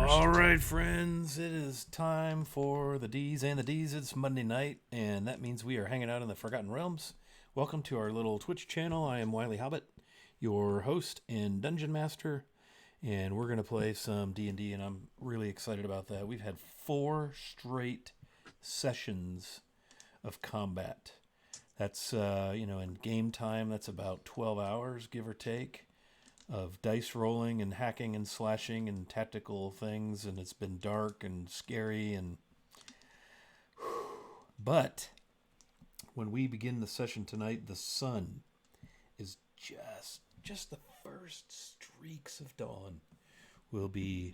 All right, friends, it is time for the D's and the D's. It's Monday night, and that means we are hanging out in the Forgotten Realms. Welcome to our little Twitch channel. I am Wiley Hobbit, your host and dungeon master, and we're going to play some D&D, and I'm really excited about that. We've had 4 straight sessions of combat. That's, in game time, that's about 12 hours, give or take, of dice rolling and hacking and slashing and tactical things, and it's been dark and scary. But when we begin the session tonight, the sun is just the first streaks of dawn will be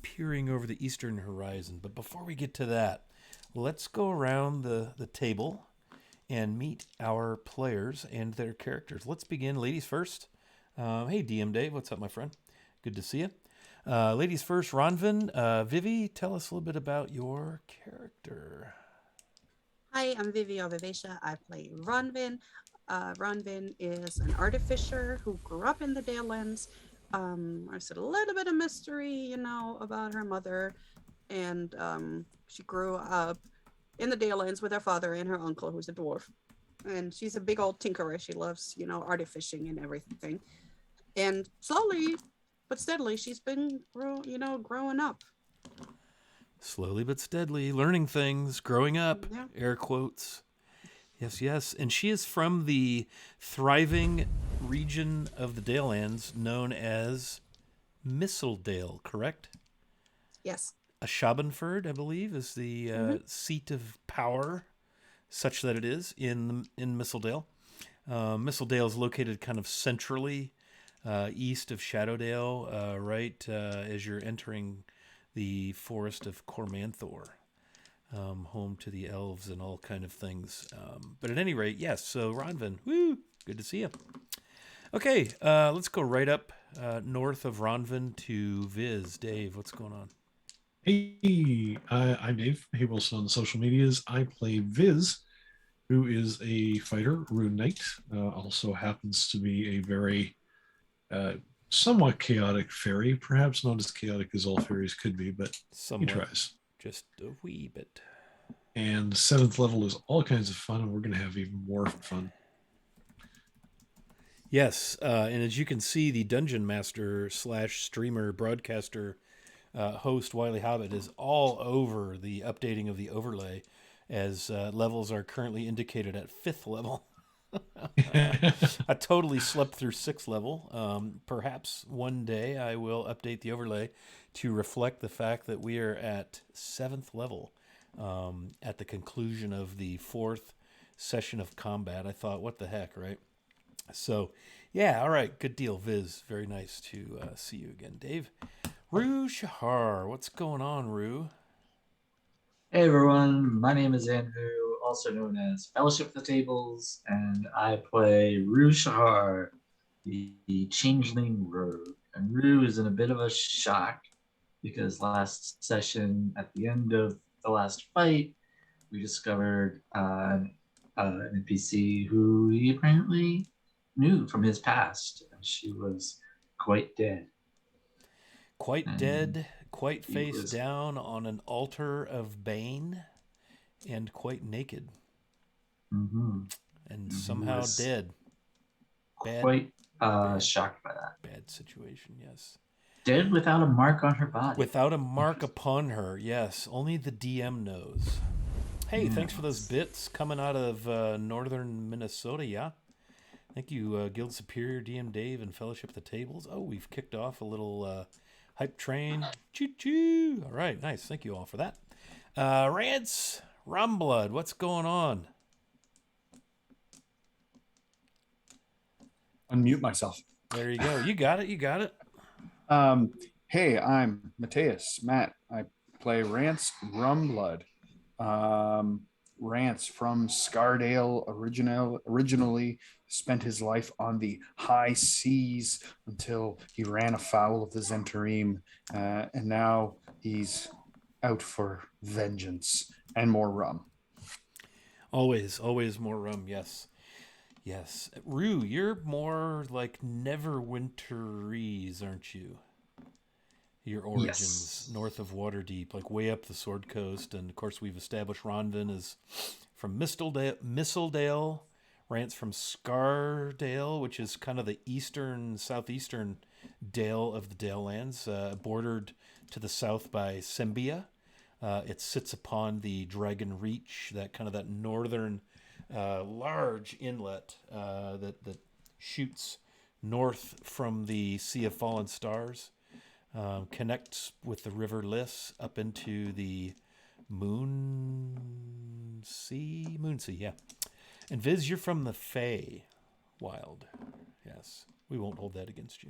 peering over the eastern horizon. But before we get to that, let's go around the table and meet our players and their characters. Let's begin, ladies first. Hey, DM Dave, what's up, my friend? Good to see you. Ladies first, Ronvin. Vivi, tell us a little bit about your character. Hi, I'm Vivi Ovivesha. I play Ronvin. Ronvin is an artificer who grew up in the Dalelands. There's a little bit of mystery, about her mother. And she grew up in the Dalelands with her father and her uncle, who's a dwarf. And she's a big old tinkerer. She loves, artifishing and everything. And slowly but steadily, she's been, growing up. Slowly but steadily, learning things, growing up, Yeah. air quotes. Yes, yes. And she is from the thriving region of the Dalelands known as Mistledale, correct? Yes. A Schabenford, I believe, is the Mm-hmm. seat of power, such that it is in Mistledale. Mistledale is located kind of centrally east of Shadowdale, right as you're entering the forest of Cormanthor, home to the elves and all kind of things. But at any rate, yes. So Ronvin, woo, good to see you. Okay, let's go right up north of Ronvin to Viz. Dave, what's going on? Hey, I'm Dave. Hey, Wilson on the social medias. I play Viz, who is a fighter, rune knight. Also happens to be a very uh, somewhat chaotic fairy. Perhaps not as chaotic as all fairies could be, but he Somewhat, tries. just a wee bit. And seventh level is all kinds of fun, and we're going to have even more fun. Yes, and as you can see, the dungeon master slash streamer broadcaster host Wiley Hobbit is all over the updating of the overlay, as levels are currently indicated at 5th level. I totally slept through 6th level. Perhaps one day I will update the overlay to reflect the fact that we are at 7th level at the conclusion of the 4th session of combat. I thought, what the heck, right? So, yeah, all right, good deal, Viz. Very nice to see you again, Dave. Rue Shahar, what's going on, Rue? Hey everyone, my name is Andrew, also known as Fellowship of the Tables, and I play Rue Shahar, the Changeling Rogue. And Rue is in a bit of a shock because last session, at the end of the last fight, we discovered an NPC who he apparently knew from his past, and she was quite dead. Quite And dead, quite he face was down on an altar of Bane, and quite naked, mhm, and and he somehow was dead. Bad, quite bad, shocked by that. bad situation, yes. Dead without a mark on her body. Without a mark upon her, yes. Only the DM knows. Hey, Yeah, thanks for those bits coming out of northern Minnesota, yeah? Thank you, Guild Superior, DM Dave, and Fellowship at the Tables. Oh, we've kicked off a little hype train. Choo choo. All right, nice. Thank you all for that. Rance, Rumblood, what's going on? Unmute myself. There you go. You got it. You got it. Um, hey, I'm Mateus Matt. I play Rance Rumblood. Rance from Scardale originally spent his life on the high seas until he ran afoul of the Zentarim, and now he's out for vengeance and more rum. Always, always more rum. Yes. Yes. Rue, you're more like Neverwinterese, aren't you? your origins, Yes. north of Waterdeep, like way up the Sword Coast. And of course, we've established Ronvin is from Mistledale, Rance from Scardale, which is kind of the southeastern dale of the Dalelands, bordered to the south by Sembia. It sits upon the Dragon Reach, that northern large inlet that shoots north from the Sea of Fallen Stars, connects with the River Liss up into the Moon Sea, yeah. And Viz, you're from the Fey Wild. Yes, we won't hold that against you.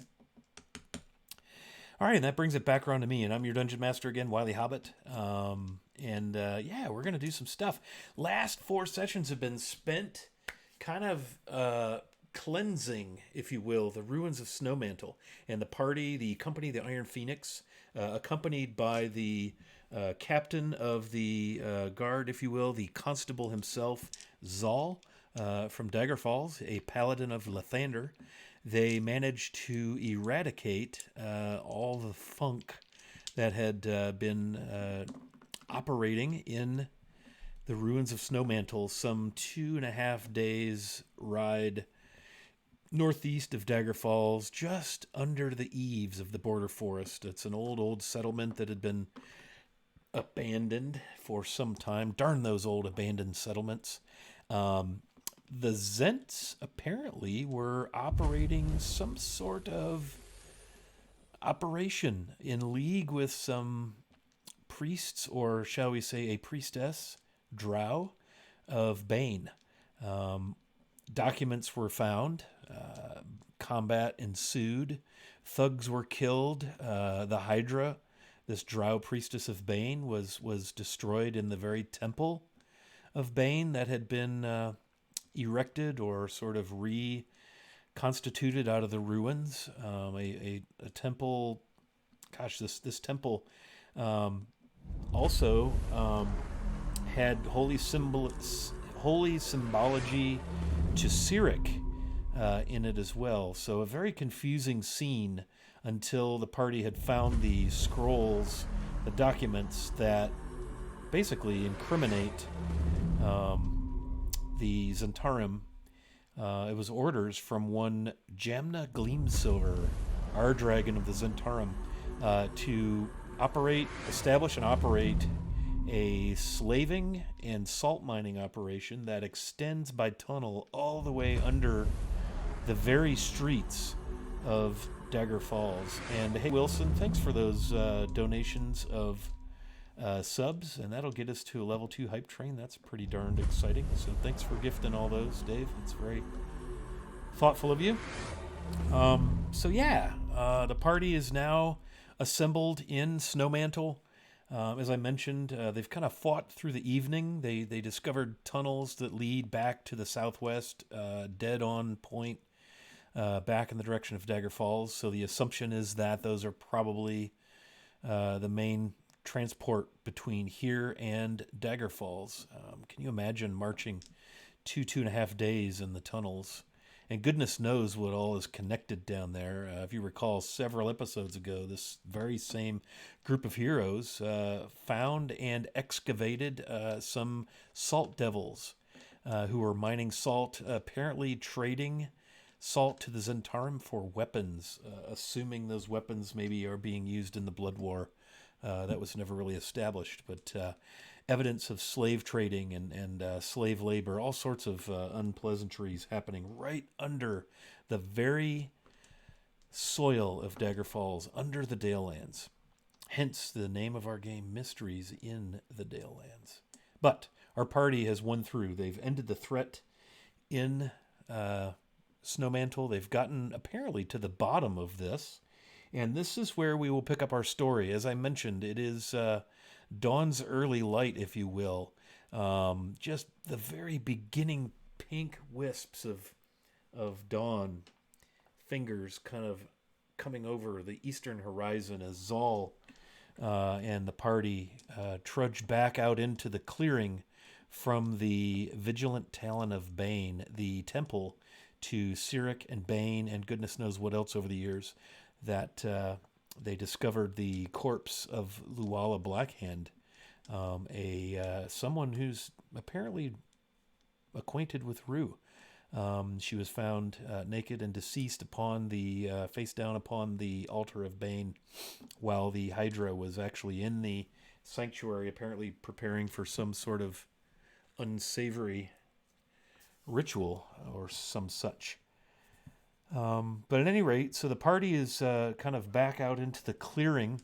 All right, and that brings it back around to me, and I'm your Dungeon Master again, Wiley Hobbit. Yeah, we're going to do some stuff. Last 4 sessions have been spent kind of cleansing, if you will, the ruins of Snowmantle. And the company, the Iron Phoenix, accompanied by the captain of the guard, if you will, the constable himself, Zal, from Dagger Falls, a paladin of Lathander. They managed to eradicate all the funk that had been operating in the ruins of Snowmantle, some 2.5 days ride northeast of Dagger Falls, just under the eaves of the border forest. It's an old settlement that had been abandoned for some time. Darn those old abandoned settlements. The Zents apparently were operating some sort of operation in league with some priests, or shall we say a priestess, drow, of Bane. Documents were found. Combat ensued. Thugs were killed. The Hydra, this drow priestess of Bane, was destroyed in the very temple of Bane that had been erected or sort of reconstituted out of the ruins. A temple. Gosh, this temple also had holy symbology to Cyric in it as well. So a very confusing scene until the party had found the scrolls, the documents that basically incriminate the Zentarum. It was orders from one Jamna Gleamsilver, our dragon of the Zentarum, to establish and operate a slaving and salt mining operation that extends by tunnel all the way under the very streets of Dagger Falls. And hey, Wilson, thanks for those donations of subs, and that'll get us to a level 2 hype train. That's pretty darned exciting. So thanks for gifting all those, Dave. It's very thoughtful of you. The party is now assembled in Snowmantle. As I mentioned, they've kind of fought through the evening. They discovered tunnels that lead back to the southwest, dead on point, back in the direction of Dagger Falls. So the assumption is that those are probably the main transport between here and Dagger Falls. Can you imagine marching 2.5 days in the tunnels? And goodness knows what all is connected down there. If you recall, several episodes ago, this very same group of heroes found and excavated some salt devils who were mining salt, apparently trading salt to the Zentarum for weapons, assuming those weapons maybe are being used in the Blood War. That was never really established, but evidence of slave trading and slave labor, all sorts of unpleasantries happening right under the very soil of Dagger Falls, under the Dalelands. Hence the name of our game, Mysteries in the Dalelands. But our party has won through. They've ended the threat in Snowmantle. They've gotten apparently to the bottom of this. And this is where we will pick up our story. As I mentioned, it is dawn's early light, if you will. Just the very beginning pink wisps of dawn, fingers kind of coming over the eastern horizon as Zal and the party trudge back out into the clearing from the vigilant talon of Bane, the temple to Cyric and Bane and goodness knows what else over the years that they discovered the corpse of Luala Blackhand, someone who's apparently acquainted with Rue. She was found naked and deceased upon the face down upon the altar of Bane, while the Hydra was actually in the sanctuary, apparently preparing for some sort of unsavory ritual or some such. But at any rate, so the party is kind of back out into the clearing,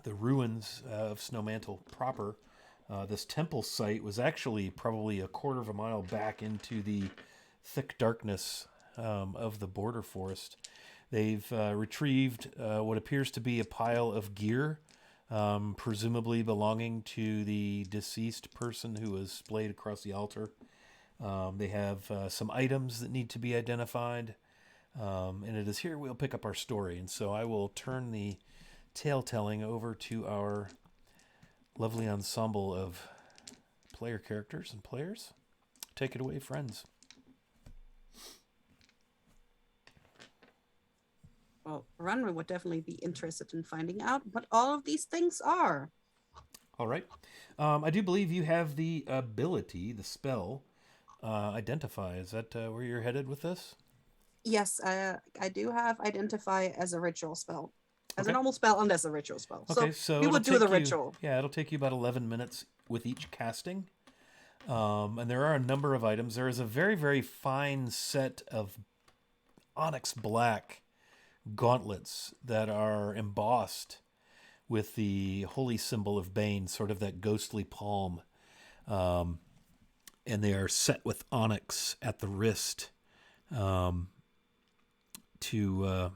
the ruins of Snowmantle proper. This temple site was actually probably a quarter of a mile back into the thick darkness of the border forest. They've retrieved what appears to be a pile of gear, presumably belonging to the deceased person who was splayed across the altar. They have some items that need to be identified. And it is here we'll pick up our story. And so I will turn the tale telling over to our lovely ensemble of player characters and players. Take it away, friends. Well, Runway would definitely be interested in finding out what all of these things are. All right. I do believe you have the ability, the spell, Identify. Is that where you're headed with this? Yes, I do have Identify as a ritual spell. As a Okay. normal spell and as a ritual spell. Okay, so we it'll would do the take you- ritual. Yeah, it'll take you about 11 minutes with each casting. And there are a number of items. There is a very, very fine set of onyx black gauntlets that are embossed with the holy symbol of Bane, sort of that ghostly palm. And they are set with onyx at the wrist to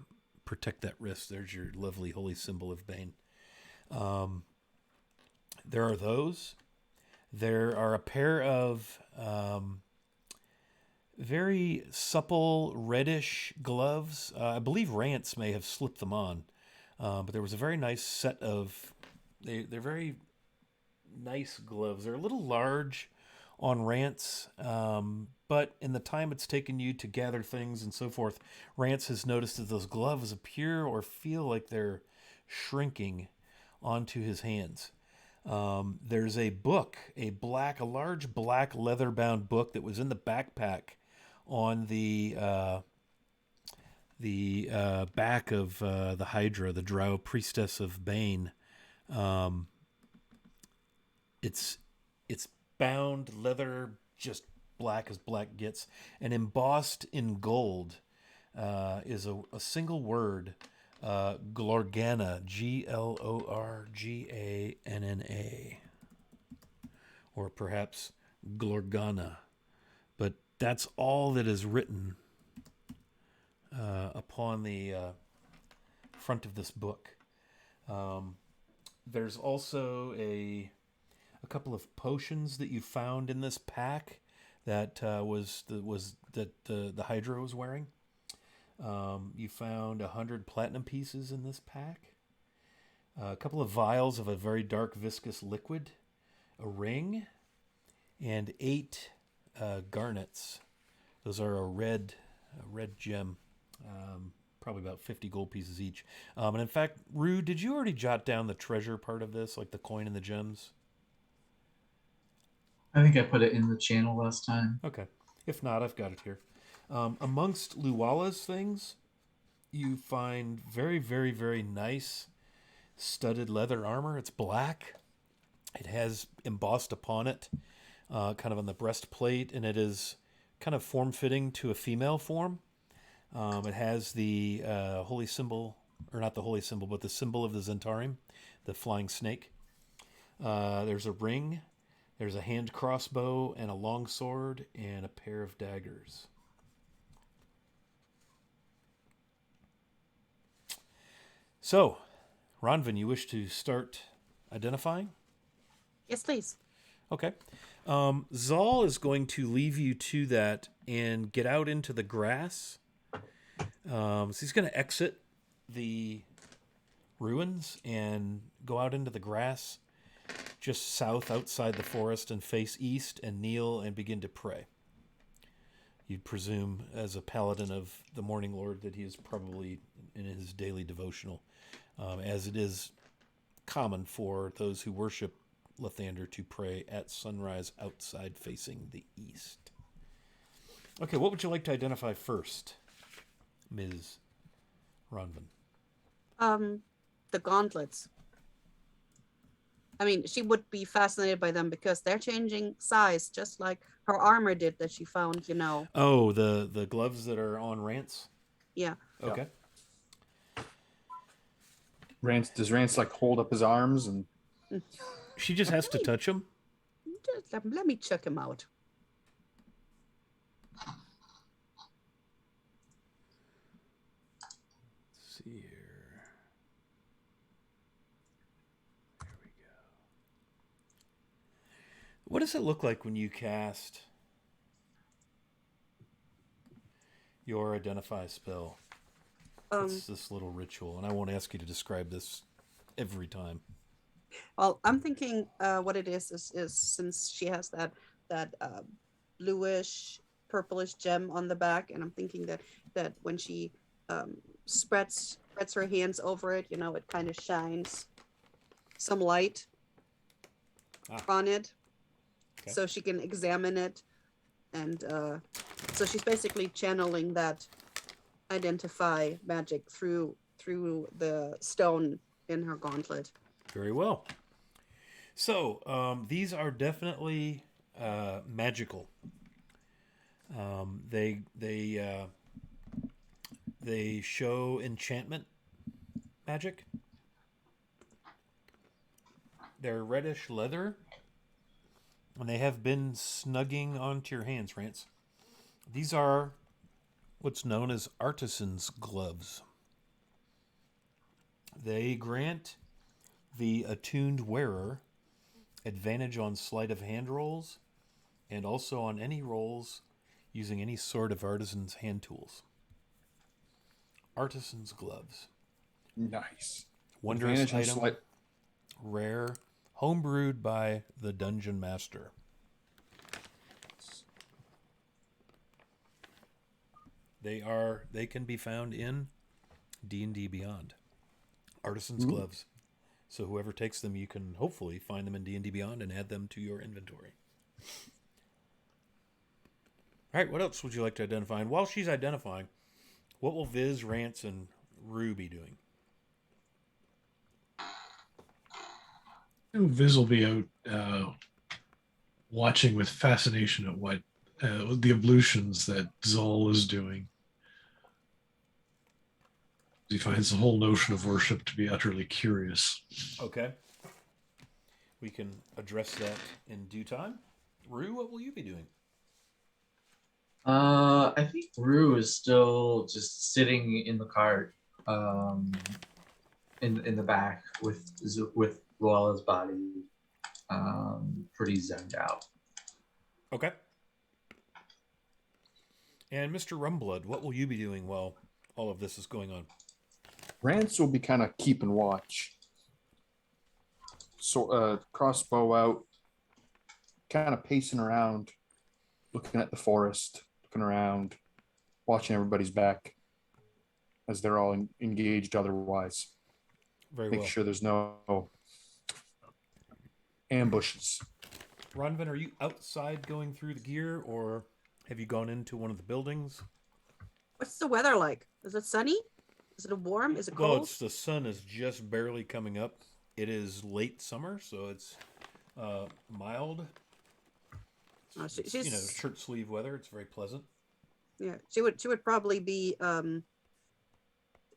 protect that wrist. There's your lovely holy symbol of Bane. There are those. There are a pair of very supple reddish gloves. I believe Rance may have slipped them on. But there was a very nice set of... They're very nice gloves. They're a little large on Rance, but in the time it's taken you to gather things and so forth, Rance has noticed that those gloves appear or feel like they're shrinking onto his hands. There's a book, a large black leather-bound book that was in the backpack on the back of the Hydra, the Drow priestess of Bane. It's bound leather, just black as black gets, and embossed in gold is a single word, Glorgana, Glorganna, or perhaps Glorgana, but that's all that is written upon the front of this book. There's also a couple of potions that you found in this pack that the Hydra was wearing. You found 100 platinum pieces in this pack. A couple of vials of a very dark viscous liquid, a ring, and 8 garnets. Those are a red gem. Probably about 50 gold pieces each. And in fact, Rue, did you already jot down the treasure part of this, like the coin and the gems? I think I put it in the channel last time. Okay. If not, I've got it here. Amongst Luala's things, you find very, very, very nice studded leather armor. It's black. It has embossed upon it, kind of on the breastplate, and it is kind of form-fitting to a female form. It has the holy symbol, or not the holy symbol, but the symbol of the Zentarim, the flying snake. There's a ring. There's a hand crossbow and a long sword and a pair of daggers. So, Ronvin, you wish to start identifying? Yes, please. Okay. Zal is going to leave you to that and get out into the grass. So he's going to exit the ruins and go out into the grass just south outside the forest and face east and kneel and begin to pray. You'd presume, as a paladin of the Morning Lord, that he is probably in his daily devotional. as it is common for those who worship Lathander to pray at sunrise outside facing the east. Okay, what would you like to identify first, Ms. Ronvin? The gauntlets. I mean, she would be fascinated by them because they're changing size, just like her armor did that she found, Oh, the gloves that are on Rance? Yeah. Okay. Does Rance like hold up his arms and She just has to touch them. Just let me check him out. Let's see here. There we go. What does it look like when you cast your identify spell? It's this little ritual, and I won't ask you to describe this every time. Well, I'm thinking what it is since she has that bluish, purplish gem on the back, and I'm thinking that when she spreads her hands over it, it kind of shines some light on it, Okay. so she can examine it, and so she's basically channeling that identify magic through the stone in her gauntlet. Very well. So these are definitely magical. They show enchantment magic. They're reddish leather, and they have been snugging onto your hands, Rance. These are what's known as artisan's gloves. They grant the attuned wearer advantage on sleight of hand rolls and also on any rolls using any sort of artisan's hand tools. Artisan's gloves. nice? Wondrous Advantage on item, rare, homebrewed by the dungeon master. They can be found in D&D Beyond. Artisan's gloves. So whoever takes them, you can hopefully find them in D&D Beyond and add them to your inventory. All right, what else would you like to identify? And while she's identifying, what will Viz, Rance, and Rue be doing? Viz will be out watching with fascination at what the ablutions that Zol is doing. He finds the whole notion of worship to be utterly curious. Okay. We can address that in due time. Rue, what will you be doing? I think Rue is still just sitting in the cart, in the back with Luella's body, pretty zoned out. Okay. And Mr. Rumblood, what will you be doing while all of this is going on? Rance will be kind of keeping watch. So crossbow out, kind of pacing around, looking at the forest, looking around, watching everybody's back as they're all engaged otherwise. Very Make well. sure there's no ambushes. Ronvin, are you outside going through the gear, or have you gone into one of the buildings? What's the weather like? Is it sunny? Is it warm? Is it Well, cold? the sun is just barely coming up. It is late summer, so it's mild. Oh, she's Shirt sleeve weather. It's very pleasant. yeah. She would probably be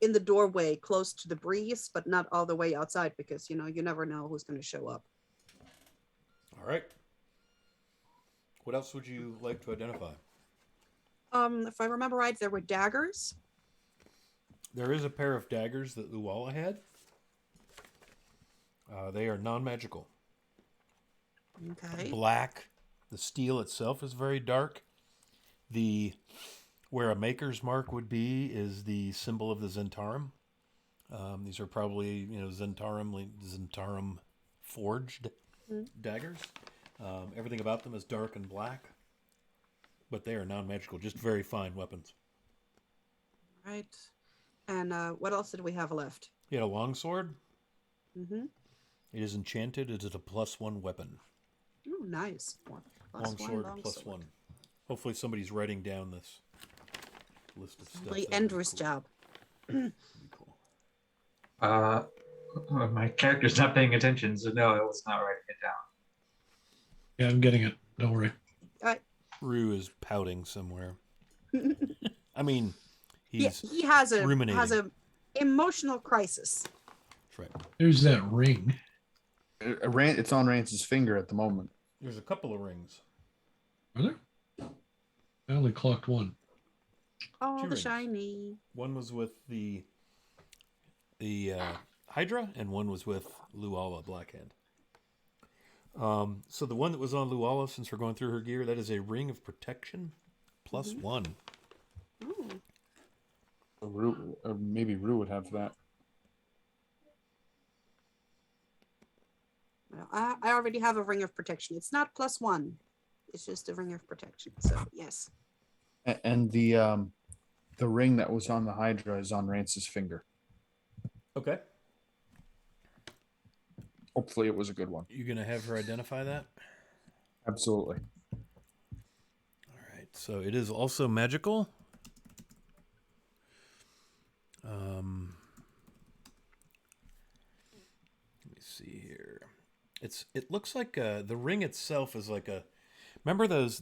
in the doorway, close to the breeze, but not all the way outside because you never know who's going to show up. All right. What else would you like to identify? If I remember right, there were daggers. There is a pair of daggers that Luala had. They are non-magical. Okay. Black. The steel itself is very dark. Where a maker's mark would be is the symbol of the Zentarum. These are probably Zentarum forged daggers. Everything about them is dark and black, but they are non-magical, just very fine weapons. Right. And what else did we have left? He had a longsword. Mm-hmm. It is enchanted. It is a +1 weapon. Oh, nice. Longsword +1. Hopefully somebody's writing down this list of stuff. The That would be Endress cool. job. That'd be cool. My character's not paying attention, so no, I was not writing it down. Yeah, I'm getting it. Don't worry. Rue is pouting somewhere. I mean, he he's has ruminating. a emotional crisis. That's right. There's that ring. It's on Rance's finger at the moment. There's a couple of rings. Are there? I only clocked one. Oh, Two the rings. shiny. One was with the Hydra, and one was with Luala Blackhand. So the one that was on Luala, since we're going through her gear, that is a ring of protection +1. Ooh. Rue, or maybe Rue would have that. Well, I already have a ring of protection. It's not +1. It's just a ring of protection. So yes. And the ring that was on the Hydra is on Rance's finger. Okay. Hopefully, it was a good one. You gonna have her identify that? Absolutely. All right. So it is also magical. Let me see here. It looks like the ring itself is like a. Remember those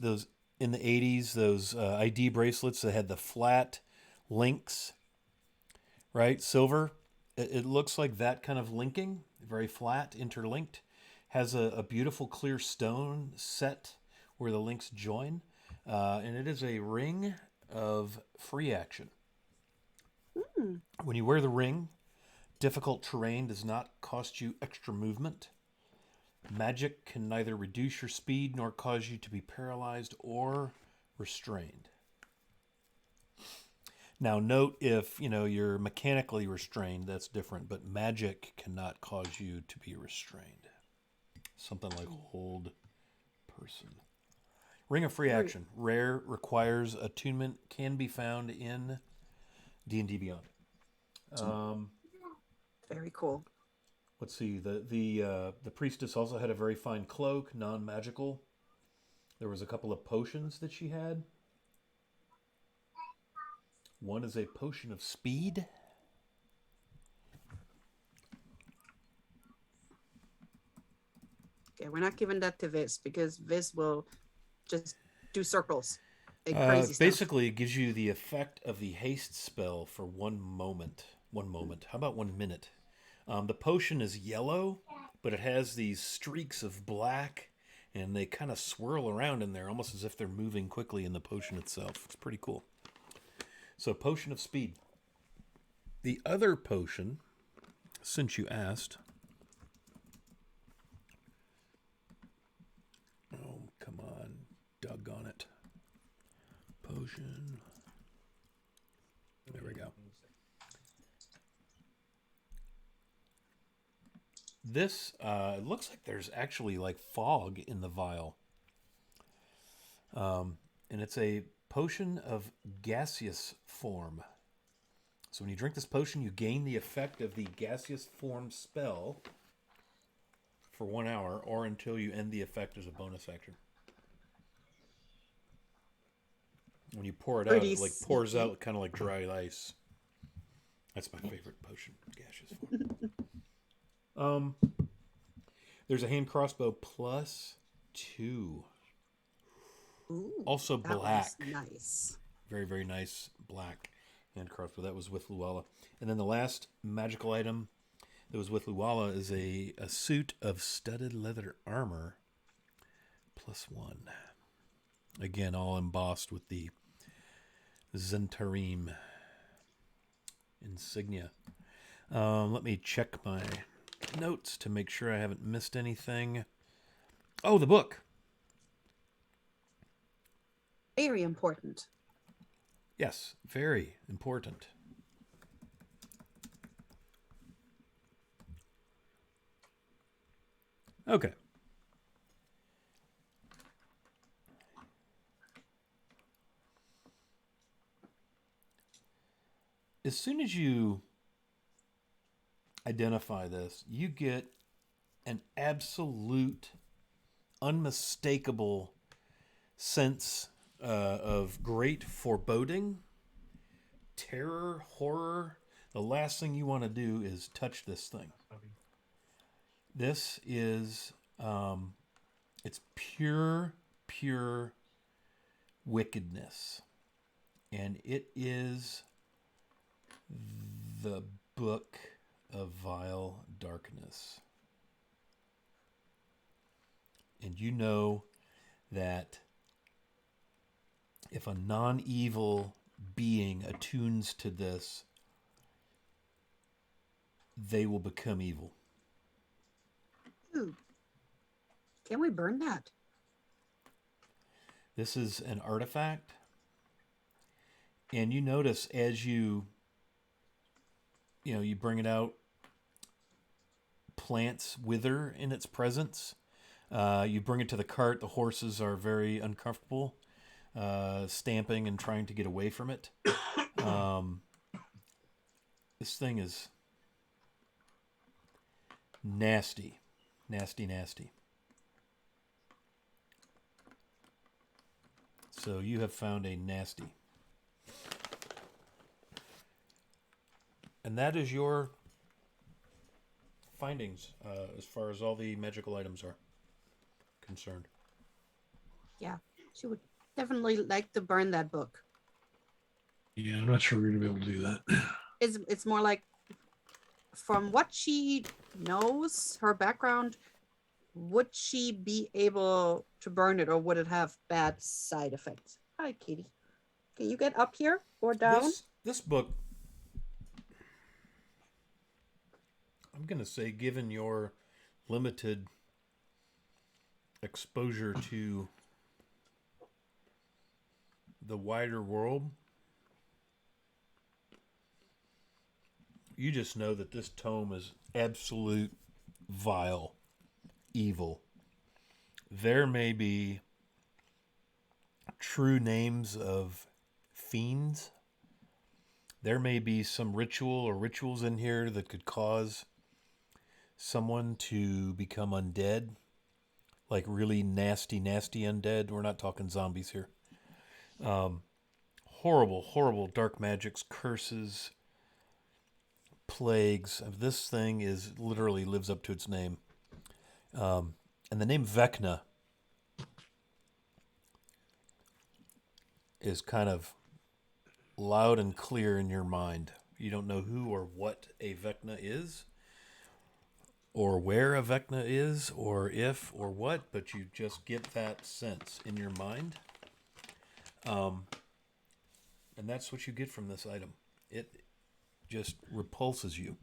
in the 80s, those ID bracelets that had the flat links, right? Silver. It looks like that kind of linking, very flat, interlinked. Has a beautiful clear stone set where the links join, and it is a ring of free action. When you wear the ring, difficult terrain does not cost you extra movement. Magic can neither reduce your speed nor cause you to be paralyzed or restrained. Now, note if you're mechanically restrained, that's different. But magic cannot cause you to be restrained. Something like hold person. Ring of free action, rare, requires attunement, can be found in D&D Beyond. Very cool. Let's see. The priestess also had a very fine cloak, non-magical. There was a couple of potions that she had. One is a potion of speed. Okay, we're not giving that to Viz because Viz will just do circles and crazy stuff. Basically, it gives you the effect of the haste spell for 1 moment. 1 moment. How about 1 minute? The potion is yellow, but it has these streaks of black, and they kind of swirl around in there, almost as if they're moving quickly in the potion itself. It's pretty cool. So, potion of speed. The other potion, since you asked. Oh, come on. Doggone it. Potion. There we go. This it looks like there's actually like fog in the vial. And it's a potion of gaseous form. So when you drink this potion, you gain the effect of the gaseous form spell for 1 hour, or until you end the effect as a bonus action. When you pour it out, it like pours out kind of like dry ice. That's my favorite potion, gaseous form. There's a hand crossbow +2. Ooh, Also that black. was nice. Very, very nice black hand crossbow. That was with Luala. And then the last magical item that was with Luala is a suit of studded leather armor +1. Again, all embossed with the Zentarim insignia. Let me check my notes to make sure I haven't missed anything. Oh, the book. Very important. Yes, very important. Okay. As soon as you identify this, you get an absolute, unmistakable sense of great foreboding, terror, horror. The last thing you want to do is touch this thing. This is, it's pure, pure wickedness. And it is the book of vile darkness. And you know that if a non-evil being attunes to this, they will become evil. Ooh. Can we burn that? This is an artifact. And you notice as you bring it out, plants wither in its presence. You bring it to the cart, the horses are very uncomfortable, stamping and trying to get away from it. This thing is nasty. Nasty, nasty. So you have found a nasty. And that is your findings as far as all the magical items are concerned. Yeah, she would definitely like to burn that book. Yeah, I'm not sure we're gonna be able to do that. It's more like, from what she knows, her background, would she be able to burn it, or would it have bad side effects? Hi, Katie. Can you get up here or down? This book, I'm going to say, given your limited exposure to the wider world, you just know that this tome is absolute vile evil. There may be true names of fiends. There may be some ritual or rituals in here that could cause someone to become undead. Like really nasty, nasty undead. We're not talking zombies here. Horrible, horrible dark magics, curses, plagues. This thing is literally lives up to its name. And the name Vecna is kind of loud and clear in your mind. You don't know who or what a Vecna is, or where a Vecna is, or if or what, but you just get that sense in your mind. And that's what you get from this item. It just repulses you.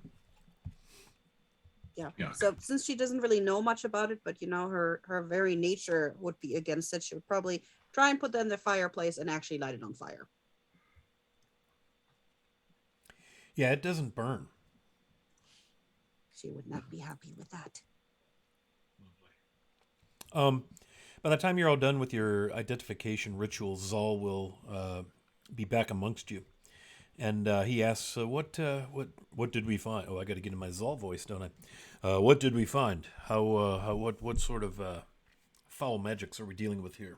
Yeah. Yuck. So since she doesn't really know much about it, but her very nature would be against it, she would probably try and put that in the fireplace and actually light it on fire. Yeah, it doesn't burn. She would not be happy with that. By the time you're all done with your identification rituals, Zal will be back amongst you, and he asks, "What did we find?" Oh, I got to get in my Zal voice, don't I? What did we find? What sort of foul magics are we dealing with here?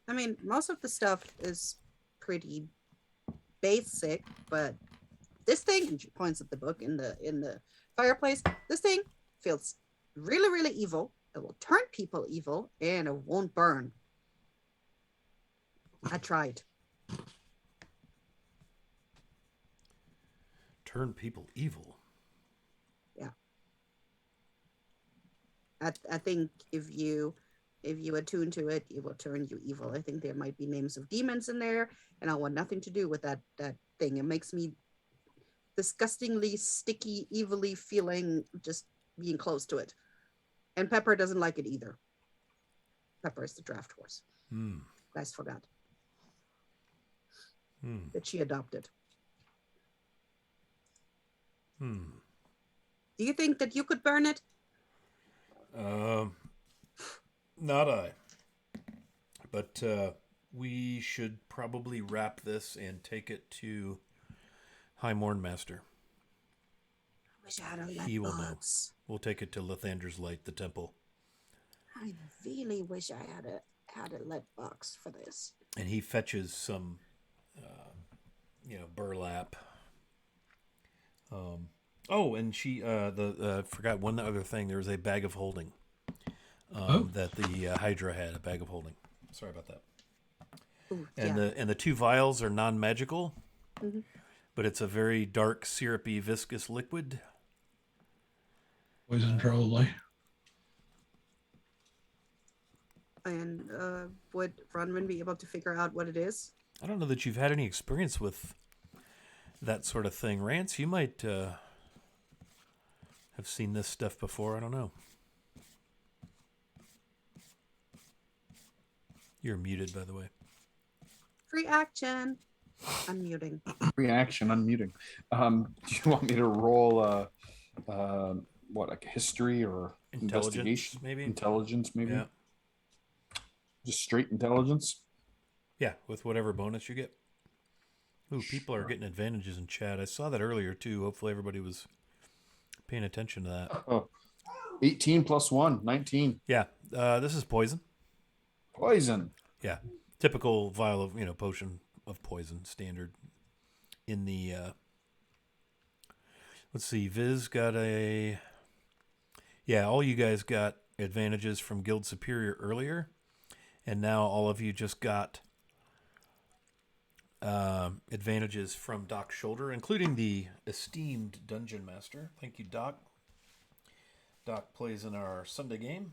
I mean, most of the stuff is pretty basic, but this thing, and she points at the book in the fireplace, this thing feels really, really evil. It will turn people evil, and it won't burn. I tried. Turn people evil. Yeah. I think if you attune to it, it will turn you evil. I think there might be names of demons in there, and I want nothing to do with that thing. It makes me disgustingly sticky, evilly feeling just being close to it. And Pepper doesn't like it either. Pepper is the draft horse. Guys forgot that she adopted. Do you think that you could burn it? Not I. But we should probably wrap this and take it to High Mornmaster. Wish I had a He will know. box. We'll take it to Lathander's Light, the temple. I really wish I had a lead box for this. And he fetches some, burlap. And she forgot one other thing. There was a bag of holding that the Hydra had. A bag of holding. Sorry about that. Ooh, And yeah. the two vials are non-magical, Mhm. but it's a very dark, syrupy, viscous liquid. Poison, probably. And would Ronwin be able to figure out what it is? I don't know that you've had any experience with that sort of thing. Rance, you might have seen this stuff before. I don't know. You're muted, by the way. Free action. Unmuting. Reaction, unmuting. Do you want me to roll like history or Intelligence, investigation? maybe? Intelligence, maybe? Yeah. Just straight intelligence? Yeah, with whatever bonus you get. Ooh, people are getting advantages in chat. I saw that earlier, too. Hopefully everybody was paying attention to that. Oh, 18 plus 1, 19. Yeah, this is poison. Poison. Yeah, typical vial of, potion of poison, standard. In the, let's see, Viz got a, yeah, all you guys got advantages from Guild Superior earlier, and now all of you just got advantages from Doc Shoulder, including the esteemed Dungeon Master. Thank you, Doc. Doc plays in our Sunday game.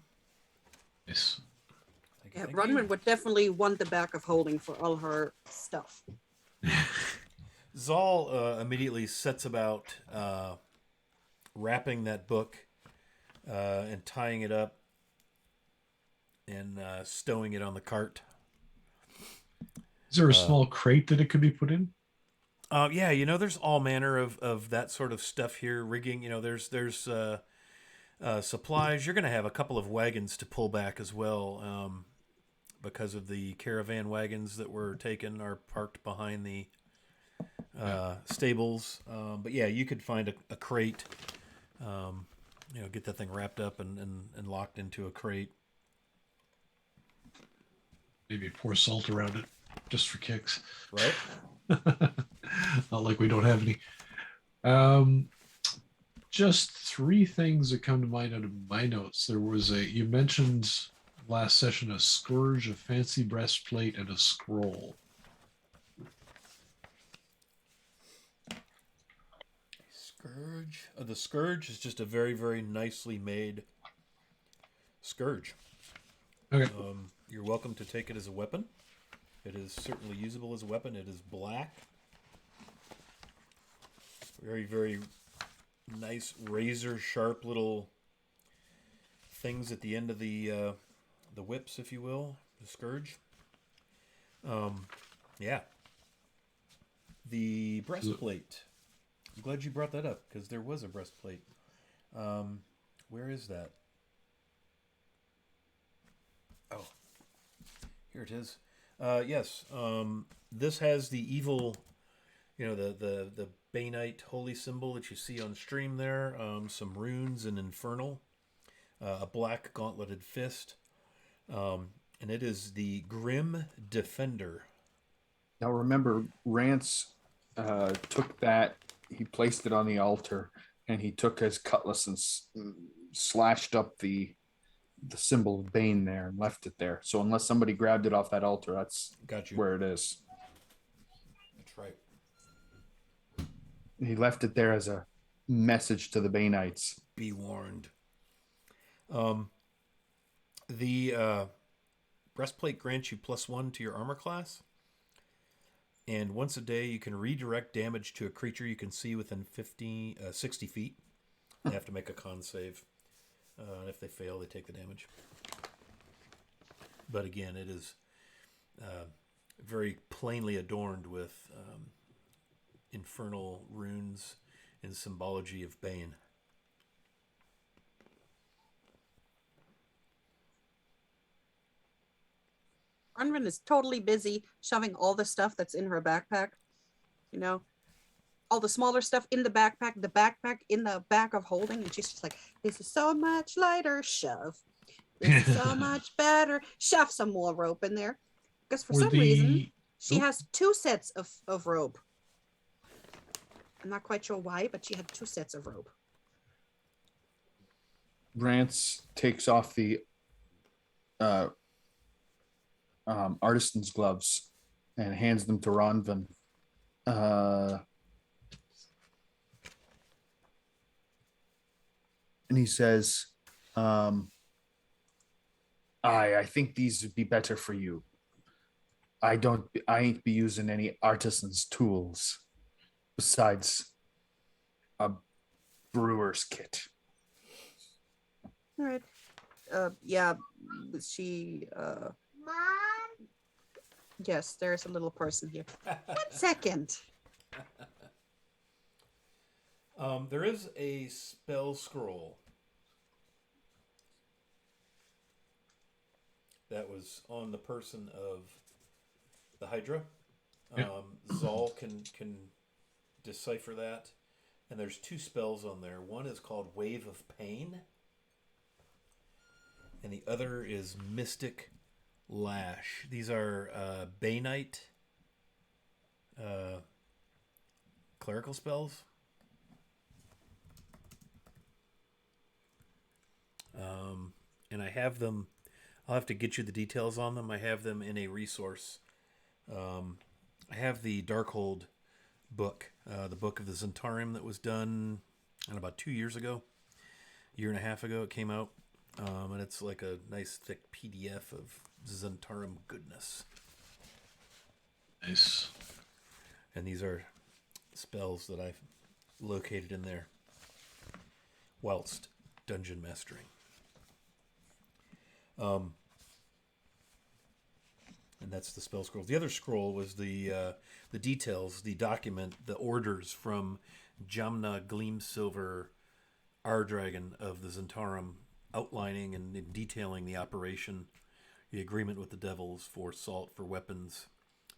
Nice. Thank you, Yeah, thank Ronwin you. would definitely want the back of holding for all her stuff. Zal immediately sets about wrapping that book and tying it up and stowing it on the cart. Is there a small crate that it could be put in? Yeah, there's all manner of that sort of stuff here. Rigging, there's supplies. You're going to have a couple of wagons to pull back as well because of the caravan wagons that were taken are parked behind the stables. But yeah, you could find a crate, get that thing wrapped up and locked into a crate. Maybe pour salt around it just for kicks. Right? Not like we don't have any. Just three things that come to mind out of my notes. There was you mentioned last session a scourge, a fancy breastplate, and a scroll. Scourge. The scourge is just a very, very nicely made scourge. Okay. You're welcome to take it as a weapon. It is certainly usable as a weapon. It is black. Very, very nice razor sharp little things at the end of the whips, if you will, the scourge. Yeah. The breastplate. I'm glad you brought that up because there was a breastplate. Where is that? Oh, here it is. Yes. This has the evil, the Baneite holy symbol that you see on stream there. Some runes and infernal. A black gauntleted fist. And it is the Grim Defender. Now remember, Rance took that, he placed it on the altar, and he took his cutlass and slashed up the symbol of Bane there and left it there. So unless somebody grabbed it off that altar, that's Got you. where it is. That's right. He left it there as a message to the Baneites. Be warned. The breastplate grants you +1 to your armor class. And once a day, you can redirect damage to a creature you can see within 60 feet. They have to make a con save. And if they fail, they take the damage. But again, it is very plainly adorned with infernal runes and symbology of Bane. Ronwin is totally busy shoving all the stuff that's in her backpack. all the smaller stuff in the backpack in the back of holding, and she's just like, this is so much lighter, shove. This is so much better. Shove some more rope in there. Because for Were some reason, the she has 2 sets of rope. I'm not quite sure why, but she had 2 sets of rope. Rance takes off the artisan's gloves and hands them to Ronvin. And he says, I think these would be better for you. I ain't be using any artisan's tools besides a brewer's kit. All right. Yeah, she. Mom. Yes, there's a little person here. 1 second. There is a spell scroll that was on the person of the Hydra. Zal can decipher that, and there's 2 spells on there. One is called Wave of Pain, and the other is Mystic Lash. These are Baynite clerical spells. And I have them. I'll have to get you the details on them. I have them in a resource. I have the Darkhold book, the Book of the Zentarim that was done about 2 years ago, year and a half ago. It came out, and it's like a nice thick PDF of Zentarim goodness. Nice. And these are spells that I've located in there whilst dungeon mastering. And that's the spell scroll. The other scroll was the details, the document, the orders from Jamna Gleamsilver, Ardragon of the Zentarum, outlining and detailing the operation, the agreement with the devils for salt for weapons,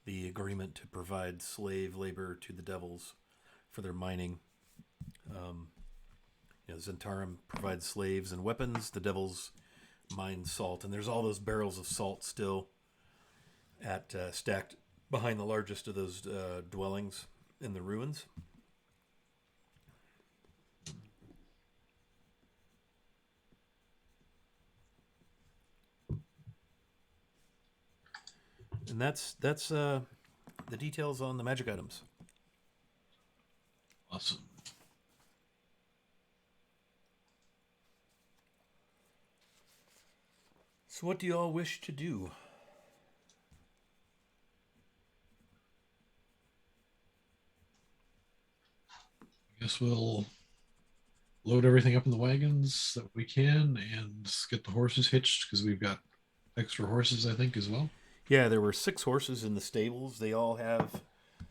the agreement to provide slave labor to the devils for their mining. Zentarum provides slaves and weapons. The devils mine salt, and there's all those barrels of salt still at stacked behind the largest of those dwellings in the ruins. And that's the details on the magic items. Awesome. So what do you all wish to do? I guess we'll load everything up in the wagons that we can and get the horses hitched because we've got extra horses, I think, as well. Yeah, there were 6 horses in the stables. They all have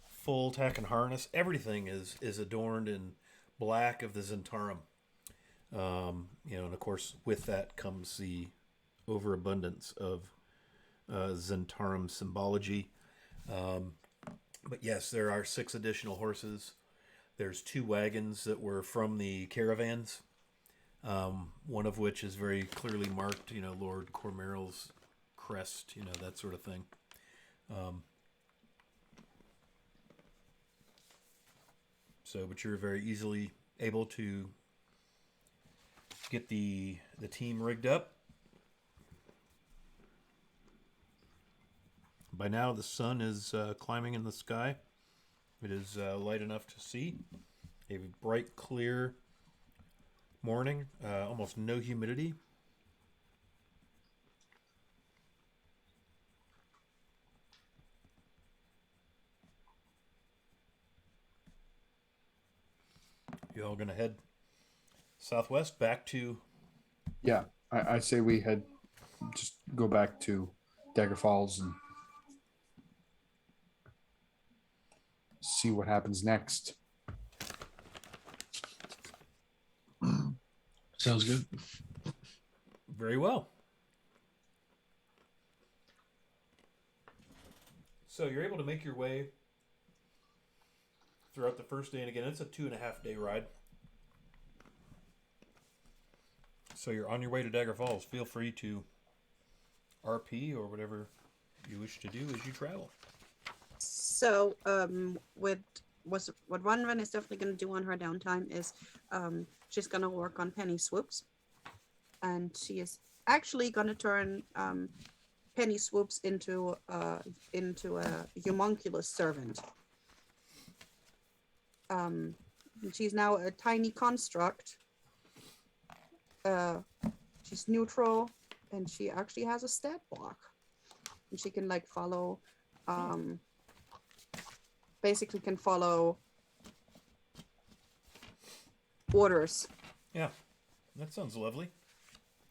full tack and harness. Everything is adorned in black of the Zentarum. And of course, with that comes the overabundance of Zentarum symbology. But yes, there are 6 additional horses. There's 2 wagons that were from the caravans, one of which is very clearly marked, Lord Cormeral's crest, that sort of thing. But you're very easily able to get the team rigged up. By now, the sun is climbing in the sky. It is light enough to see. A bright, clear morning. Almost no humidity. You all going to head southwest back to... Yeah, I say we just go back to Dagger Falls and see what happens next. Sounds good. Very well. So you're able to make your way throughout the first day. And again, it's a 2.5-day ride. So you're on your way to Dagger Falls. Feel free to RP or whatever you wish to do as you travel. So, what Runrun is definitely going to do on her downtime is, she's going to work on penny swoops, and she is actually going to turn penny swoops into a homunculus servant. She's now a tiny construct. She's neutral, and she actually has a stat block, and she can like follow. Basically can follow orders. Yeah, that sounds lovely.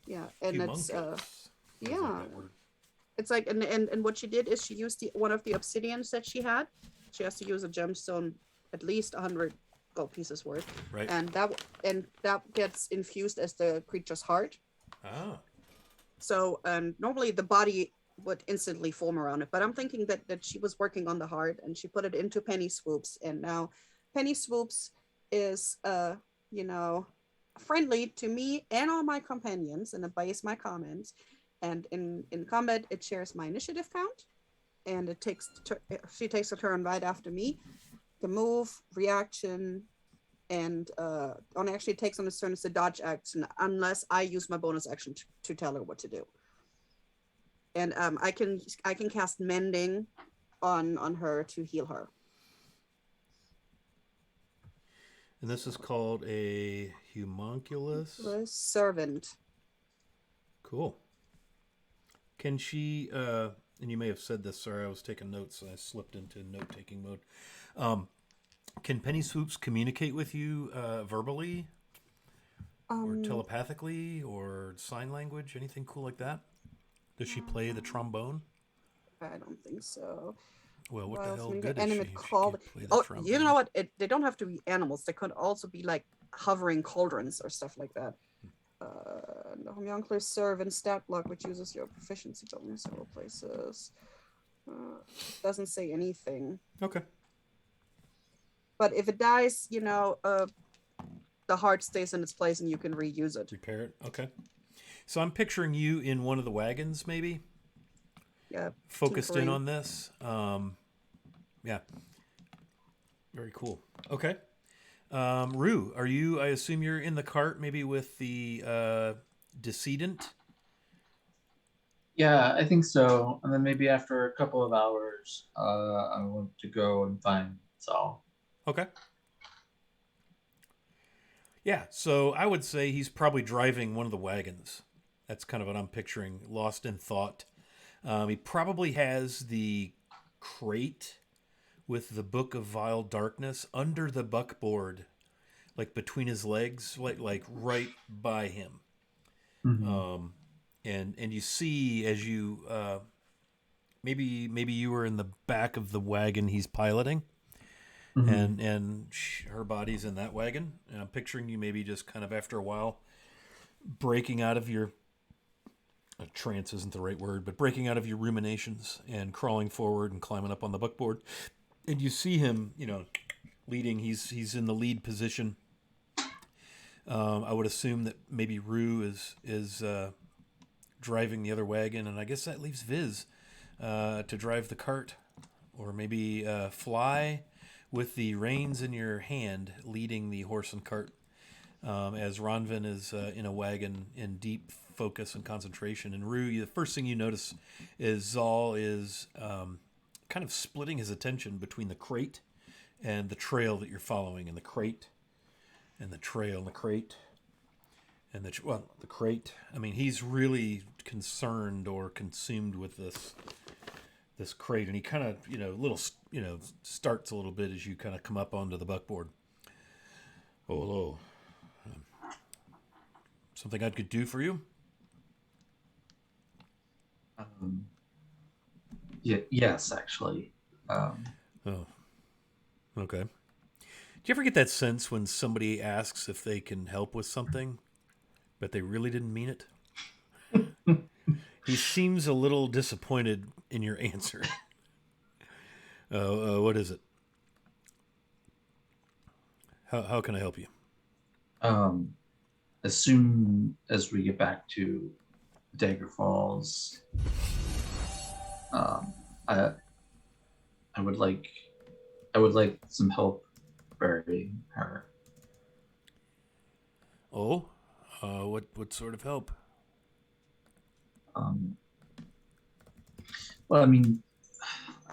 Yeah, and it's Homunculus. I yeah, like that word. it's like and what she did is she used one of the obsidians that she had. She has to use a gemstone, at least 100 gold pieces worth, Right. and that gets infused as the creature's heart. Ah, So normally the body would instantly form around it, but I'm thinking that she was working on the heart and she put it into penny swoops, and now penny swoops is friendly to me and all my companions, and obeys my commands, and in combat it shares my initiative count, and she takes a turn right after me. The move, reaction, and actually takes on its turn as the dodge action unless I use my bonus action to tell her what to do. And I can cast mending on her to heal her. and this is called a homunculus. The servant. Cool. Can she? And you may have said this. Sorry, I was taking notes. I slipped into note-taking mode. Can penny swoops communicate with you verbally, or telepathically, or sign language? Anything cool like that? Does she play the trombone? I don't think so. Well, what the Else hell maybe good the is she animate if she called. can't play the Oh, trombone? you know what? They don't have to be animals. They could also be like hovering cauldrons or stuff like that. The homunculus servant stat block, which uses your proficiency bonus several places. Doesn't say anything. Okay. But if it dies, the heart stays in its place and you can reuse it. Repair it. Okay. So I'm picturing you in one of the wagons, maybe? Yeah. Focused in tinkering. on this. Yeah. Very cool. Okay. Rue, are you, I assume you're in the cart maybe with the decedent? Yeah, I think so. And then maybe after a couple of hours, I want to go and find Saul. Okay. Yeah, so I would say he's probably driving one of the wagons. That's kind of what I'm picturing, lost in thought. He probably has the crate with the Book of Vile Darkness under the buckboard, like between his legs, like right by him. Mm-hmm. And you see as you maybe you were in the back of the wagon he's piloting. Mm-hmm. And her body's in that wagon, and I'm picturing you maybe just kind of after a while breaking out of your trance isn't the right word, but breaking out of your ruminations and crawling forward and climbing up on the buckboard, and you see him, leading. He's in the lead position. I would assume that maybe Rue is driving the other wagon, and I guess that leaves Viz to drive the cart, or maybe Fly with the reins in your hand, leading the horse and cart, as Ronvin is in a wagon in deep focus and concentration. And Rue, the first thing you notice is Zal is kind of splitting his attention between the crate and the trail that you're following, and the crate and the trail and the crate and the crate. I mean, he's really concerned or consumed with this crate, and he kind of starts a little bit as you kind of come up onto the buckboard. Oh, hello. Something I could do for you? Yes, actually. Oh, okay. Do you ever get that sense when somebody asks if they can help with something, but they really didn't mean it? He seems a little disappointed in your answer. What is it? How can I help you? Um, as soon as we get back to Dagger Falls, um, I I would like some help burying her. Oh, what sort of help? Um, well, I mean,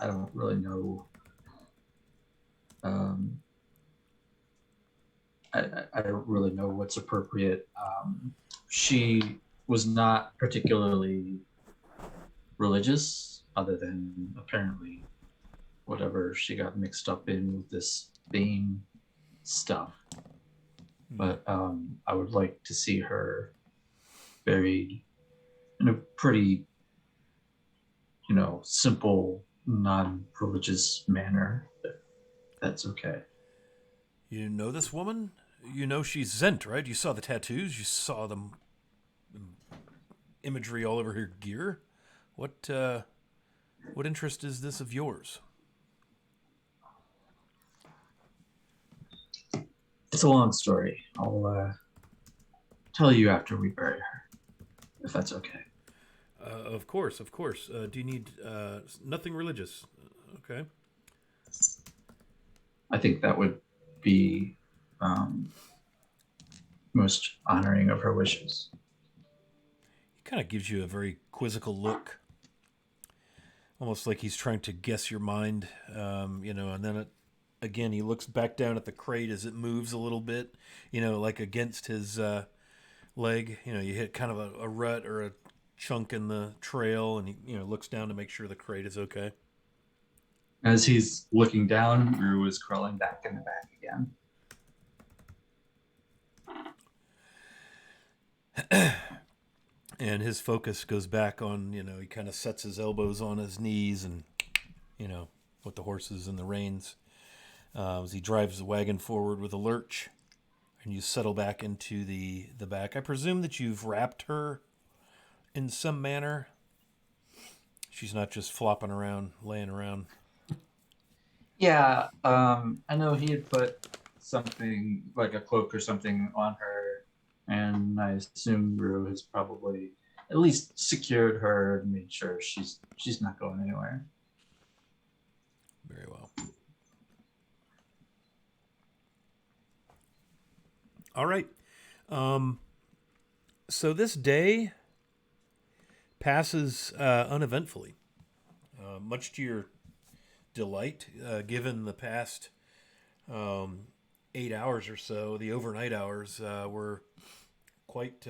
I don't really know. Um, I don't really know what's appropriate. She was not particularly religious, other than apparently whatever she got mixed up in with this Bane stuff. But I would like to see her buried in a pretty, simple, non-religious manner. If that's okay. You know this woman? You know she's Zent, right? You saw the tattoos. You saw the imagery all over her gear. What interest is this of yours? It's a long story. I'll tell you after we bury her, if that's okay. Of course, of course. Do you need nothing religious? Okay. I think that would be most honoring of her wishes. He kind of gives you a very quizzical look, almost like he's trying to guess your mind. And then again, he looks back down at the crate as it moves a little bit. Like against his leg. You hit kind of a rut or a chunk in the trail, and he looks down to make sure the crate is okay. As he's looking down, Rue is crawling back in the back again. And his focus goes back on, he kind of sets his elbows on his knees and, with the horses and the reins. As he drives the wagon forward with a lurch, and you settle back into the back. I presume that you've wrapped her in some manner. She's not just flopping around, laying around. Yeah, I know he had put something like a cloak or something on her, and I assume Rue has probably at least secured her and made sure she's not going anywhere. Very well. All right. So this day passes uneventfully, much to your delight, given the past 8 hours or so. The overnight hours were quite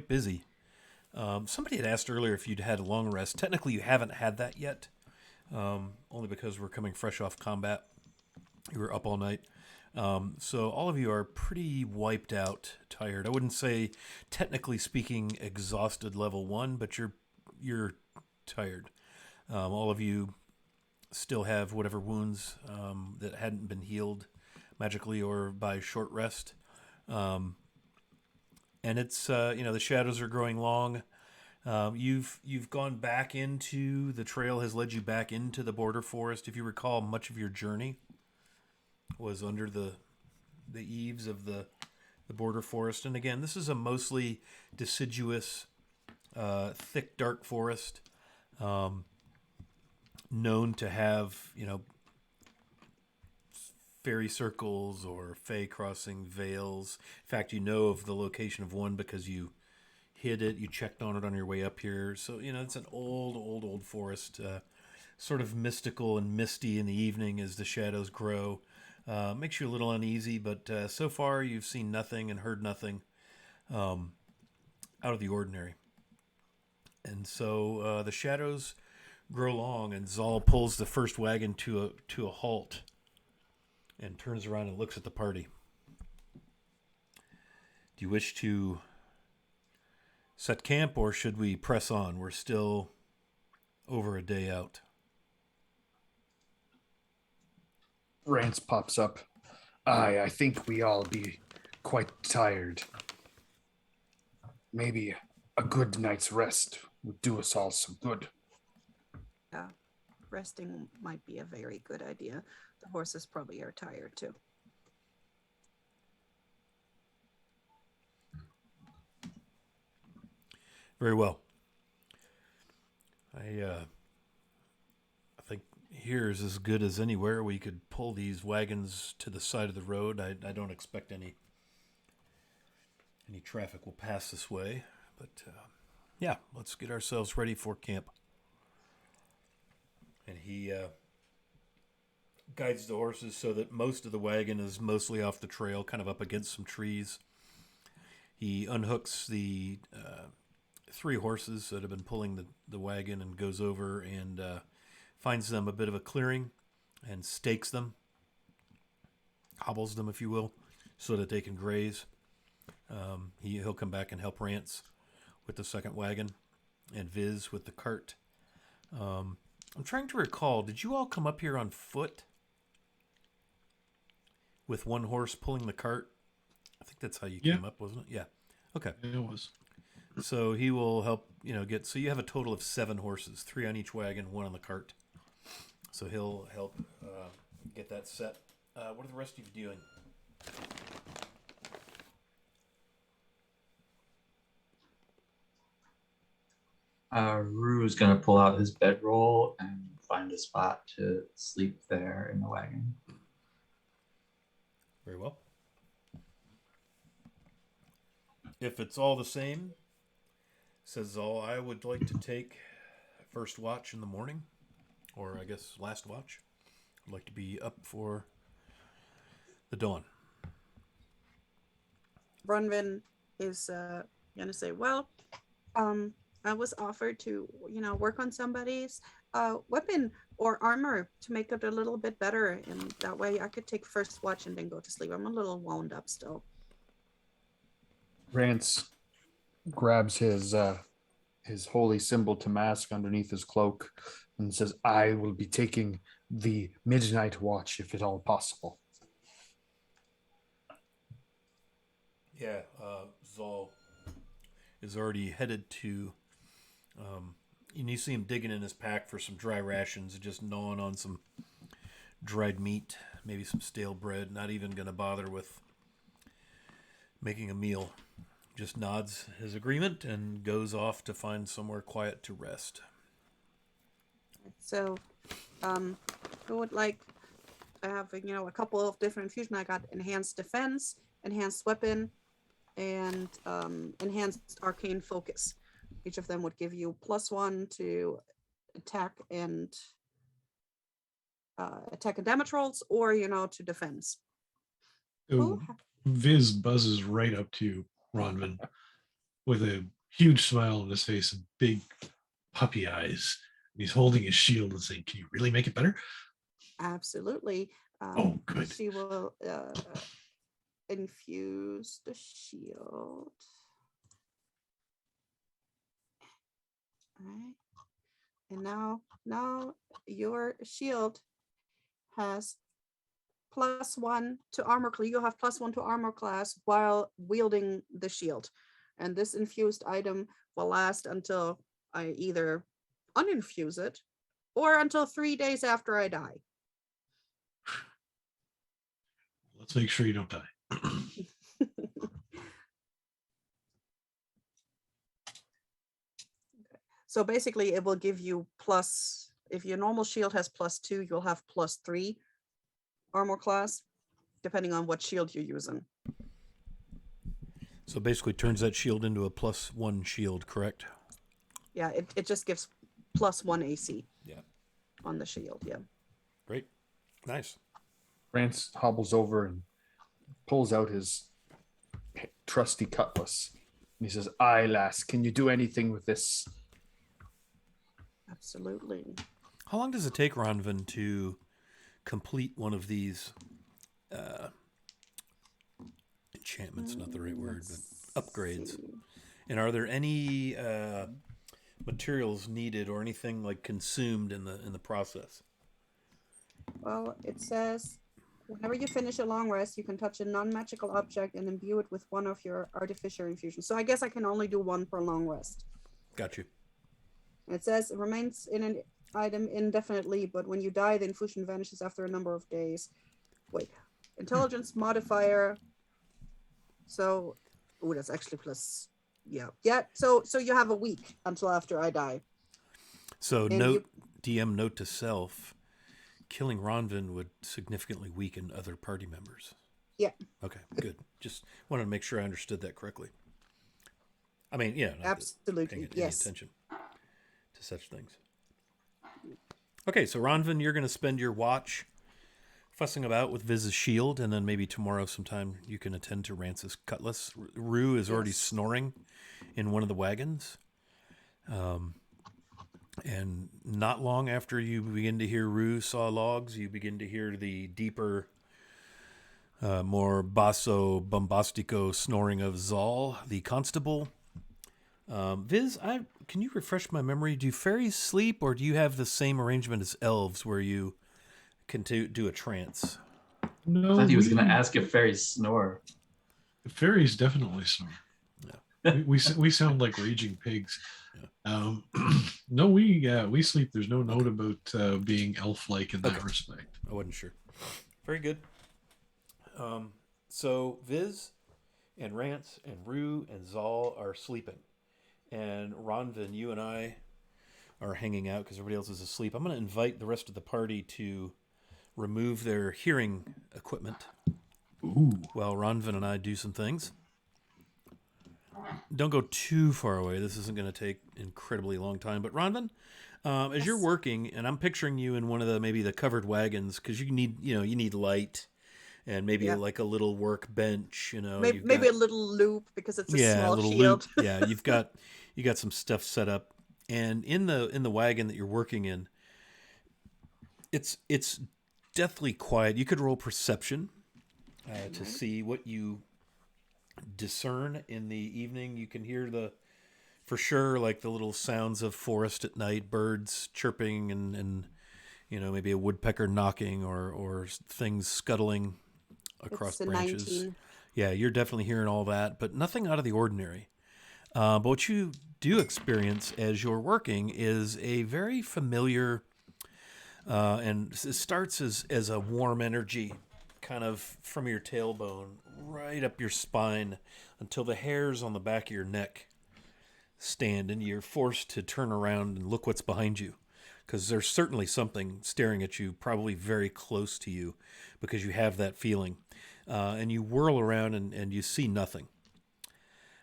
busy. Somebody had asked earlier if you'd had a long rest. Technically, you haven't had that yet, only because we're coming fresh off combat. You were up all night. So all of you are pretty wiped out, tired. I wouldn't say, technically speaking, exhausted level 1, but you're tired. All of you still have whatever wounds that hadn't been healed magically or by short rest. And it's the shadows are growing long. You've gone back into the trail has led you back into the border forest. If you recall, much of your journey was under the eaves of the border forest. And again, this is a mostly deciduous, thick, dark forest, known to have, fairy circles or fey crossing veils. In fact, you know of the location of one because you hid it. You checked on it on your way up here. So, it's an old forest, sort of mystical and misty in the evening as the shadows grow. Makes you a little uneasy, but so far you've seen nothing and heard nothing out of the ordinary. And so the shadows grow long, and Zal pulls the first wagon to a halt and turns around and looks at the party. Do you wish to set camp, or should we press on? We're still over a day out. Rance pops up. I think we all be quite tired. Maybe a good night's rest would do us all some good. Yeah, resting might be a very good idea. The horses probably are tired too. Very well. I think here is as good as anywhere. We could pull these wagons to the side of the road. I don't expect any traffic will pass this way, but yeah, let's get ourselves ready for camp. And he guides the horses so that most of the wagon is mostly off the trail, kind of up against some trees. He unhooks the 3 horses that have been pulling the wagon and goes over and finds them a bit of a clearing and stakes them, hobbles them, if you will, so that they can graze. He'll come back and help Rance with the second wagon and Viz with the cart. I'm trying to recall, did you all come up here on foot with one horse pulling the cart? I think that's how you came up, wasn't it? Yeah. Okay. It was. So he will help, get, so you have a total of 7 horses, 3 on each wagon, 1 on the cart. So he'll help get that set. What are the rest of you doing? Rue's gonna pull out his bedroll and find a spot to sleep there in the wagon. Very well. If it's all the same, says all, I would like to take first watch in the morning, or I guess last watch. I'd like to be up for the dawn. Bronwyn is gonna say, well, I was offered to, work on somebody's weapon or armor to make it a little bit better, and that way I could take first watch and then go to sleep. I'm a little wound up still. Rance grabs his holy symbol to mask underneath his cloak and says, I will be taking the midnight watch if at all possible. Yeah, Zal is already headed to, and you see him digging in his pack for some dry rations, just gnawing on some dried meat, maybe some stale bread, not even going to bother with making a meal. Just nods his agreement and goes off to find somewhere quiet to rest. So, who would like to have, a couple of different infusion? I got enhanced defense, enhanced weapon, and enhanced arcane focus. Each of them would give you +1 to attack and damage rolls, or to defense. So Viz buzzes right up to Ronvin with a huge smile on his face and big puppy eyes. And he's holding his shield and saying, can you really make it better? Absolutely. Oh, good. She will infuse the shield. All right. And now your shield has +1 to armor class. You have +1 to armor class while wielding the shield. And this infused item will last until I either uninfuse it or until 3 days after I die. Let's make sure you don't die. So basically it will give you if your normal shield has +2, you'll have +3 armor class, depending on what shield you're using. So basically turns that shield into a +1 shield, correct? Yeah, it just gives +1 AC. Yeah. On the shield, yeah. Great. Nice. Rance hobbles over and pulls out his trusty cutlass. And he says, aye, lass, can you do anything with this? Absolutely. How long does it take Ronvin to complete one of these enchantments? Not the right word, but upgrades. And are there any materials needed or anything like consumed in the process? Well, it says whenever you finish a long rest, you can touch a non-magical object and imbue it with one of your artificial infusions. So I guess I can only do one per long rest. Got you. And it says it remains in an item indefinitely, but when you die, the infusion vanishes after a number of days. Wait, intelligence modifier. So, that's actually +1 Yeah. So you have a week until after I die. So And note DM note to self: killing Ronvin would significantly weaken other party members. Yeah. Okay, good. Just wanted to make sure I understood that correctly. I mean, yeah, not that Absolutely. paying any Yes. attention to such things. Okay, so Ronvin, you're going to spend your watch fussing about with Viz's shield, and then maybe tomorrow sometime you can attend to Rance's cutlass. Rue is already Yes. snoring in one of the wagons. And not long after you begin to hear Rue saw logs, you begin to hear the deeper, more basso bombastico snoring of Zal, the constable. Viz, can you refresh my memory? Do fairies sleep, or do you have the same arrangement as elves where you can do a trance? No, I thought he was going to ask if fairies snore. Fairies definitely snore. Yeah. We sound like raging pigs. No, we sleep. There's no note about being elf-like in that Okay. respect. I wasn't sure. Very good. So Viz and Rance and Rue and Zal are sleeping. And Ronvin, you and I are hanging out because everybody else is asleep. I'm going to invite the rest of the party to remove their hearing equipment Ooh. while Ronvin and I do some things. Don't go too far away. This isn't going to take incredibly long time. But Ronvin, as you're working, and I'm picturing you in one of maybe the covered wagons, because you need light and maybe like a little workbench. Maybe a little loop because it's a a small little shield. loop. Yeah, you got some stuff set up, and in the wagon that you're working in, it's deathly quiet. You could roll perception to see what you discern in the evening. You can hear for sure like the little sounds of forest at night, birds chirping, and maybe a woodpecker knocking or things scuttling across It's a branches. 19. Yeah, you're definitely hearing all that, but nothing out of the ordinary. But what you do experience as you're working is a very familiar, and it starts as a warm energy kind of from your tailbone right up your spine until the hairs on the back of your neck stand, and you're forced to turn around and look what's behind you, because there's certainly something staring at you, probably very close to you, because you have that feeling. And you whirl around and you see nothing.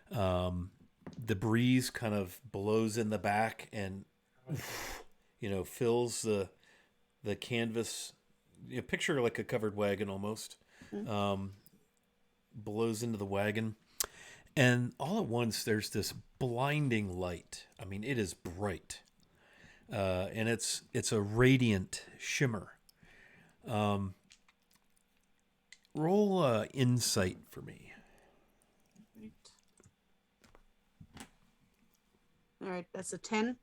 The breeze kind of blows in the back and fills the canvas. Picture like a covered wagon almost. Blows into the wagon, and all at once there's this blinding light. I mean, it is bright, and it's a radiant shimmer. Roll insight for me. All right, that's a 10.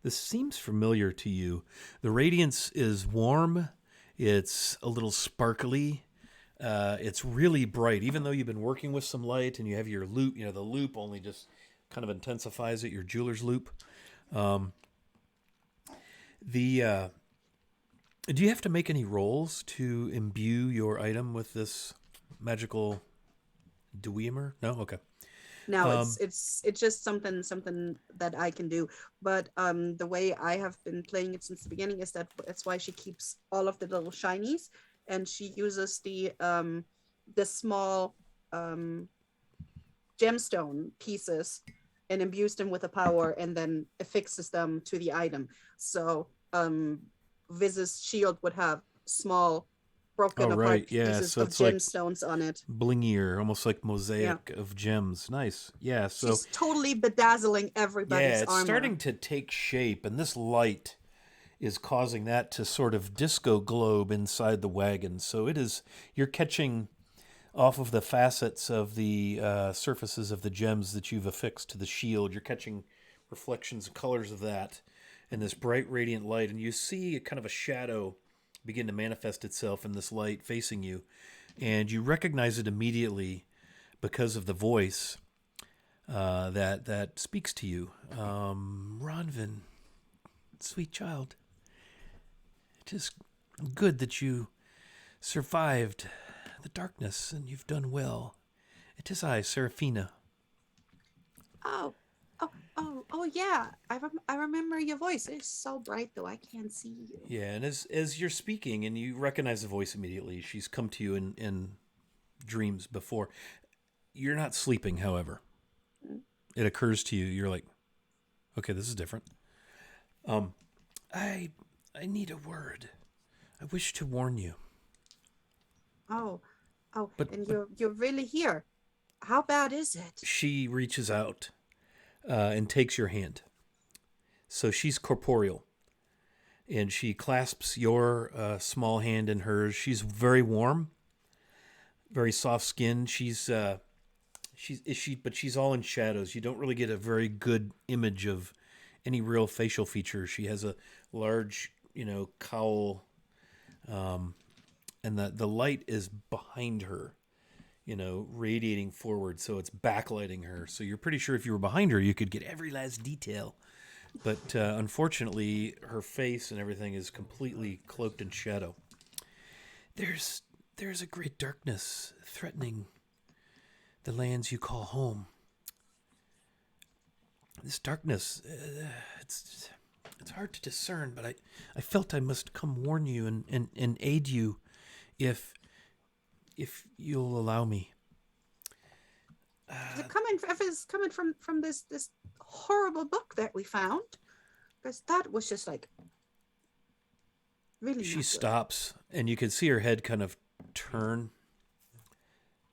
This seems familiar to you. The radiance is warm. It's a little sparkly. It's really bright. Even though you've been working with some light and you have your loop, the loop only just kind of intensifies it, your jeweler's loop. Do you have to make any rolls to imbue your item with this magical Dwemer? No? Okay. No, it's just something that I can do. But the way I have been playing it since the beginning is that's why she keeps all of the little shinies, and she uses the small gemstone pieces and imbues them with a power, and then affixes them to the item. So Viz's shield would have small broken apart pieces of gemstones on it. Blingier, almost like mosaic of gems. Nice. Yeah, so she's totally bedazzling everybody's armor. Yeah, it's starting to take shape, and this light is causing that to sort of disco globe inside the wagon. So you're catching off of the facets of the surfaces of the gems that you've affixed to the shield. You're catching reflections and colors of that in this bright, radiant light, and you see a kind of a shadow begin to manifest itself in this light facing you, and you recognize it immediately because of the voice that speaks to you. Ronvin, sweet child, it is good that you survived the darkness, and you've done well. It is I, Seraphina. Oh, oh, yeah. I remember your voice. It's so bright, though I can't see you. Yeah, and as you're speaking, and you recognize the voice immediately, she's come to you in dreams before. You're not sleeping, however. Mm. It occurs to you. You're like, okay, this is different. Um, I need a word. I wish to warn you. Oh, But and you're really here. How bad is it? she reaches out and takes your hand. So she's corporeal, and she clasps your small hand in hers. She's very warm, very soft skinned. But she's all in shadows. You don't really get a very good image of any real facial features. She has a large, cowl, and the light is behind her, radiating forward, so it's backlighting her. So you're pretty sure if you were behind her, you could get every last detail. But unfortunately, her face and everything is completely cloaked in shadow. There's a great darkness threatening the lands you call home. This darkness, it's hard to discern, but I felt I must come warn you and aid you if you'll allow me. Is it coming? If it's coming from this horrible book that we found, because that was just like really. She not good. stops, and you can see her head kind of turn.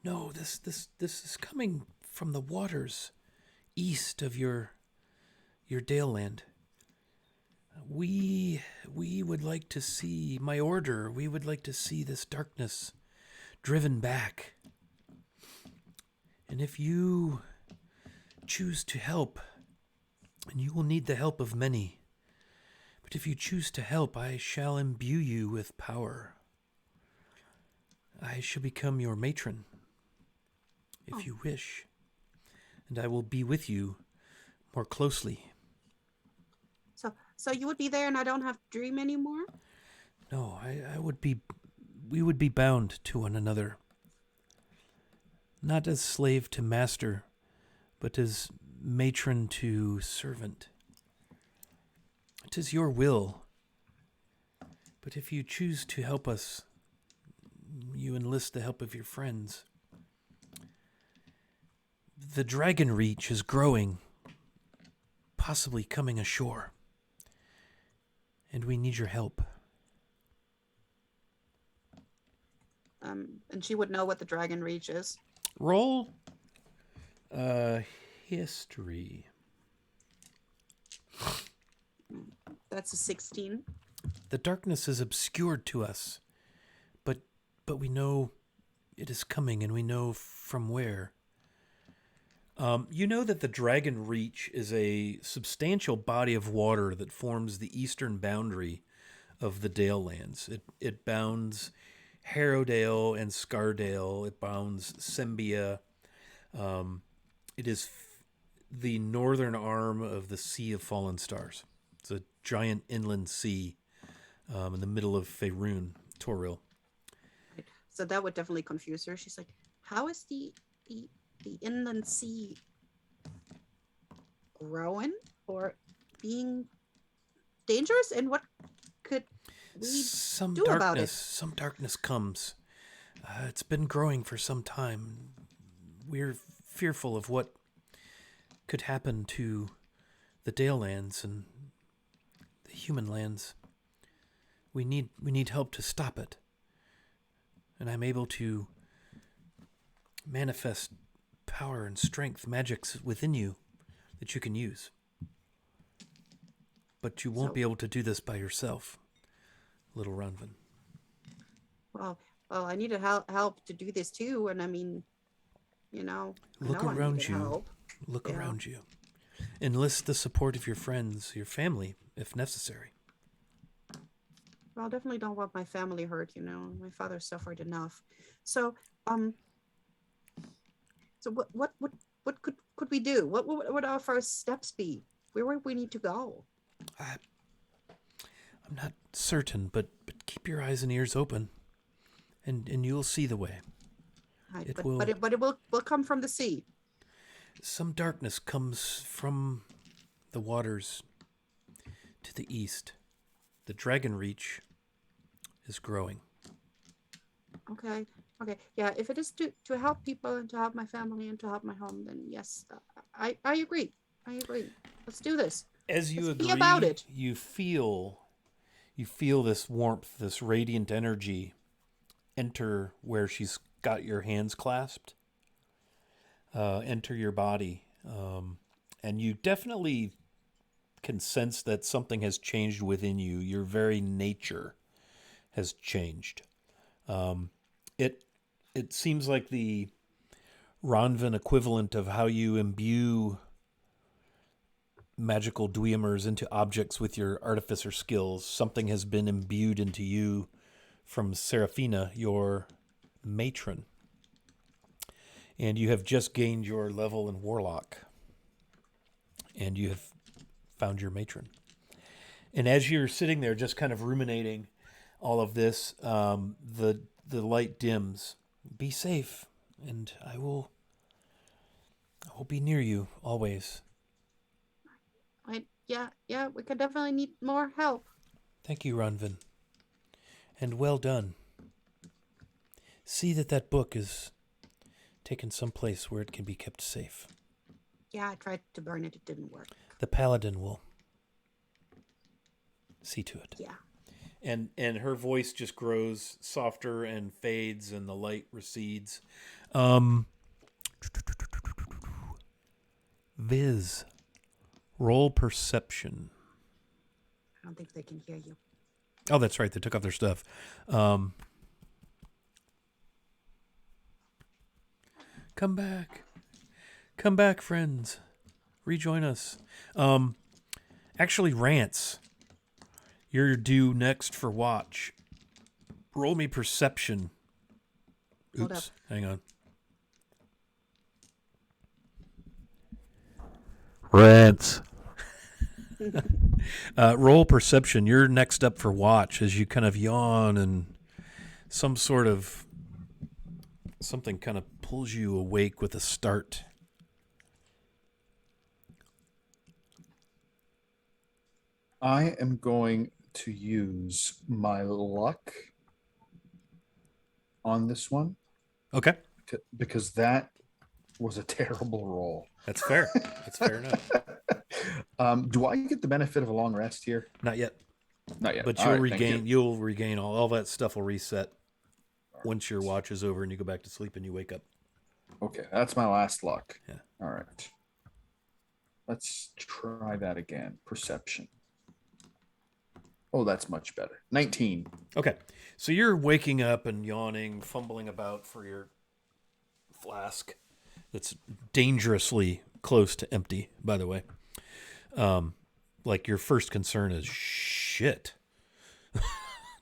No, this is coming from the waters east of your Daleland. We would like to see my order. We would like to see this darkness driven back. And if you choose to help, and you will need the help of many, but if you choose to help, I shall imbue you with power. I shall become your matron, if you wish, and I will be with you more closely. So you would be there, and I don't have to dream anymore. No, we would be bound to one another. Not as slave to master, but as matron to servant. It is your will. But if you choose to help us, you enlist the help of your friends. The dragon reach is growing, possibly coming ashore. And we need your help. And she would know what the dragon reach is. Roll history. That's a 16. The darkness is obscured to us, but we know it is coming, and we know from where. You know that the Dragon Reach is a substantial body of water that forms the eastern boundary of the Dalelands. It bounds Harrowdale and Scardale. It bounds Sembia. It is the northern arm of the Sea of Fallen Stars. It's a giant inland sea in the middle of Faerun, Toril. So that would definitely confuse her. She's like, how is the inland sea growing or being dangerous, and what could we do about it? Some darkness comes. It's been growing for some time. We're fearful of what could happen to the Dalelands and the human lands. We need help to stop it. And I'm able to manifest power and strength, magics within you that you can use. But you won't be able to do this by yourself, little Runvan. Well, I needed help to do this too, and I mean, Look around you. Look around you. Enlist the support of your friends, your family, if necessary. Well, I definitely don't want my family hurt. My father suffered enough. So, what could we do? What would our first steps be? Where would we need to go? I'm not certain, but keep your eyes and ears open, and you'll see the way. But it will come from the sea. Some darkness comes from the waters to the east. The dragon reach is growing. Okay. Okay. Yeah. If it is to help people and to help my family and to help my home, then yes, I agree. I agree. Let's do this. As you Let's agree, be about it. you feel this warmth, this radiant energy enter where she's got your hands clasped, enter your body. And you definitely can sense that something has changed within you. Your very nature has changed. It seems like the Ronvin equivalent of how you imbue magical dweemers into objects with your artificer skills. Something has been imbued into you from Seraphina, your matron. And you have just gained your level in Warlock. And you have found your matron. And as you're sitting there just kind of ruminating all of this, the light dims. Be safe, and I will be near you always. Yeah, we could definitely need more help. Thank you, Ronvin. And well done. See that book is taken someplace where it can be kept safe. Yeah, I tried to burn it. It didn't work. The paladin will see to it. Yeah. And her voice just grows softer and fades, and the light recedes. Viz, roll perception. I don't think they can hear you. Oh, that's right. They took off their stuff. Come back, friends. Rejoin us. Actually, Rance, you're due next for watch. Roll me perception. Hold Oops, hang on. Rance. Roll perception. You're next up for watch as you kind of yawn and something kind of pulls you awake with a start. I am going to use my luck on this one. Okay. Because that was a terrible roll. That's fair. That's fair enough. Do I get the benefit of a long rest here? Not yet. Not yet. But All you'll right, regain. You'll regain all that stuff will reset once your watch is over and you go back to sleep and you wake up. Okay, that's my last luck. Yeah. All right. Let's try that again. Perception. Oh, that's much better. 19. Okay. So you're waking up and yawning, fumbling about for your flask that's dangerously close to empty, by the way. Like your first concern is shit.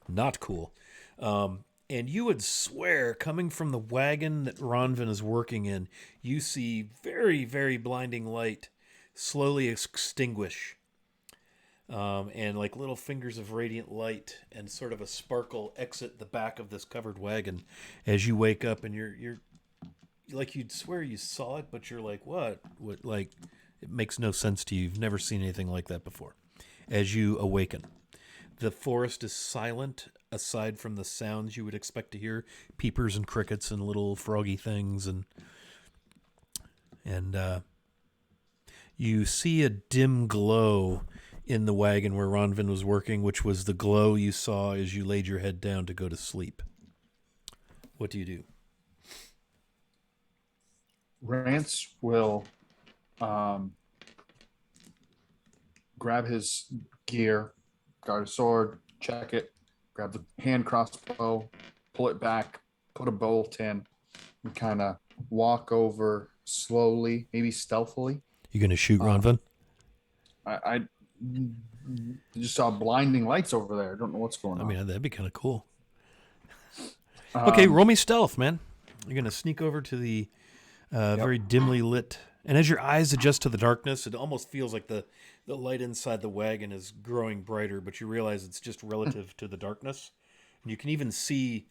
Not cool. And you would swear, coming from the wagon that Ronvin is working in, you see very, very blinding light slowly extinguish. And like little fingers of radiant light and sort of a sparkle exit the back of this covered wagon as you wake up, and you're like, you'd swear you saw it, but you're like, what? Like, it makes no sense to you. You've never seen anything like that before. As you awaken, the forest is silent aside from the sounds you would expect to hear, peepers and crickets and little froggy things, and you see a dim glow in the wagon where Ronvin was working, which was the glow you saw as you laid your head down to go to sleep. What do you do? Rance will grab his gear, guard his sword, check it, grab the hand crossbow, pull it back, put a bolt in, and kind of walk over slowly, maybe stealthily. You going to shoot Ronvin? I just saw blinding lights over there. I don't know what's going on. I mean, that'd be kind of cool. Okay, roll me stealth, man. You're going to sneak over to the very dimly lit. And as your eyes adjust to the darkness, it almost feels like the light inside the wagon is growing brighter, but you realize it's just relative to the darkness. And you can even see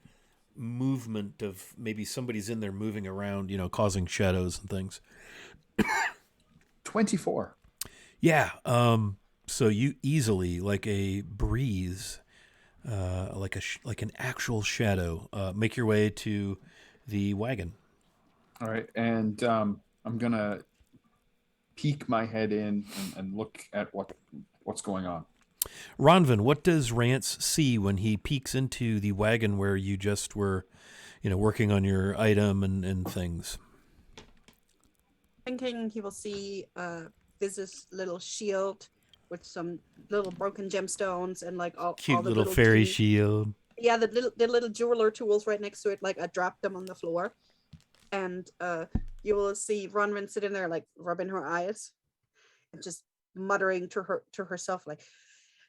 movement of maybe somebody's in there moving around, causing shadows and things. 24. Yeah. So you easily, like a breeze, like an actual shadow, make your way to the wagon. All right, and I'm gonna peek my head in and look at what's going on. Ronvin, what does Rance see when he peeks into the wagon where you just were, working on your item and things? Thinking he will see Viz's little shield with some little broken gemstones and like all Cute the little fairy teeny- shield. Yeah, the little jeweler tools right next to it. Like I dropped them on the floor, and you will see Ronwin sitting there like rubbing her eyes and just muttering to herself like,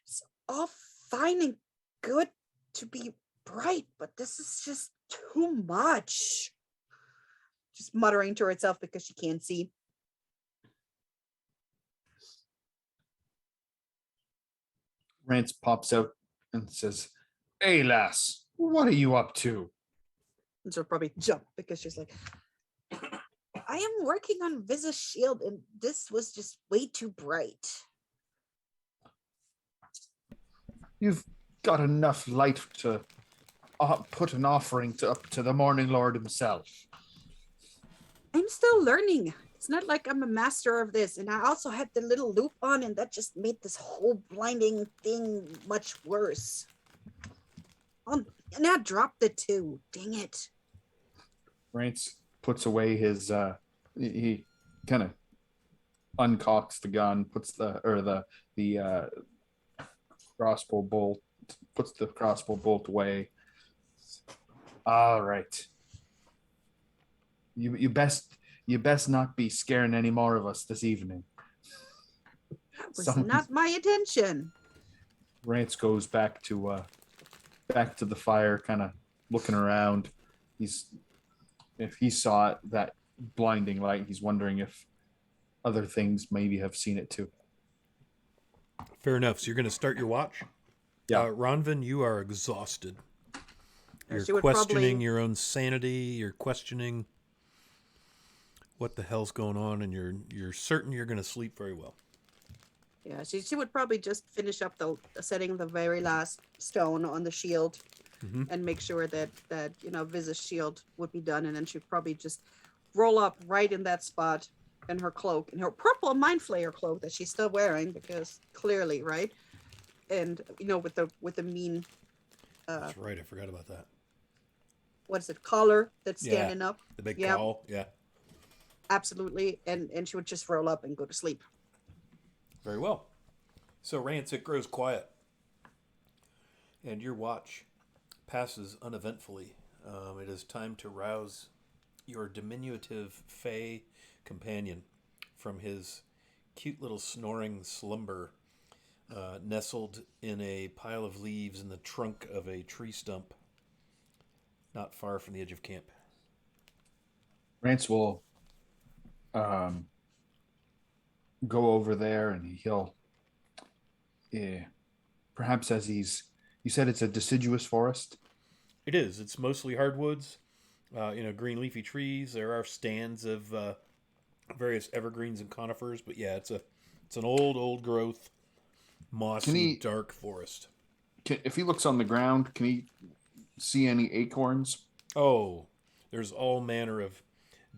"It's all fine and good to be bright, but this is just too much." Just muttering to herself because she can't see. Rance pops out and says, "Hey, lass, what are you up to?" And she'll probably jump because she's like, I am working on Viz's shield and this was just way too bright. You've got enough light to put an offering up to the Morning Lord himself. I'm still learning. It's not like I'm a master of this. And I also had the little loop on, and that just made this whole blinding thing much worse. Oh, and I dropped it too. Dang it. Rance puts away his he kind of uncocks the gun, puts the crossbow bolt, puts the crossbow bolt away. All right. You best not be scaring any more of us this evening. That was not my intention. Rance goes back to the fire, kind of looking around. If he saw that blinding light, he's wondering if other things maybe have seen it too. Fair enough. So you're going to start your watch? Yeah. Ronvin, you are exhausted. She You're would questioning probably- your own sanity. You're questioning what the hell's going on, and you're certain you're going to sleep very well. Yeah, she would probably just finish up the setting the very last stone on the shield and make sure that Viz's shield would be done, and then she'd probably just roll up right in that spot in her cloak, in her purple Mind Flayer cloak that she's still wearing, because clearly, right? And with the mean That's right. I forgot about that. what is it, collar that's Yeah. standing up. The big Yep. cowl. Yeah. Absolutely. And she would just roll up and go to sleep. Very well. So, Rance, it grows quiet. And your watch passes uneventfully. It is time to rouse your diminutive fey companion from his cute little snoring slumber, nestled in a pile of leaves in the trunk of a tree stump not far from the edge of camp. Rance will go over there, and he'll perhaps as you said it's a deciduous forest. It is. It's mostly hardwoods, green leafy trees. There are stands of various evergreens and conifers, but yeah, it's an old growth, mossy, dark forest. If he looks on the ground, can he see any acorns? Oh, there's all manner of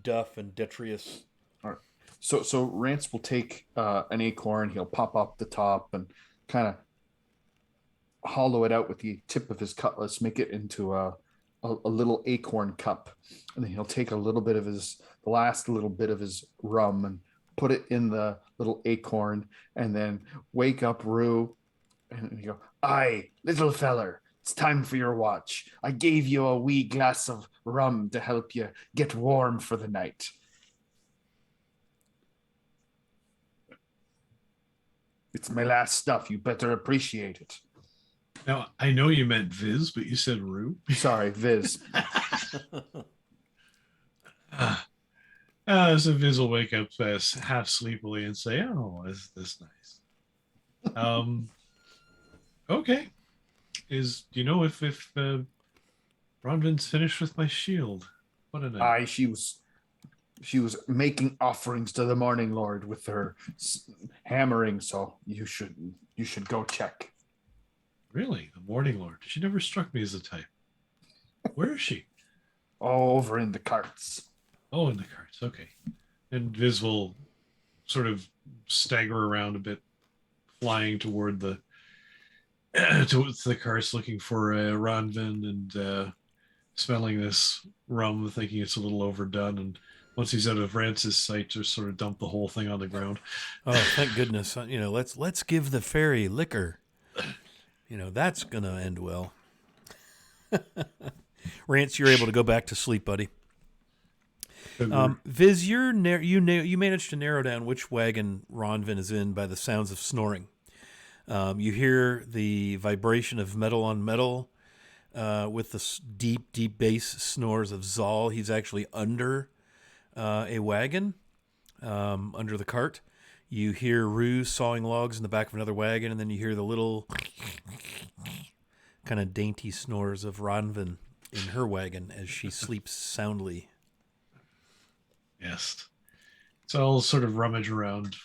duff and detritus. All right. So Rance will take an acorn. He'll pop up the top and kind of hollow it out with the tip of his cutlass, make it into a little acorn cup, and then he'll take the last little bit of his rum and put it in the little acorn, and then wake up Rue, and he go, "Aye, little feller, it's time for your watch. I gave you a wee glass of rum to help you get warm for the night. It's my last stuff. You better appreciate it." Now, I know you meant Viz, but you said Rue. Sorry, Viz. So Viz will wake up half sleepily and say, "Oh, is this nice?" Okay. Do you know if Ronvin's finished with my shield. What a night. Aye, she was making offerings to the Morning Lord with her hammering. So you should go check. Really? The Morning Lord? She never struck me as a type. Where is she? Oh, over in the carts. Oh, in the carts. Okay. And Viz will sort of stagger around a bit, flying toward the towards the carts, looking for Ronvin and smelling this rum, thinking it's a little overdone. And once he's out of Rance's sight, just sort of dump the whole thing on the ground. Oh, thank goodness! Let's give the fairy liquor. That's gonna end well. Rance, you're able to go back to sleep, buddy. Viz, you managed to narrow down which wagon Ronvin is in by the sounds of snoring. You hear the vibration of metal on metal with the deep, deep bass snores of Zal. He's actually under a wagon, under the cart. You hear Rue sawing logs in the back of another wagon, and then you hear the little kind of dainty snores of Ronvin in her wagon as she sleeps soundly. Yes. So I'll sort of rummage around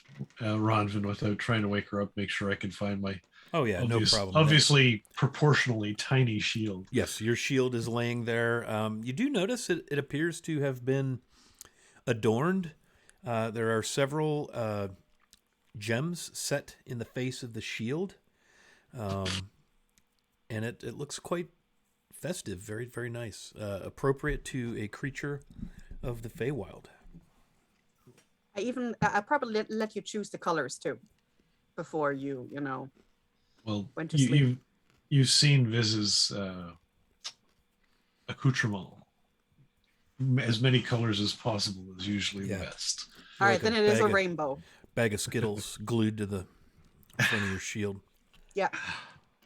Ronvin without trying to wake her up, make sure I can find my no problem. Obviously proportionally tiny shield. Yes, your shield is laying there. You do notice it appears to have been adorned. There are several gems set in the face of the shield. And it looks quite festive, very, very nice. Appropriate to a creature of the Feywild. I probably let you choose the colors too, before you Well, went to sleep. you've seen Viz's accoutrement. As many colors as possible is usually the best. All right, like then a it is a bag of- rainbow. Bag of Skittles glued to the front of your shield. Yeah.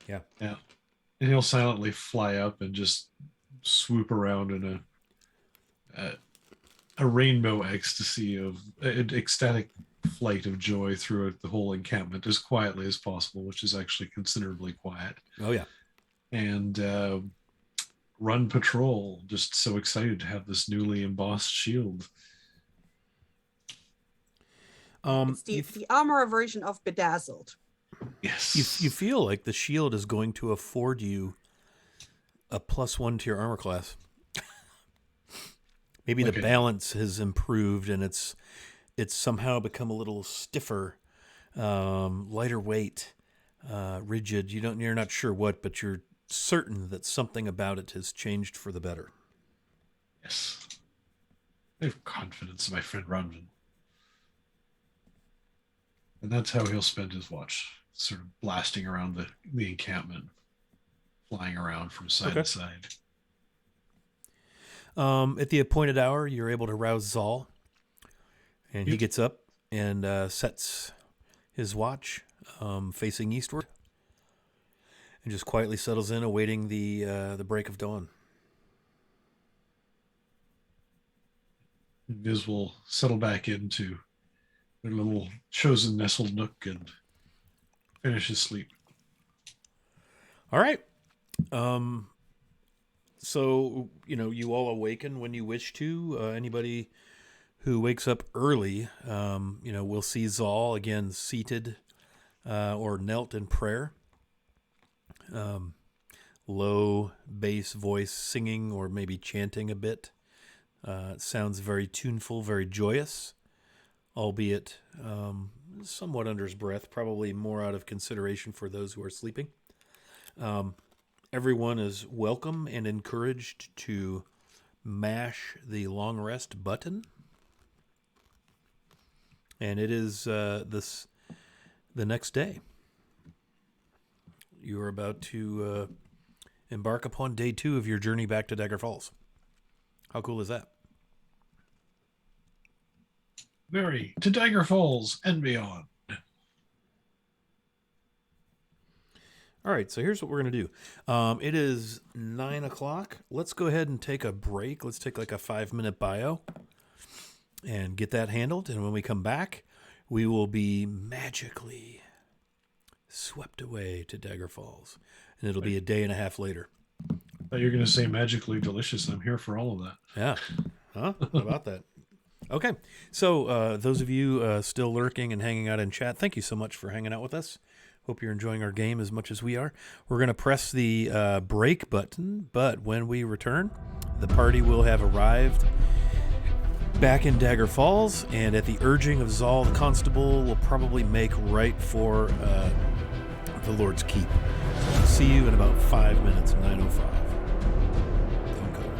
Yeah. Yeah. And he'll silently fly up and just swoop around in a rainbow ecstasy of an ecstatic flight of joy throughout the whole encampment as quietly as possible, which is actually considerably quiet. Oh, yeah. And run patrol, just so excited to have this newly embossed shield. It's the armor version of Bedazzled. Yes. You feel like the shield is going to afford you a +1 to your armor class. Maybe the balance has improved and it's somehow become a little stiffer, lighter weight, rigid. You're not sure what, but you're certain that something about it has changed for the better. Yes. I have confidence in my friend Ronvin. And that's how he'll spend his watch, sort of blasting around the encampment, flying around from side to side. At the appointed hour, you're able to rouse Zal, and he gets up and sets his watch facing eastward, and just quietly settles in, awaiting the break of dawn. Viz will settle back into their little chosen nestled nook and finish his sleep. All right. So, you all awaken when you wish to. Anybody who wakes up early, will see Zal again seated or knelt in prayer. Low bass voice singing or maybe chanting a bit. It sounds very tuneful, very joyous, albeit somewhat under his breath, probably more out of consideration for those who are sleeping. Everyone is welcome and encouraged to mash the long rest button. And it is the next day. You are about to embark upon day 2 of your journey back to Dagger Falls. How cool is that? Very. To Dagger Falls and beyond. All right, so here's what we're going to do. It is 9 o'clock. Let's go ahead and take a break. Let's take like a 5-minute bio and get that handled. And when we come back, we will be magically swept away to Dagger Falls. And it'll be a day and a half later. thought you were going to say magically delicious. I'm here for all of that. Yeah. Huh? How about that? Okay. So, those of you still lurking and hanging out in chat, thank you so much for hanging out with us. Hope you're enjoying our game as much as we are. We're going to press the break button, but when we return, the party will have arrived back in Dagger Falls, and at the urging of Zal, the constable will probably make right for the Lord's Keep. So I'll see you in about 5 minutes, 9:05. Don't go away.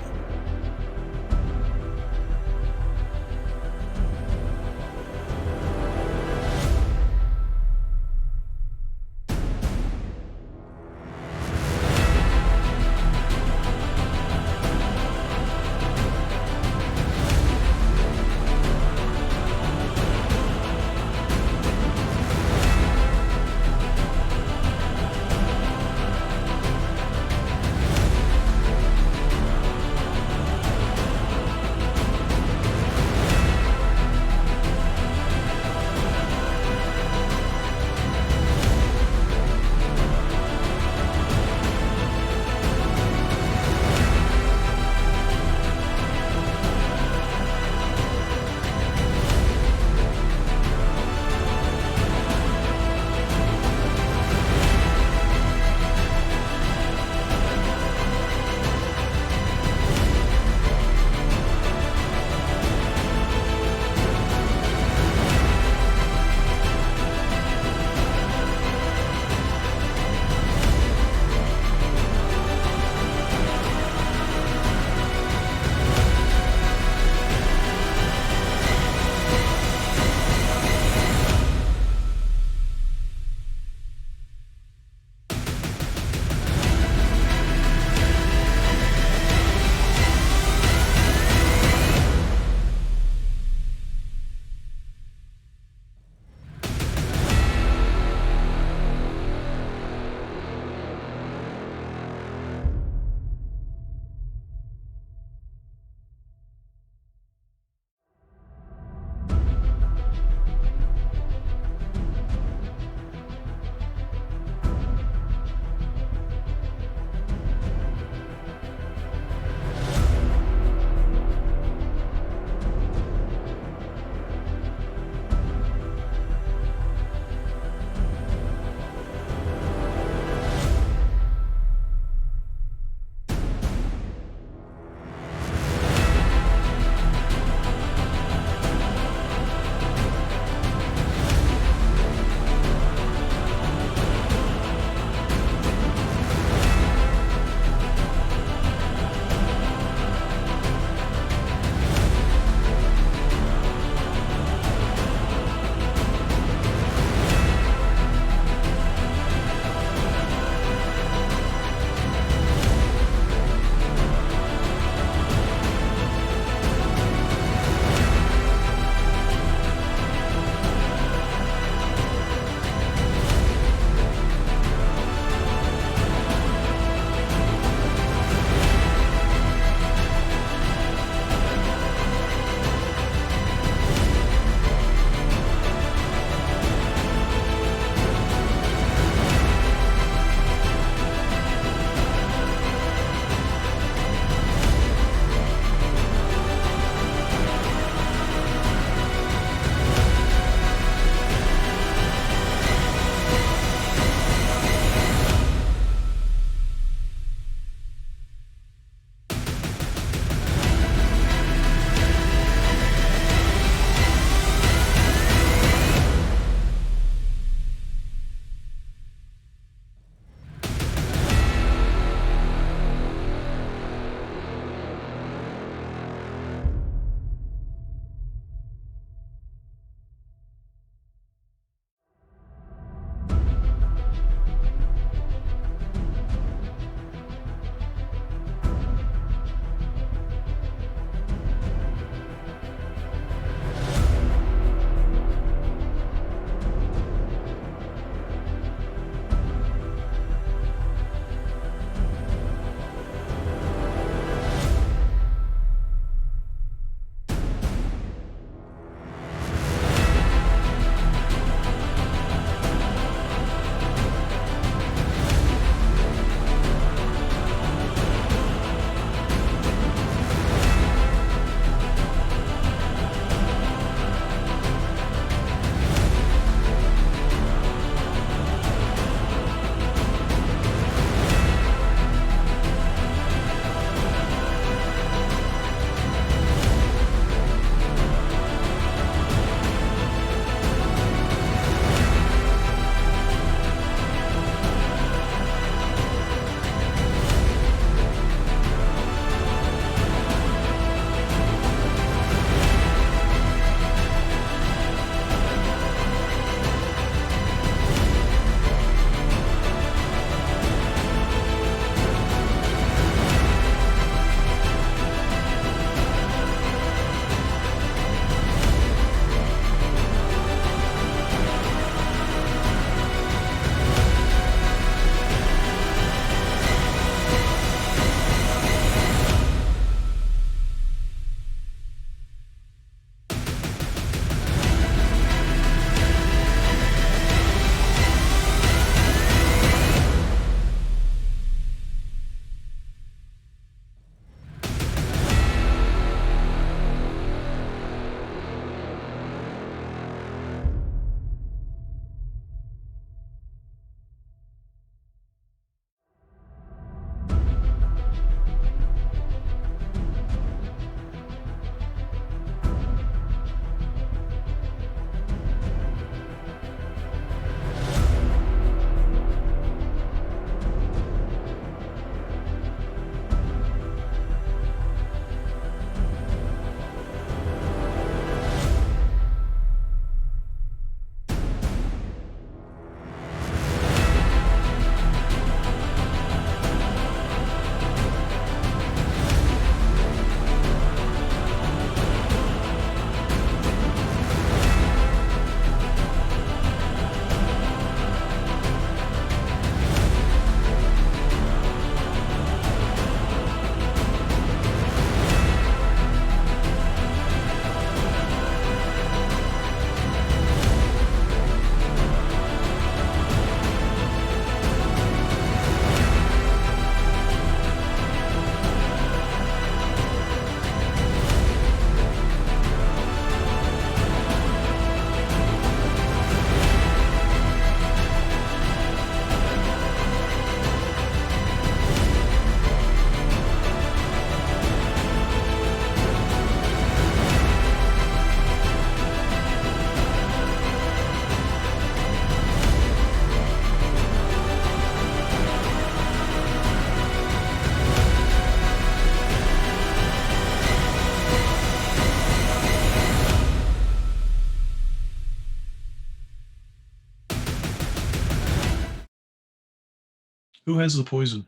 Who has the poison?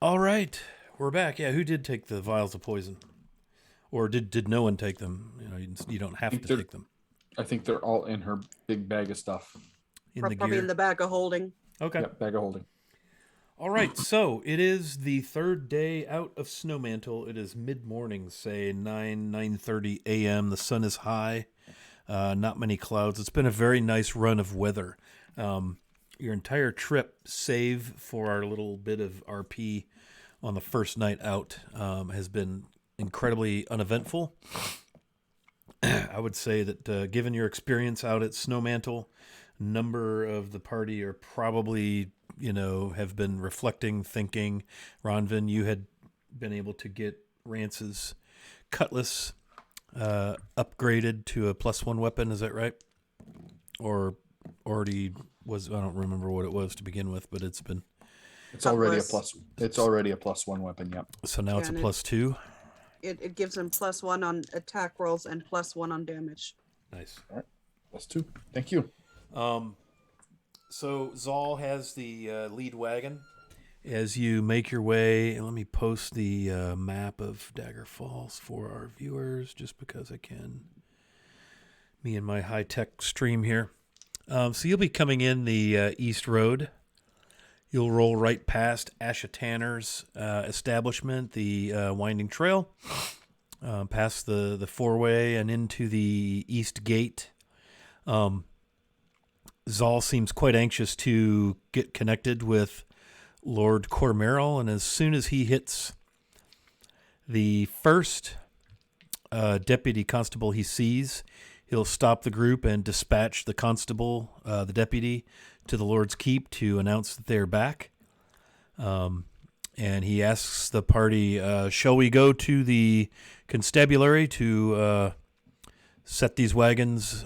All right, we're back. Yeah, who did take the vials of poison, or did no one take them? You don't have think to they're- take them I think they're all in her big bag of stuff. in the Probably gear. in the bag of holding. Okay. Yep, bag of holding. All right, so it is the third day out of Snowmantle. It is mid-morning, say 9:30 a.m. The sun is high, not many clouds. It's been a very nice run of weather. Your entire trip, save for our little bit of RP on the first night out, has been incredibly uneventful. I would say that given your experience out at Snowmantle, a number of the party are probably, have been reflecting, thinking. Ronvin, you had been able to get Rance's cutlass upgraded to a +1 weapon. Is that right? Or already was? I don't remember what it was to begin with, but it's been. It's already a Cutlass. plus. It's already a +1 weapon. Yep. So now it's a and it- +2. It gives him +1 on attack rolls and +1 on damage. Nice. +2. Thank you. So Zal has the lead wagon. As you make your way, let me post the map of Dagger Falls for our viewers, just because I can. Me and my high-tech stream here. So you'll be coming in the East Road. You'll roll right past Asha Tanner's establishment, the winding trail, past the four-way and into the East Gate. Zal seems quite anxious to get connected with Lord Cormeral, and as soon as he hits the first deputy constable he sees, he'll stop the group and dispatch the constable, the deputy, to the Lord's Keep to announce that they're back. And he asks the party, shall we go to the constabulary to set these wagons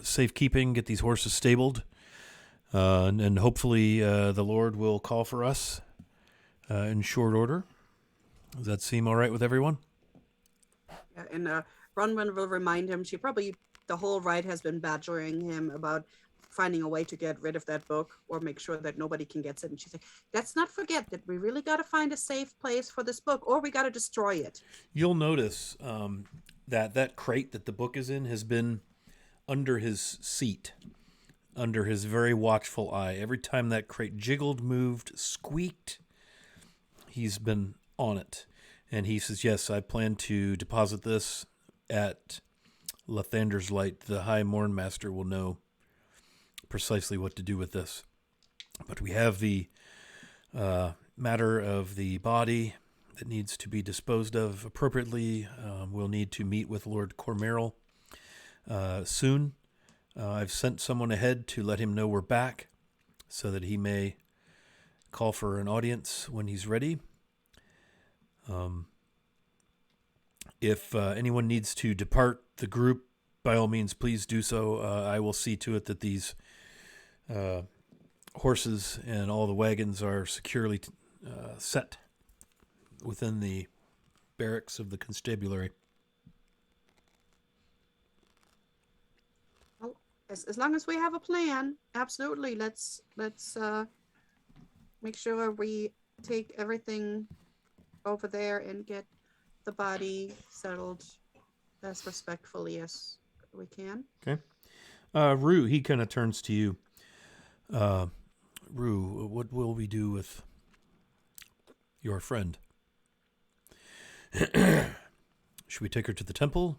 safekeeping, get these horses stabled, and hopefully the Lord will call for us in short order. Does that seem all right with everyone? Yeah, and Bronwyn will remind him. The whole ride has been badgering him about finding a way to get rid of that book or make sure that nobody can get it. And she's like, let's not forget that we really got to find a safe place for this book, or we got to destroy it. You'll notice that crate that the book is in has been under his seat, under his very watchful eye. Every time that crate jiggled, moved, squeaked, he's been on it. And he says, yes, I plan to deposit this at Lathander's Light. The High Mornmaster will know precisely what to do with this. But we have the matter of the body that needs to be disposed of appropriately. We'll need to meet with Lord Cormeral soon. I've sent someone ahead to let him know we're back so that he may call for an audience when he's ready. If anyone needs to depart the group, by all means, please do so. I will see to it that these horses and all the wagons are securely set within the barracks of the constabulary. Well, as long as we have a plan, absolutely. Let's make sure we take everything over there and get the body settled as respectfully as we can. Okay. Rue, he kind of turns to you. Rue, what will we do with your friend? Should we take her to the temple?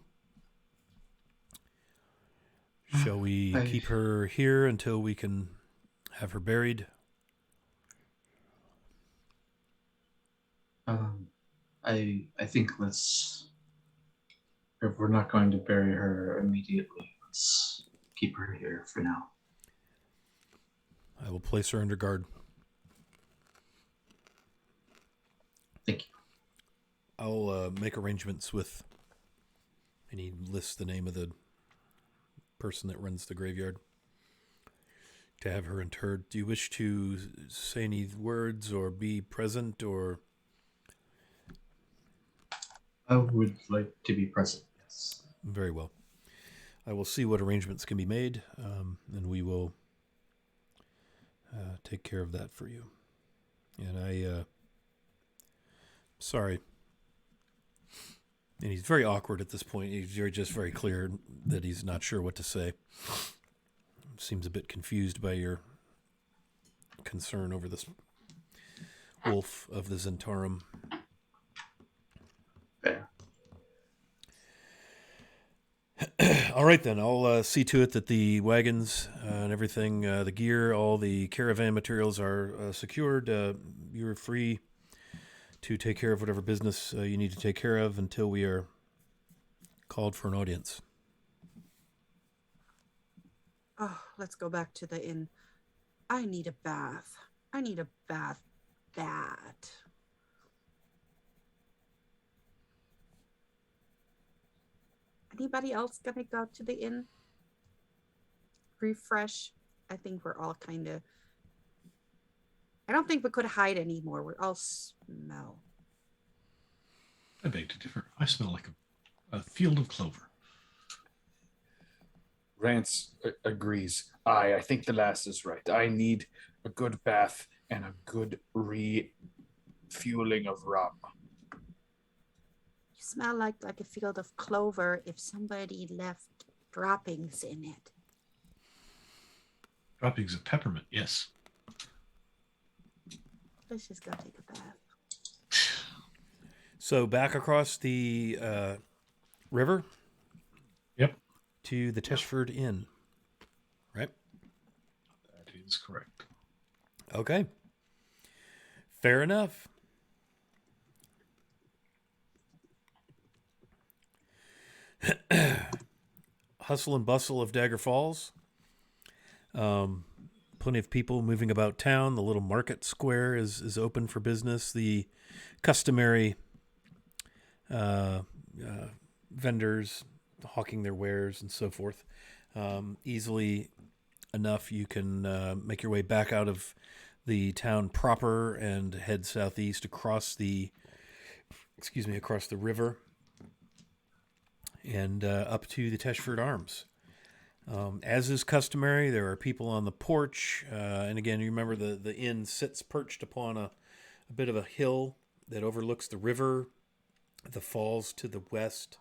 Shall we keep her here until we can have her buried? I think if we're not going to bury her immediately, let's keep her here for now. I will place her under guard. Thank you. I'll make arrangements with, and he lists the name of the person that runs the graveyard, to have her interred. Do you wish to say any words or be present, or? I would like to be present, yes. Very well. I will see what arrangements can be made, and we will take care of that for you. And sorry. And he's very awkward at this point. He's just very clear that he's not sure what to say. Seems a bit confused by your concern over this wolf of the Zentarum. Fair. All right, then. I'll see to it that the wagons and everything, the gear, all the caravan materials are secured. You're free to take care of whatever business you need to take care of until we are called for an audience. Oh, let's go back to the inn. I need a bath. I need a bath bad. Anybody else gonna go to the inn? Refresh. I think we're all kind of. I don't think we could hide anymore. We're all smell. I beg to differ. I smell like a field of clover. Rance agrees. I think the last is right. I need a good bath and a good refueling of rum. You smell like a field of clover if somebody left droppings in it. Droppings of peppermint, yes. Let's just go take a bath. So back across the river. Yep. To the Teshford Inn, right? That is correct. Okay. Fair enough. Hustle and bustle of Dagger Falls. Plenty of people moving about town. The little market square is open for business. The customary vendors hawking their wares and so forth. Easily enough, you can make your way back out of the town proper and head southeast across the river and up to the Teshford Arms. As is customary, there are people on the porch, and again, you remember the inn sits perched upon a bit of a hill that overlooks the river, the falls to the west,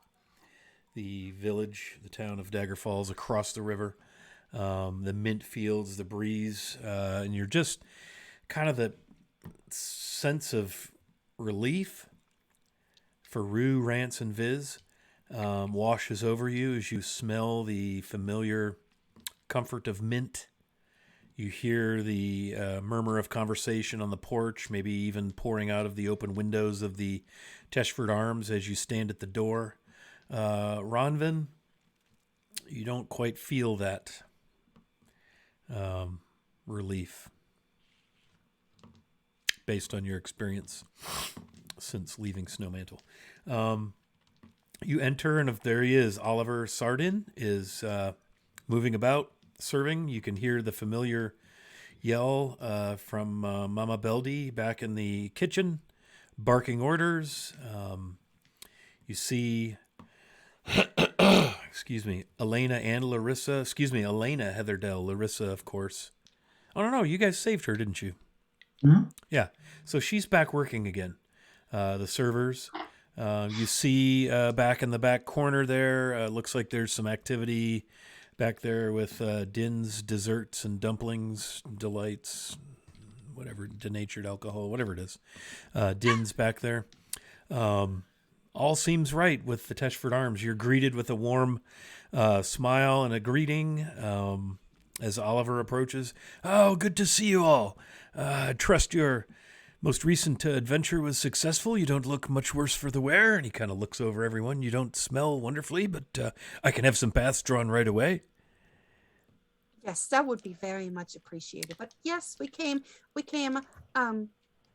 the village, the town of Dagger Falls across the river, the mint fields, the breeze, and you're just kind of the sense of relief for Rue, Rance, and Viz washes over you as you smell the familiar comfort of mint. You hear the murmur of conversation on the porch, maybe even pouring out of the open windows of the Teshford Arms as you stand at the door. Ronvin, you don't quite feel that relief based on your experience since leaving Snowmantle. You enter, and if there he is, Oliver Sardin is moving about, serving. You can hear the familiar yell from Mama Beldy back in the kitchen, barking orders. You see, Elena and Larissa. Elena Heatherdale, Larissa, of course. Oh, no, you guys saved her, didn't you? Hmm? Yeah. So she's back working again. The servers. You see back in the back corner there, looks like there's some activity back there with Din's desserts and dumplings, delights, whatever, denatured alcohol, whatever it is. Din's back there. All seems right with the Teshford Arms. You're greeted with a warm smile and a greeting as Oliver approaches. Oh, good to see you all. I trust your most recent adventure was successful. You don't look much worse for the wear. And he kind of looks over everyone. You don't smell wonderfully, but I can have some baths drawn right away. Yes, that would be very much appreciated. But yes, we came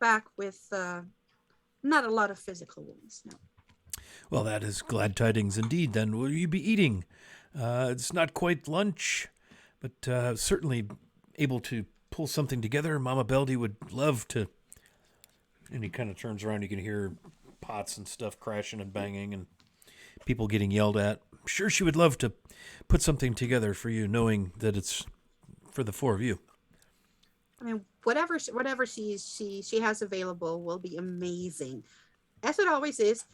back with not a lot of physical wounds. No. Well, that is glad tidings indeed. Then will you be eating? It's not quite lunch, but certainly able to pull something together. Mama Beldy would love to. And he kind of turns around. You can hear pots and stuff crashing and banging and people getting yelled at. I'm sure she would love to put something together for you, knowing that it's for the four of you. I mean, whatever she has available will be amazing, as it always is.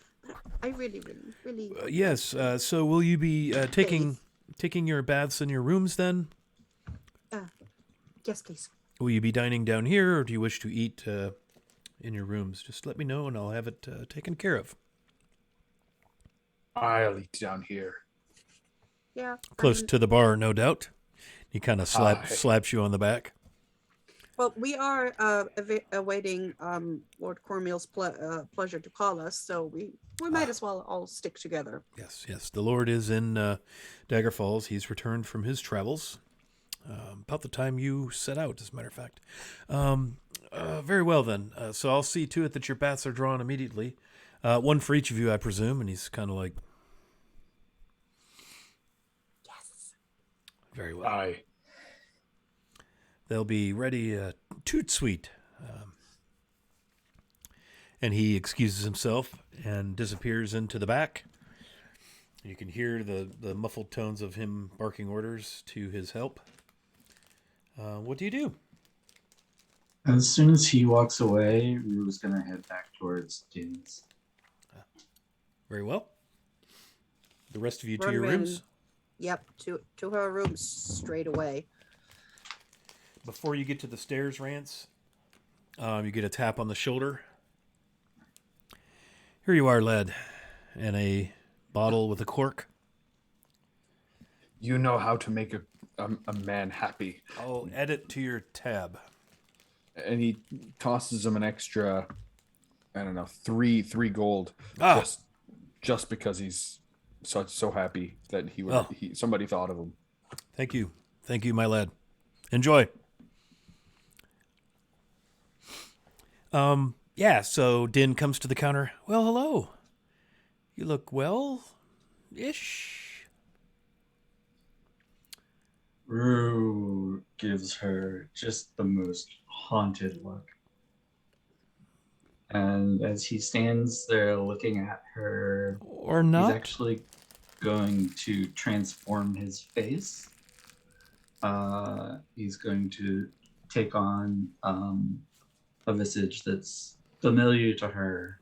I really, really, really Yes. So will you be taking faith. taking your baths in your rooms then? Uh, yes, please. Will you be dining down here, or do you wish to eat in your rooms? Just let me know, and I'll have it taken care of. I'll eat down here. Yeah, I Close mean, to the bar, no doubt. He kind of Aye. slaps you on the back. well, we are awaiting Lord Cornmeal's pleasure to call us, so we might as well all stick together. Yes, yes. The Lord is in Dagger Falls. He's returned from his travels. About the time you set out, as a matter of fact. Very well, then. So I'll see to it that your baths are drawn immediately. One for each of you, I presume. And he's kind of like, Yes. very well. Aye. They'll be ready toot sweet. And he excuses himself and disappears into the back. You can hear the muffled tones of him barking orders to his help. What do you do? As soon as he walks away, Rue's gonna head back towards Din's. Very well. The rest of you to Run, your Rin. rooms. Yep, to her room straight away. Before you get to the stairs, Rance, you get a tap on the shoulder. Here you are, lad, and a bottle with a cork. You know how to make a man happy. I'll add it to your tab. And he tosses him an extra, I don't know, three gold, Ah. just because he's so happy that he would Oh. somebody thought of him. Thank you, my lad. Enjoy. Yeah. So Din comes to the counter. Well, hello. You look well-ish. Rue gives her just the most haunted look. And as he stands there looking at her, Or he's not. actually going to transform his face. He's going to take on a visage that's familiar to her.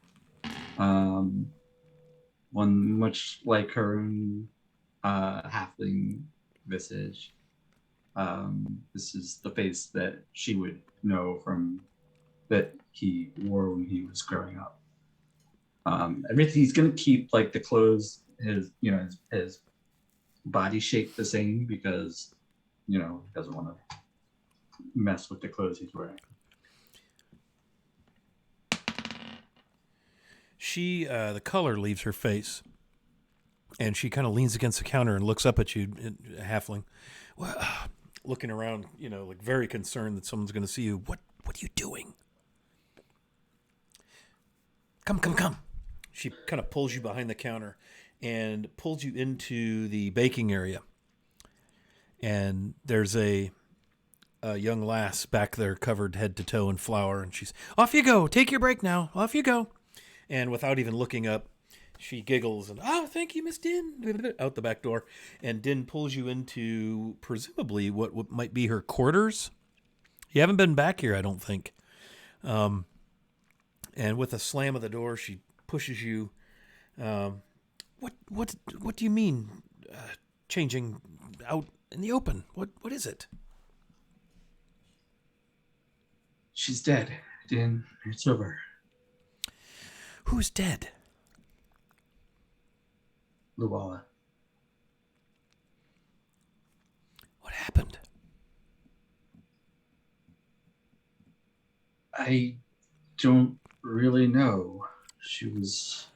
One much like her own halfling visage. This is the face that she would know from that he wore when he was growing up. Everything he's gonna keep like the clothes, his body shape the same because he doesn't want to mess with the clothes he's wearing. She, the color leaves her face, and she kind of leans against the counter and looks up at you, halfling, well, looking around, like very concerned that someone's going to see you. What are you doing? Come. She kind of pulls you behind the counter and pulls you into the baking area. And there's a young lass back there covered head to toe in flour, and she's, off you go. Take your break now. Off you go. And without even looking up, she giggles and, oh, thank you, Miss Din, out the back door. And Din pulls you into presumably what might be her quarters. You haven't been back here, I don't think. And with a slam of the door, she pushes you. What do you mean, changing out in the open? What is it? She's dead, Din. It's over. Who's dead? Luala. What happened? I don't really know. She was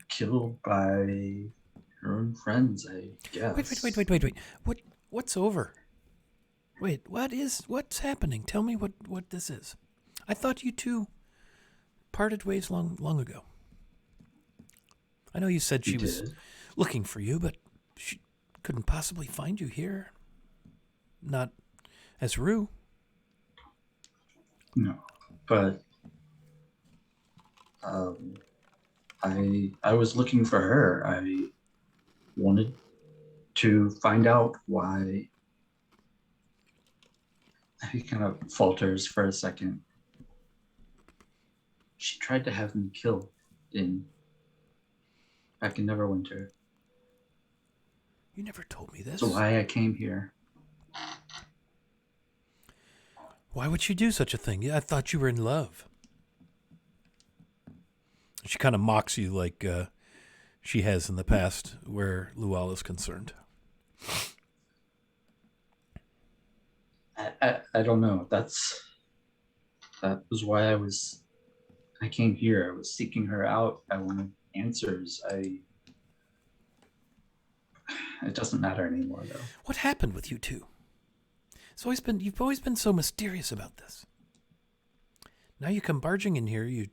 killed by her own friends, I guess. Wait. What's over? Wait, what's happening? Tell me what this is. I thought you two parted ways long ago. I know you said she was looking for you, but she couldn't possibly find you here. Not as Rue. No, but I was looking for her. I wanted to find out why He kind of falters for a second. She tried to have me killed back in Neverwinter. You never told me this. That's why I came here. Why would she do such a thing? Yeah, I thought you were in love. She kind of mocks you like she has in the past where Lual is concerned. I don't know. That was why I came here. I was seeking her out. I wanted answers. It doesn't matter anymore though. What happened with you two? You've always been so mysterious about this. Now you come barging in here, you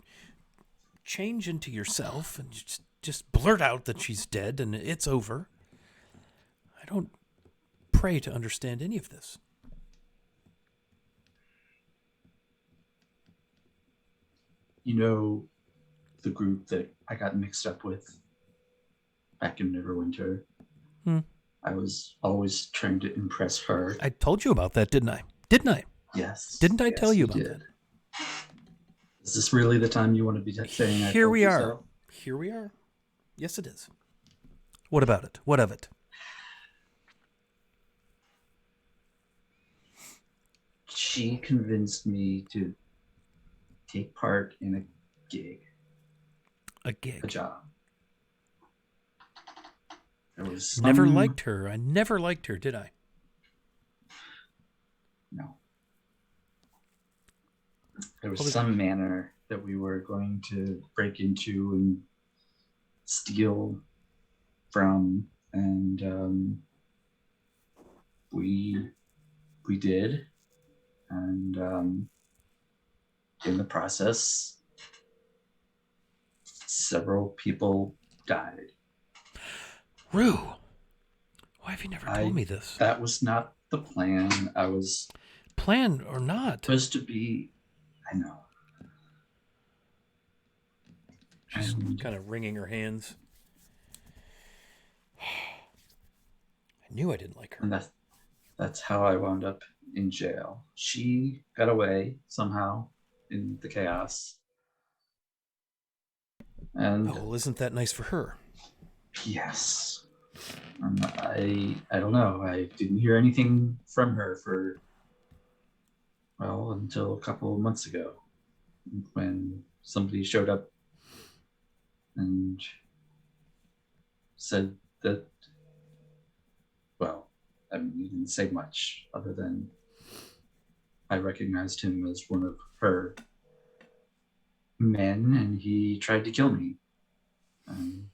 change into yourself and you just blurt out that she's dead and it's over. I don't pray to understand any of this. You know, the group that I got mixed up with back in Neverwinter. I was always trying to impress her. I told you about that, didn't I? Didn't I? Yes. Didn't I tell you about did. that? Is this really the time you want to be saying I Here told we you are. so? Here we are. Yes, it is. What about it? What of it? She convinced me to take part in a gig, A gig. a job. There was Never liked her. I never liked her, did I? No. There was some manor that we were going to break into and steal from, and we did, and in the process, several people died. Rue, why have you never told me this? That was not the plan. I was Plan or not? supposed to be. I know. She's And kind of wringing her hands. I knew I didn't like her. And that's how I wound up in jail. She got away somehow in the chaos. And Oh, well, isn't that nice for her? yes. I don't know. I didn't hear anything from her until a couple of months ago when somebody showed up and said that, he didn't say much other than I recognized him as one of her men and he tried to kill me. And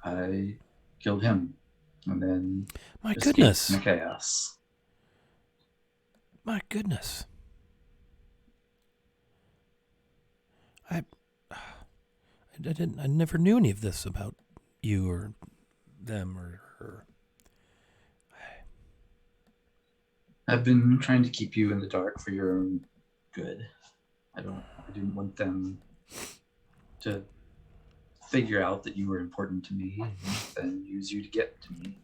I killed him and then My escaped goodness. in the chaos. My goodness. I never knew any of this about you or them or her. I've been trying to keep you in the dark for your own good. I didn't want them to figure out that you were important to me and then use you to get to me.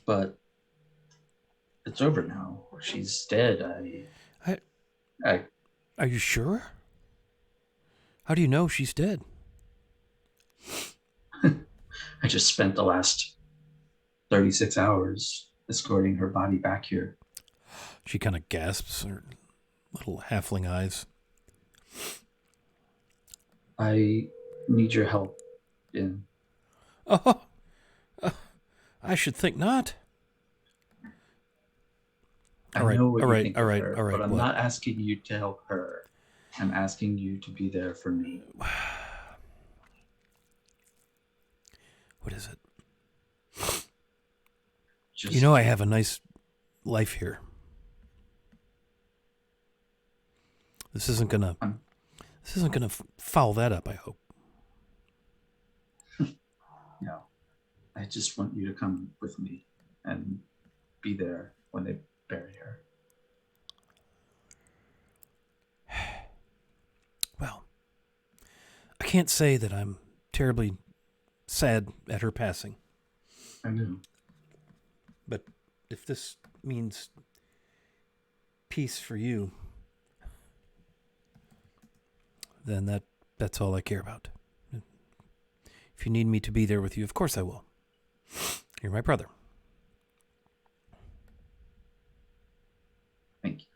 But it's over now. She's dead. Are you sure? How do you know she's dead? I just spent the last 36 hours escorting her body back here. She kind of gasps, her little halfling eyes. I need your help in. Oh, I should think not. I All right, know what all you right, think all of right, her, all right, but I'm what? not asking you to help her. I'm asking you to be there for me. What is it? Just, You know I have a nice life here. This isn't gonna foul that up, I hope. No, I just want you to come with me and be there when they bury her. Well, I can't say that I'm terribly sad at her passing. I knew. But if this means peace for you, then that's all I care about. If you need me to be there with you, of course I will. You're my brother. Thank you.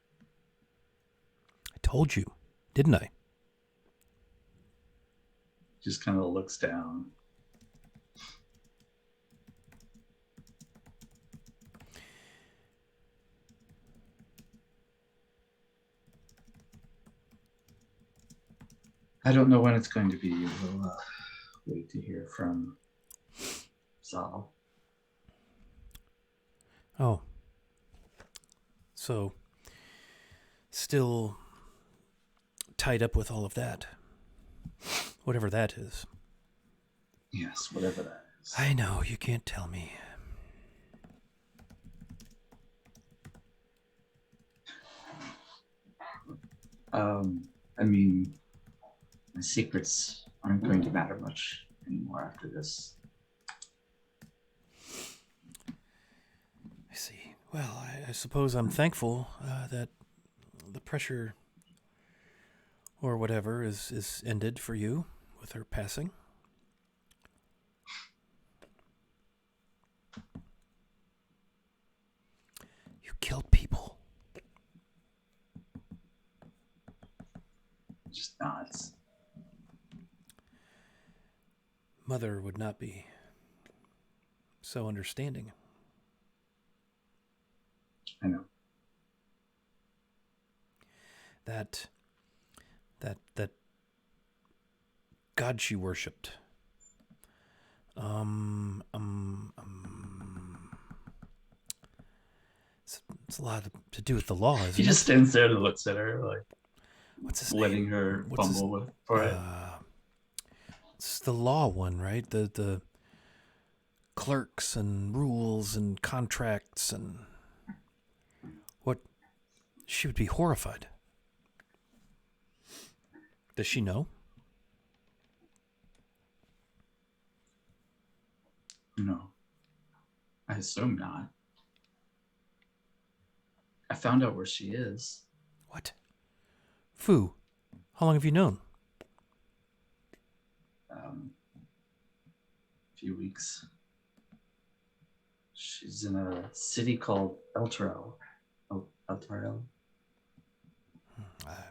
I told you, didn't I? Just kind of looks down. I don't know when it's going to be. We'll wait to hear from Zal. Oh. So, still tied up with all of that. Whatever that is. Yes, whatever that is. I know, you can't tell me. I mean, my secrets aren't going to matter much anymore after this. I see. Well, I suppose I'm thankful that the pressure or whatever is ended for you with her passing. You killed people. Just nods. Mother would not be so understanding. I know. That God she worshipped. It's a lot to do with the law, isn't He it? just stands there and looks at her, like What's his letting name? her What's his- fumble for it. It's the law one, right? The clerks and rules and contracts and what. She would be horrified. Does she know? No. I assume not. I found out where she is. What? Fu, how long have you known? A few weeks. She's in a city called Elturel. Oh, Elturel? I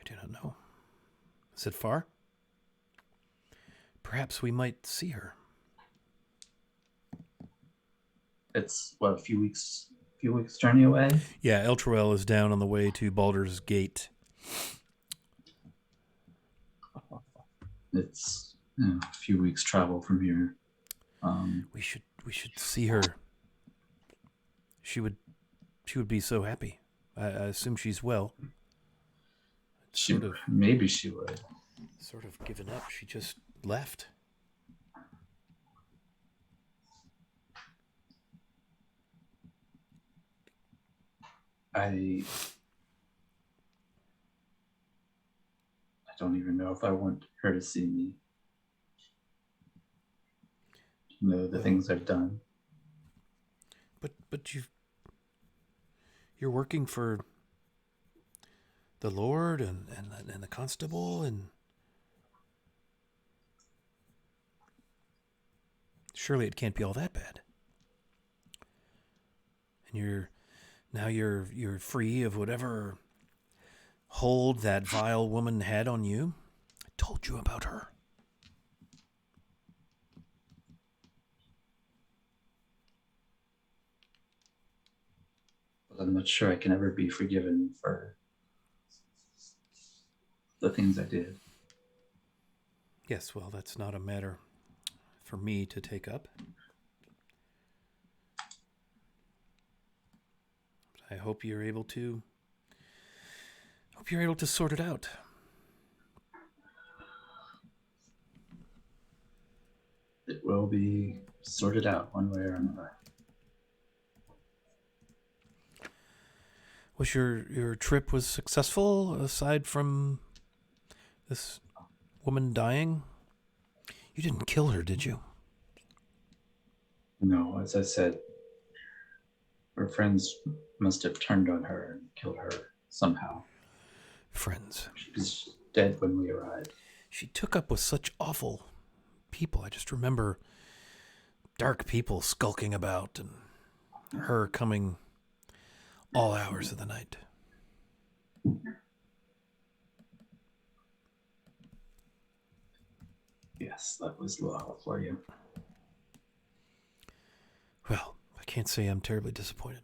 do not know. Is it far? Perhaps we might see her. It's what, a few weeks journey away? Yeah, Elturel is down on the way to Baldur's Gate. It's a few weeks travel from here. We should see her. She would be so happy. I assume she's well. Maybe she would. Sort of given up. She just left. I don't even know if I want her to see me. You know, the things I've done. But you're working for the Lord and the constable, and surely it can't be all that bad. And you're free of whatever hold that vile woman had on you. I told you about her. But I'm not sure I can ever be forgiven for the things I did. Yes, well, that's not a matter for me to take up. I hope you're able to sort it out. It will be sorted out one way or another. Was your trip was successful aside from this woman dying? You didn't kill her, did you? No, as I said, her friends must have turned on her and killed her somehow. Friends. She was dead when we arrived. She took up with such awful people. I just remember dark people skulking about and her coming all hours of the night. Yes, that was Luau for you. Well, I can't say I'm terribly disappointed.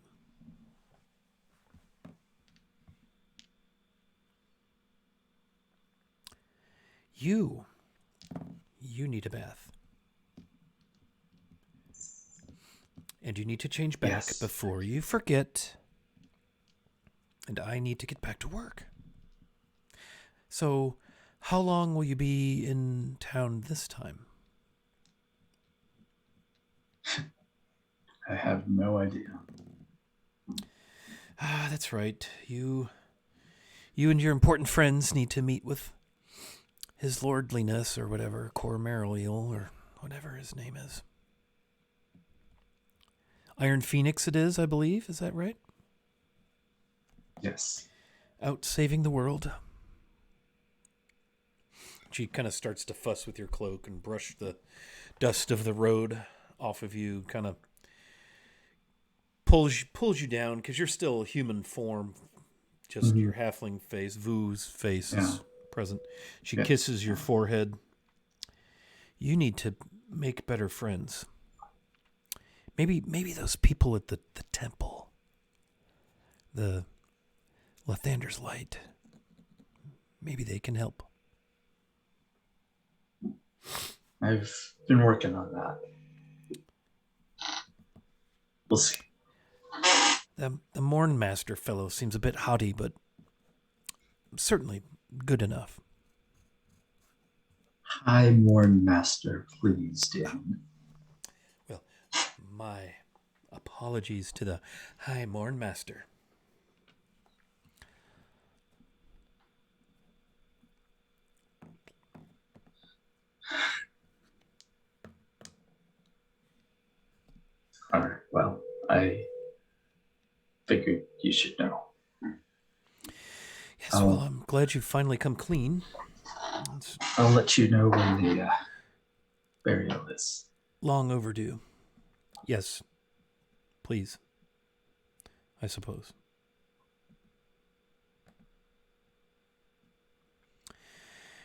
You need a bath. And you need to change back Yes. before you forget. And I need to get back to work. So, how long will you be in town this time? I have no idea. Ah, that's right. You and your important friends need to meet with his lordliness or whatever, Cormeraliel or whatever his name is. Iron Phoenix it is, I believe. Is that right? Yes. Out saving the world. She kind of starts to fuss with your cloak and brush the dust of the road off of you, kind of pulls you down because you're still human form. Just your halfling face, Vu's face is present. She kisses your forehead. You need to make better friends. Maybe those people at the temple. The Lathander's Light. Maybe they can help. I've been working on that. We'll see. The Mornmaster fellow seems a bit haughty, but certainly good enough. High Morn Master, please, Dan. Well, my apologies to the High Mornmaster. All right. Well, I figured you should know. Yes, well, I'm glad you've finally come clean. I'll let you know when the burial is. Long overdue. Yes, please. I suppose.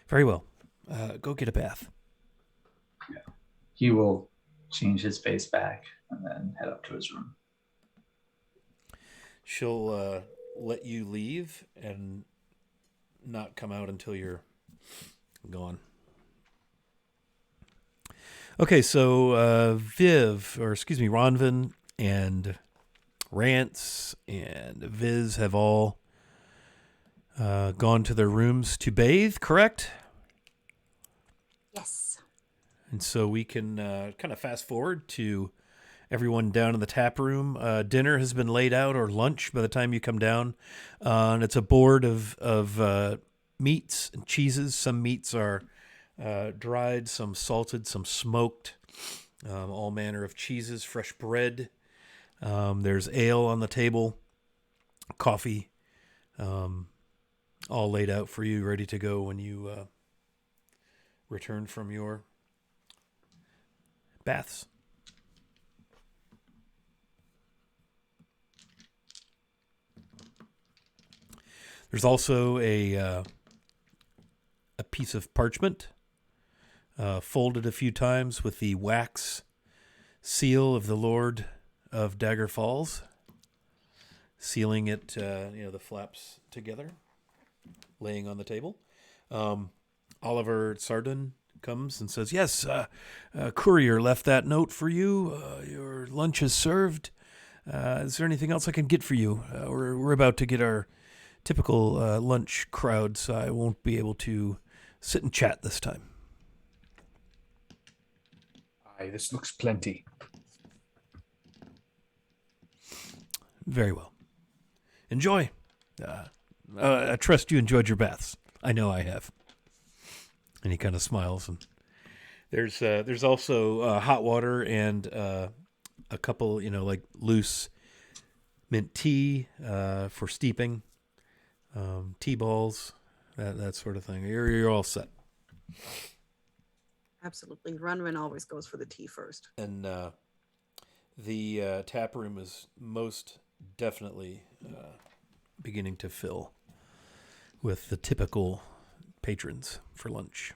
Very well. Go get a bath. Yeah. He will change his face back and then head up to his room. She'll let you leave and not come out until you're gone. Okay, so Ronvin and Rance and Viz have all gone to their rooms to bathe, correct? Yes. And so we can kind of fast forward to everyone down in the tap room. Dinner has been laid out, or lunch by the time you come down. And it's a board of meats and cheeses. Some meats are dried, some salted, some smoked. All manner of cheeses, fresh bread. There's ale on the table, coffee, all laid out for you, ready to go when you return from your baths. There's also a piece of parchment folded a few times with the wax seal of the Lord of Dagger Falls, sealing it, the flaps together, laying on the table. Oliver Sardin comes and says, yes, courier left that note for you. Your lunch is served. Is there anything else I can get for you? We're about to get our typical lunch crowd, so I won't be able to sit and chat this time. Aye, this looks plenty. Very well. Enjoy. I trust you enjoyed your baths. I know I have. And he kind of smiles and There's also hot water and a couple, like loose mint tea for steeping, tea balls, that sort of thing. You're all set. Absolutely. Runwin always goes for the tea first. And the tap room is most definitely beginning to fill with the typical patrons for lunch.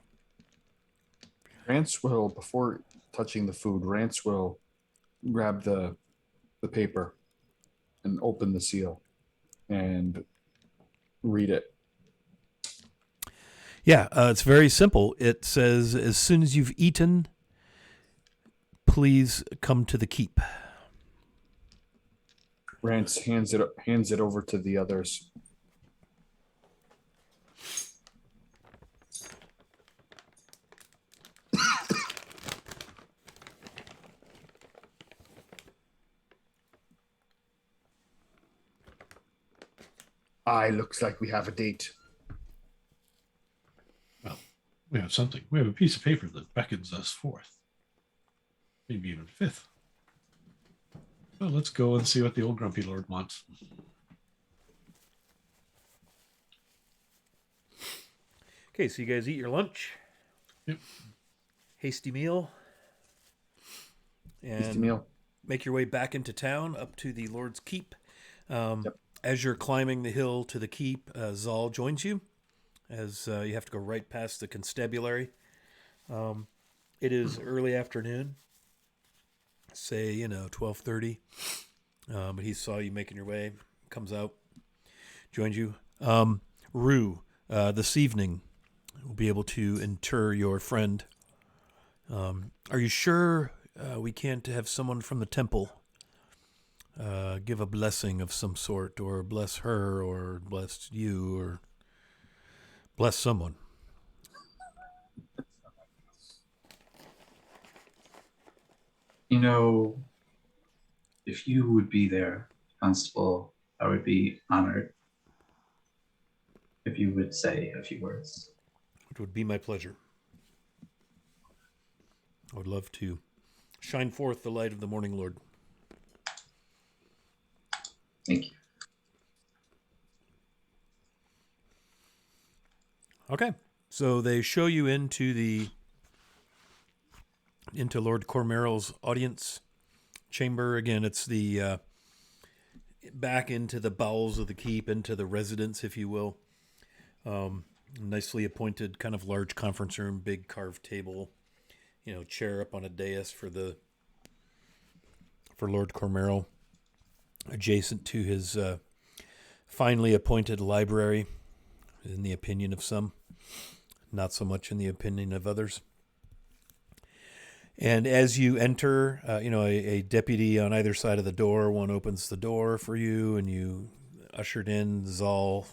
Rance will, before touching the food, Rance will grab the paper and open the seal and read it. Yeah, it's very simple. It says, as soon as you've eaten, please come to the keep. Rance hands it over to the others. Looks like we have a date. Well, we have something. We have a piece of paper that beckons us forth. Maybe even fifth. Well, let's go and see what the old grumpy lord wants. Okay, so you guys eat your lunch. Yep. Hasty meal. And Hasty meal. make your way back into town up to the Lord's Keep. Yep. As you're climbing the hill to the keep, Zal joins you as you have to go right past the constabulary. It is early afternoon, say, 12:30. But he saw you making your way, comes out, joins you. Rue, this evening, will be able to inter your friend. Are you sure we can't have someone from the temple give a blessing of some sort, or bless her, or bless you, or bless someone? If you would be there, Constable, I would be honored if you would say a few words. It would be my pleasure. I would love to shine forth the light of the morning, Lord. Thank you. Okay, so they show you into Lord Cormeral's audience chamber. Again, it's the back into the bowels of the keep, into the residence, if you will. Nicely appointed, kind of large conference room, big carved table, chair up on a dais for Lord Cormeral, adjacent to his finely appointed library, in the opinion of some, not so much in the opinion of others. And as you enter, a deputy on either side of the door, one opens the door for you, and you ushered in. Zal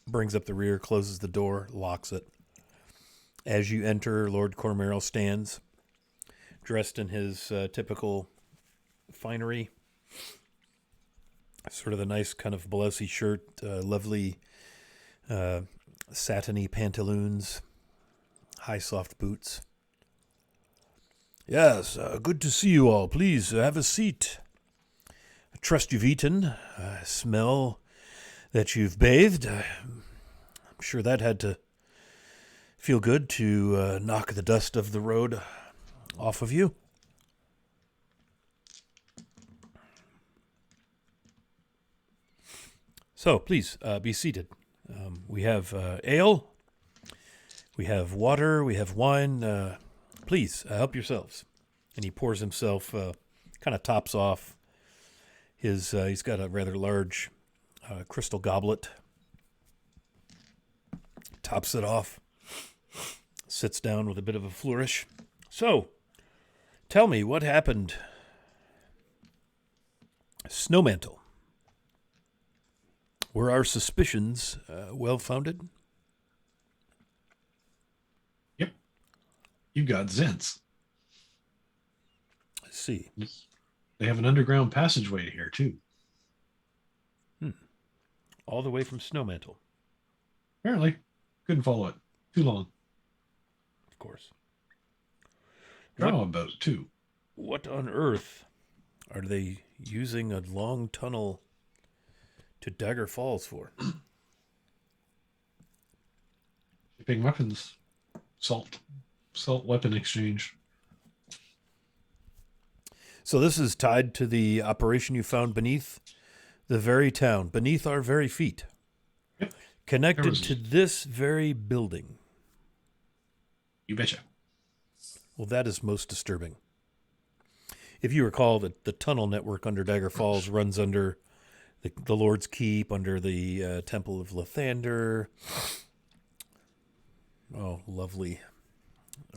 brings up the rear, closes the door, locks it. As you enter, Lord Cormeral stands, dressed in his typical finery, sort of a nice kind of blousey shirt, lovely satiny pantaloons, high soft boots. Yes, good to see you all. Please have a seat. I trust you've eaten. I smell that you've bathed. I'm sure that had to feel good to knock the dust of the road off of you. So, please be seated. We have ale, we have water, we have wine. Please help yourselves. And he pours himself, kind of tops off his. He's got a rather large crystal goblet. Tops it off. Sits down with a bit of a flourish. So, tell me what happened. Snowmantle. Were our suspicions well-founded? Yep. You got Zents. I see. They have an underground passageway here, too. All the way from Snowmantle. Apparently. Couldn't follow it. Too long. Of course. Drow about too. What on earth are they using a long tunnel to Dagger Falls for? Shipping weapons, salt weapon exchange. So this is tied to the operation you found beneath the very town, beneath our very feet. Yep. Connected to this very building. You betcha. Well, that is most disturbing. If you recall, the tunnel network under Dagger Falls runs under the Lord's Keep, under the Temple of Lathander. Oh, lovely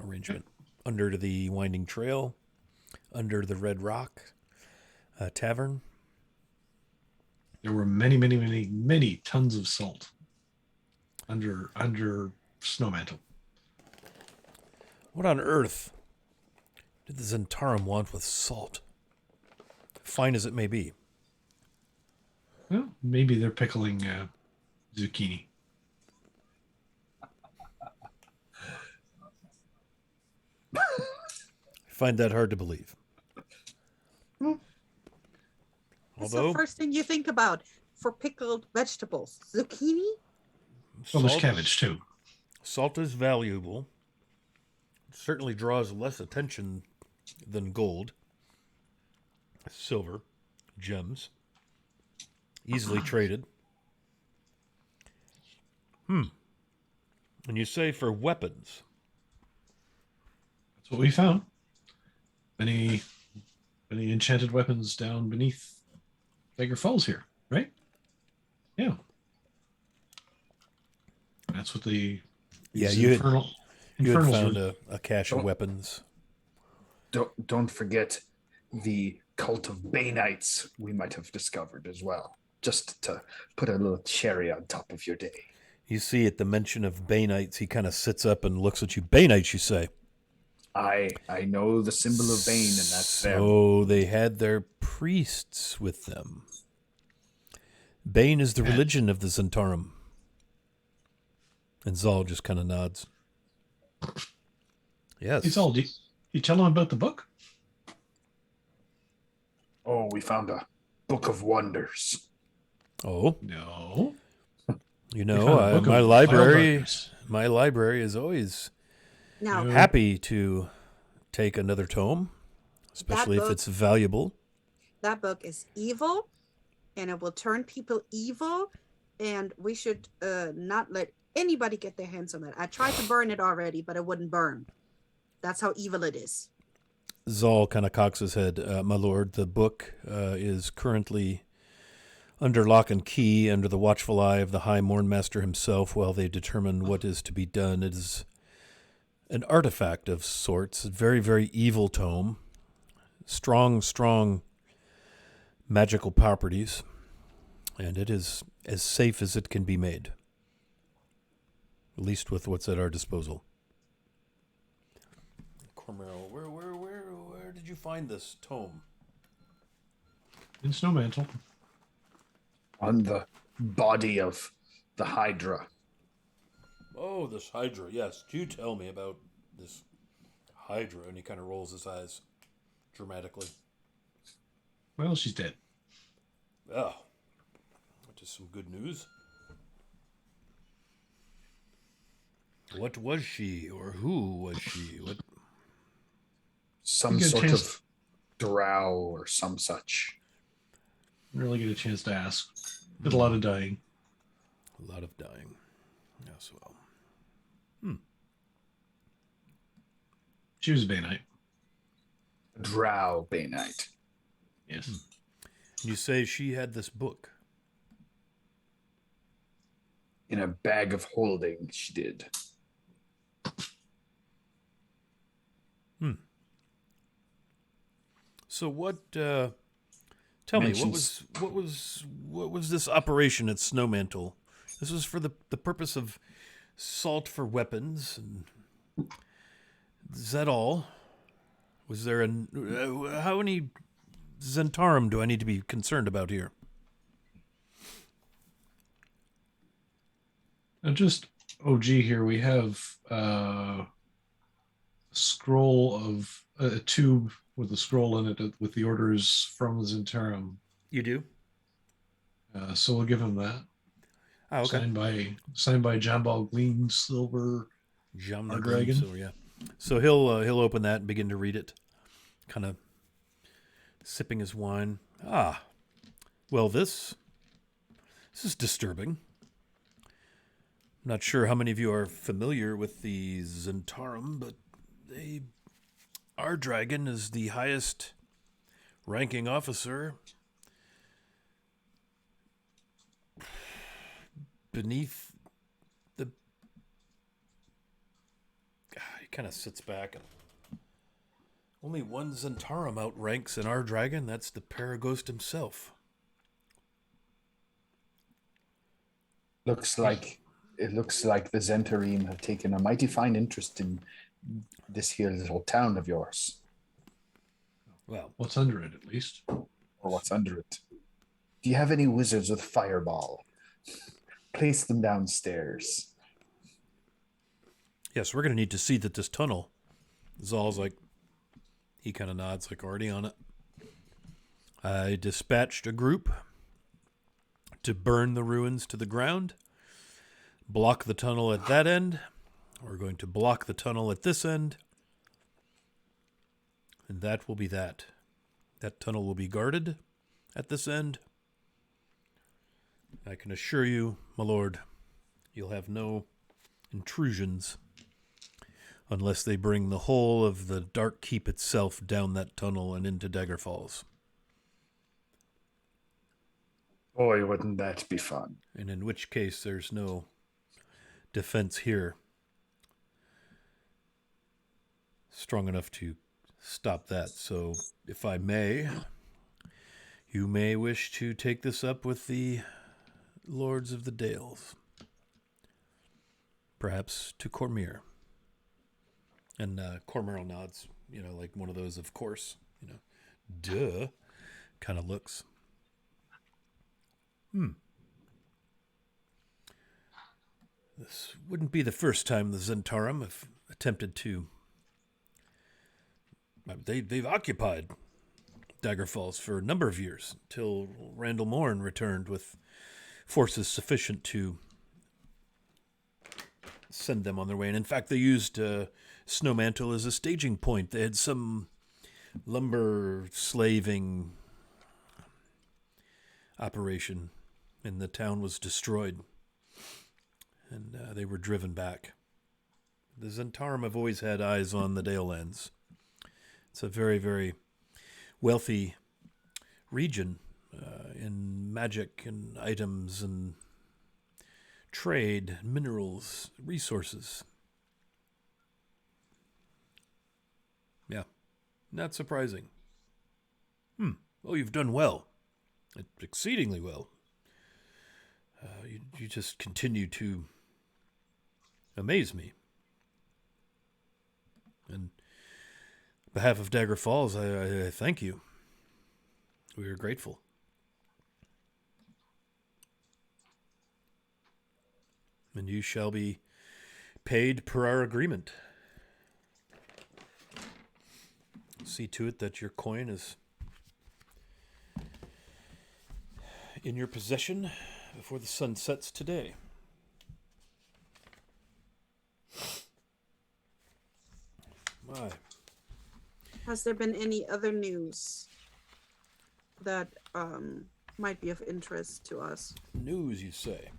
arrangement. Under the Winding Trail, under the Red Rock Tavern. There were many tons of salt under Snowmantle. What on earth did the Zentarum want with salt? Fine as it may be. Well, maybe they're pickling zucchini. I find that hard to believe. That's Although, the first thing you think about for pickled vegetables. Zucchini? Well, there's salt, cabbage too. salt is valuable. It certainly draws less attention than gold, silver, gems. Easily traded. And you say for weapons. That's what we found. Many enchanted weapons down beneath Dagger Falls here, right? Yeah. That's what the Yeah, these you had infernal found were. a cache of Oh. weapons. Don't forget the cult of Banites we might have discovered as well, just to put a little cherry on top of your day. You see at the mention of Banites, he kind of sits up and looks at you. Banites, you say? I know the symbol of Bane, and that's them. So they had their priests with them. Bane is the religion of the Zentarum. And Zal just kind of nods. Yes. It's all. You tell them about the book? Oh, we found a book of wonders. Oh, No. you We know, found a book my of library, Firebutters. my library is always Now, No. happy to take another tome, especially if book- it's valuable. that book is evil, and it will turn people evil, and we should not let anybody get their hands on that. I tried to burn it already, but it wouldn't burn. That's how evil it is. Zal kind of cocks his head. My lord, the book is currently under lock and key, under the watchful eye of the High Mornmaster himself, while they determine what is to be done. It is an artifact of sorts, a very, very evil tome. Strong magical properties, and it is as safe as it can be made. At least with what's at our disposal. Cormero, where did you find this tome? In Snowmantle. On the body of the Hydra. Oh, this Hydra. Yes, do tell me about this Hydra. And he kind of rolls his eyes dramatically. Well, she's dead. Oh, which is some good news. What was she, or who was she? What? Some You get a sort chance- of drow or some such. Didn't really get a chance to ask. Did a lot of dying. A lot of dying. Yes, well. She was a Banite. Drow Banite. Yes. You say she had this book. In a bag of holding, she did. So what? Tell me, Mentions- what was this operation at Snowmantle? This was for the purpose of salt for weapons. And is that all? Was there how many Zentarum do I need to be concerned about here? Now, just OG here, we have scroll of a tube with a scroll in it with the orders from Zentarum. You do? So we'll give him that. Oh, okay. Signed by Jambal Gleam Silver Jam our the dragon. So yeah. So he'll open that and begin to read it, kind of sipping his wine. Ah, well this is disturbing. Not sure how many of you are familiar with the Zentarum, but our dragon is the highest ranking officer beneath the. He kind of sits back and only one Zentarum outranks in our dragon. That's the Paraghost himself. Looks like the Zentarim have taken a mighty fine interest in this here little town of yours, Well, What's under it, at least? or what's under it. Do you have any wizards with fireball? Place them downstairs. yes, we're going to need to see that this tunnel. Zal's like, he kind of nods, like already on it. I dispatched a group to burn the ruins to the ground, block the tunnel at that end. We're going to block the tunnel at this end, and that will be that. That tunnel will be guarded at this end. I can assure you, my lord, you'll have no intrusions unless they bring the whole of the Dark Keep itself down that tunnel and into Dagger Falls. Boy, wouldn't that be fun. And in which case there's no defense here strong enough to stop that. So, if I may, you may wish to take this up with the Lords of the Dales. Perhaps to Cormyr. And Cormyr nods, like one of those, of course, duh, kind of looks. This wouldn't be the first time the Zentarum have attempted to. They've occupied Dagger Falls for a number of years, till Randall Morn returned with forces sufficient to send them on their way. And in fact, they used Snowmantle as a staging point. They had some lumber slaving operation, and the town was destroyed, and they were driven back. The Zentarum have always had eyes on the Dalelands. It's a very, very wealthy region in magic and items and trade, minerals, resources. Yeah, not surprising. Oh, you've done well. Exceedingly well. You just continue to amaze me. And on behalf of Dagger Falls, I thank you. We are grateful. And you shall be paid per our agreement. See to it that your coin is in your possession before the sun sets today. My. Has there been any other news that might be of interest to us? News, you say?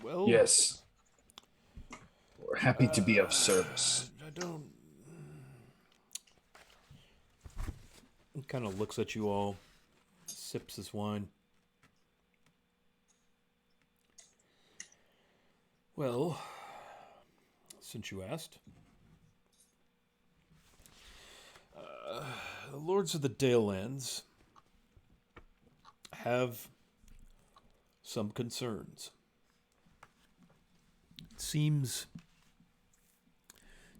Well, Yes. We're happy to be of service. I don't. He kind of looks at you all, sips his wine. Well, since you asked, the Lords of the Dalelands have some concerns. It seems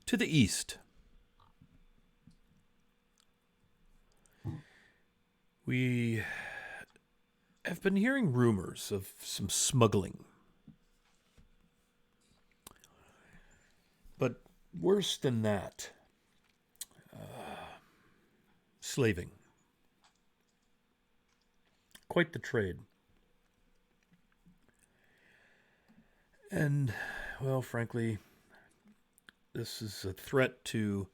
to the east, we have been hearing rumors of some smuggling. But worse than that, slaving. Quite the trade. And, well, frankly, this is a threat to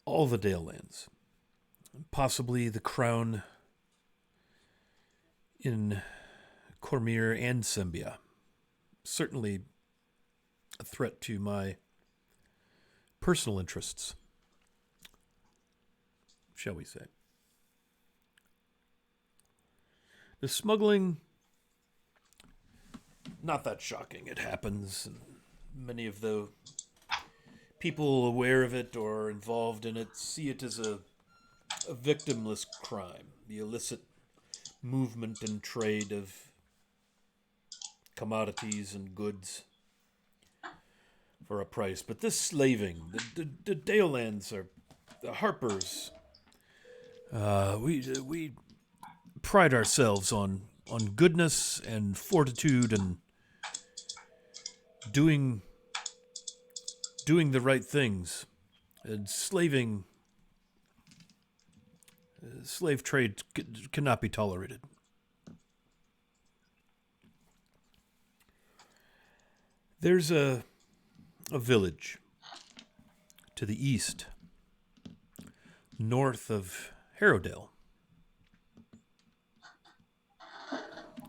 all the Dalelands. Possibly the crown in Cormyr and Sembia. Certainly a threat to my personal interests, shall we say. The smuggling, not that shocking. It happens, and many of the people aware of it or involved in it see it as a victimless crime, the illicit movement and trade of commodities and goods for a price. But this slaving, the Dalelands are the Harpers. We pride ourselves on goodness and fortitude and doing the right things. And slave trade cannot be tolerated. There's a village to the east, north of Harrowdale.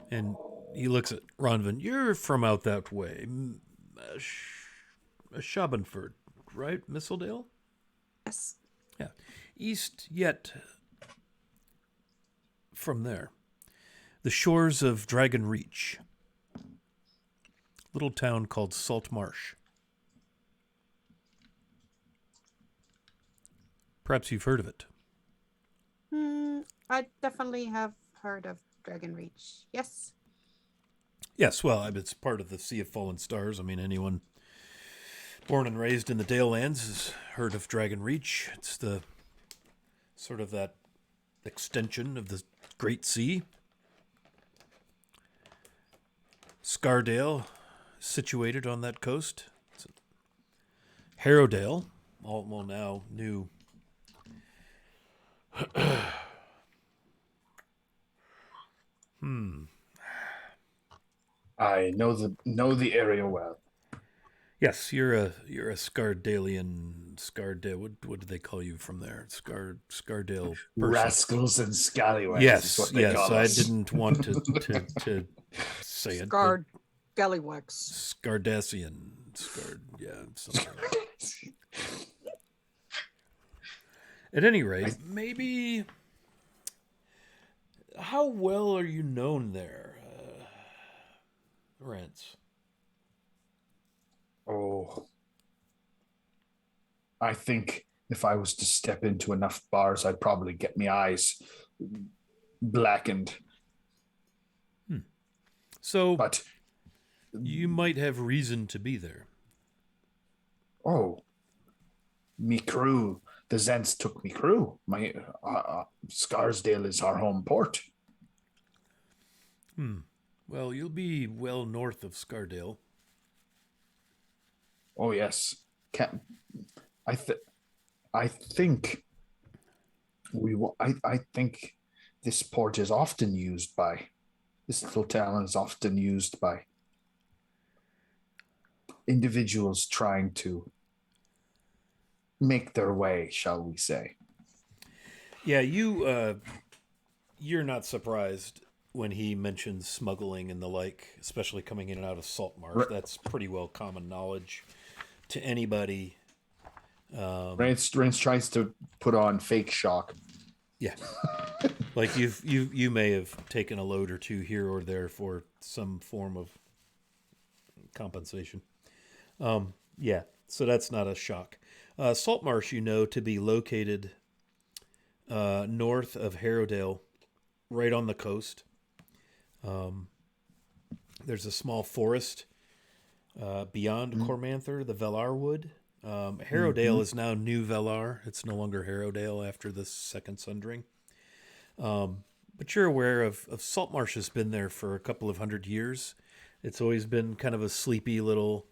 And he looks at Ronvin. You're from out that way. Schabenford, right? Mistledale? Yes. Yeah. East yet from there. The shores of Dragon Reach. Little town called Salt Marsh. Perhaps you've heard of it. I definitely have heard of Dragon Reach. Yes. Yes, well, it's part of the Sea of Fallen Stars. I mean, anyone born and raised in the Dalelands has heard of Dragon Reach. It's the sort of that extension of the Great Sea. Scardale, situated on that coast. Harrowdale, well now new. I know the area well. Yes, you're a Scardalian. What do they call you from there? Scardale person. Rascals and scallywags. Yes, is what they yes. call I us. didn't want to say it. but Gallywix. Scardassian. Something. At any rate, maybe. How well are you known there, Rance? Oh, I think if I was to step into enough bars, I'd probably get my eyes blackened. So, But you might have reason to be there. me crew, the Zents took me crew. My Scarsdale is our home port. Well, you'll be well north of Scardale. Oh yes, I think I think this port is often used by this little town is often used by individuals trying to make their way, shall we say. Yeah, you're not surprised when he mentions smuggling and the like, especially coming in and out of Salt Marsh. Right. That's pretty well common knowledge to anybody. Rance tries to put on fake shock. Yeah, like you may have taken a load or two here or there for some form of compensation. Yeah, so that's not a shock. Salt Marsh, to be located north of Harrowdale, right on the coast. There's a small forest beyond Cormanther, the Velar Wood. Harrowdale is now New Velar. It's no longer Harrowdale after the Second Sundering. But you're aware of Saltmarsh has been there for a couple of 100 years. It's always been kind of a sleepy little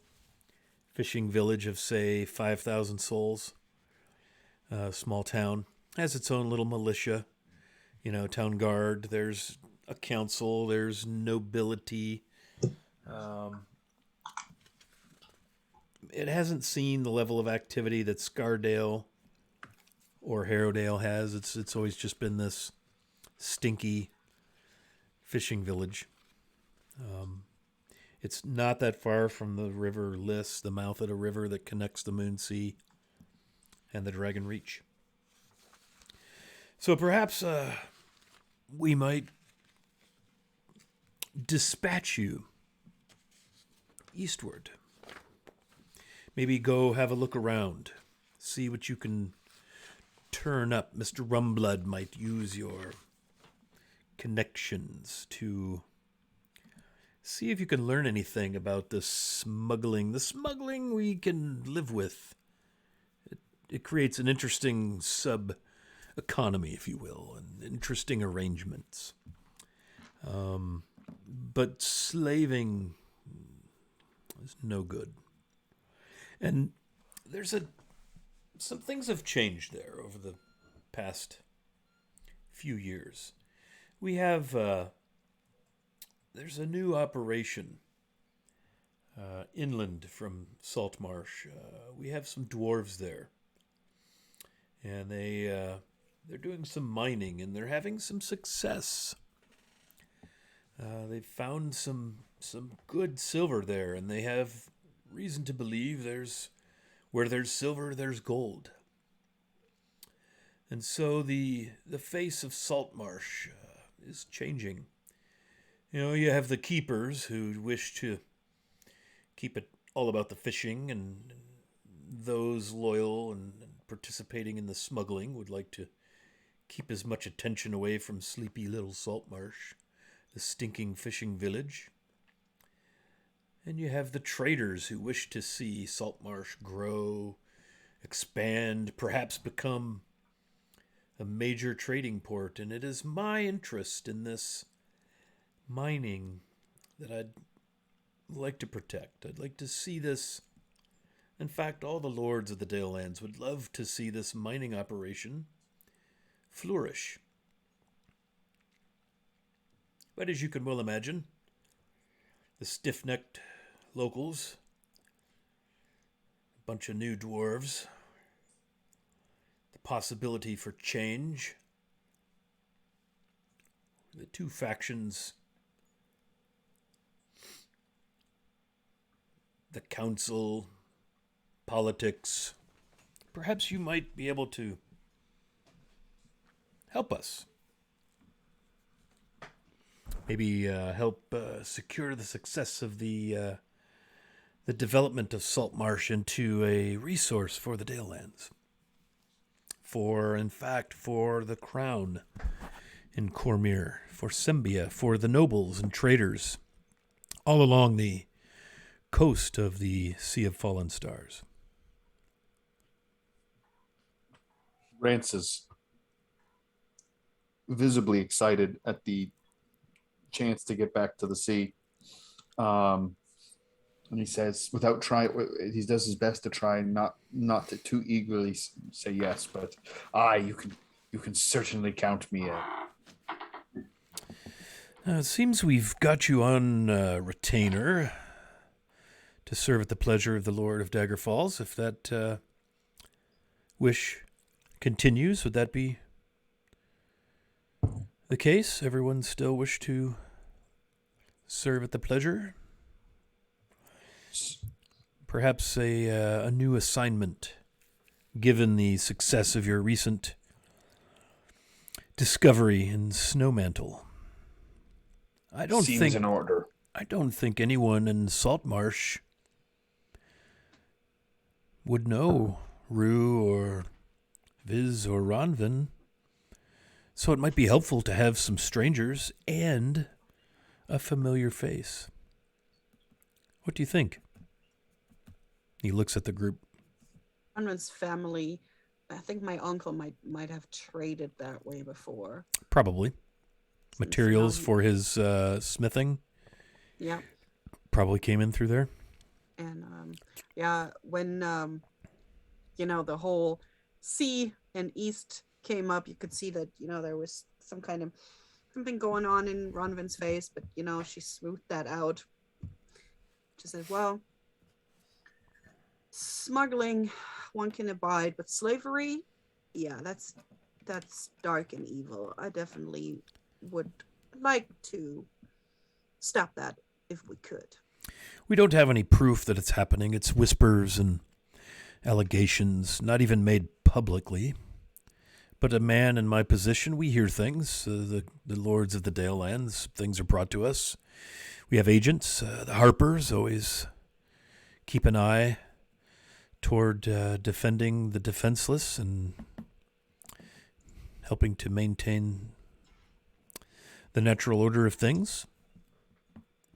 fishing village of, say, 5,000 souls. Small town. has its own little militia, town guard. There's a council. There's nobility. Um, it hasn't seen the level of activity that Scardale or Harrowdale has. It's always just been this stinky fishing village. It's not that far from the River Liss, the mouth of the river that connects the Moonsea and the Dragon Reach. So perhaps we might dispatch you eastward. Maybe go have a look around, see what you can turn up. Mr. Rumblood might use your connections to see if you can learn anything about the smuggling. The smuggling we can live with. It creates an interesting sub-economy, if you will, and interesting arrangements. But slaving is no good. And some things have changed there over the past few years. We have there's a new operation inland from Saltmarsh. We have some dwarves there, and they're doing some mining, and they're having some success. They've found some good silver there, and they have reason to believe where there's silver, there's gold. And so the face of Saltmarsh is changing. You have the keepers who wish to keep it all about the fishing, and those loyal and participating in the smuggling would like to keep as much attention away from sleepy little Saltmarsh, the stinking fishing village. And you have the traders who wish to see Saltmarsh grow, expand, perhaps become a major trading port. And it is my interest in this mining that I'd like to protect. I'd like to see this. In fact, all the lords of the Dalelands would love to see this mining operation flourish. But as you can well imagine, the stiff-necked locals, a bunch of new dwarves, the possibility for change, the two factions, the council, politics. Perhaps you might be able to help us. Maybe help secure the success of the development of Saltmarsh into a resource for the Dalelands. In fact, for the crown in Cormyr, for Sembia, for the nobles and traders all along the coast of the Sea of Fallen Stars. Rance is visibly excited at the chance to get back to the sea. And he says, he does his best to try not to too eagerly say yes, but you can certainly count me in. It seems we've got you on retainer to serve at the pleasure of the Lord of Dagger Falls. If that wish continues, would that be the case? Everyone still wish to serve at the pleasure? Perhaps a new assignment, given the success of your recent discovery in Snowmantle. Seems in order. I don't think anyone in Saltmarsh would know Rue or Viz or Ronvin. So it might be helpful to have some strangers and a familiar face. What do you think? He looks at the group. Ronvin's family, I think my uncle might have traded that way before. Probably. Since Materials now he- for his smithing Yeah. probably came in through there. And when the whole sea and east came up, you could see that, there was something going on in Ronvin's face, but she smoothed that out. She said, well, smuggling one can abide, but slavery, yeah, that's dark and evil. I definitely would like to stop that if we could. We don't have any proof that it's happening. It's whispers and allegations, not even made publicly. But a man in my position, we hear things. The lords of the Dalelands, things are brought to us. We have agents. The Harpers always keep an eye toward defending the defenseless and helping to maintain the natural order of things.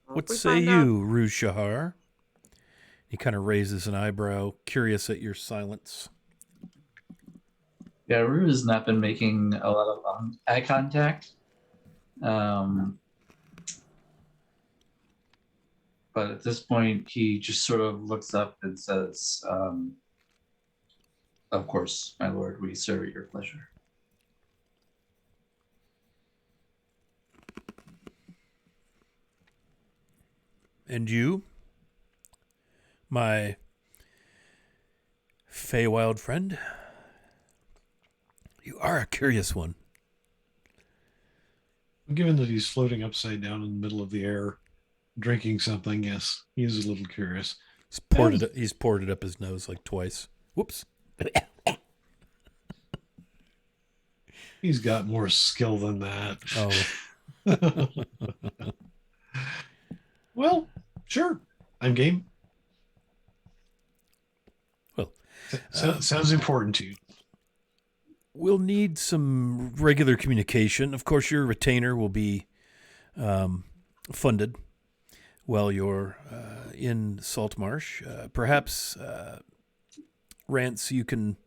Well, What if we say find out- you, Rouge Shahar? He kind of raises an eyebrow, curious at your silence. Yeah, Rue has not been making a lot of eye contact. But at this point, he just sort of looks up and says, of course, my lord, we serve at your pleasure. And you, my Feywild friend, you are a curious one. Given that he's floating upside down in the middle of the air, drinking something, yes, he is a little curious. He's poured it up his nose like twice. Whoops. He's got more skill than that. Oh, Well, sure. I'm game. well, Sounds important to you. we'll need some regular communication. Of course, your retainer will be funded while you're in Saltmarsh. Perhaps, Rance, you can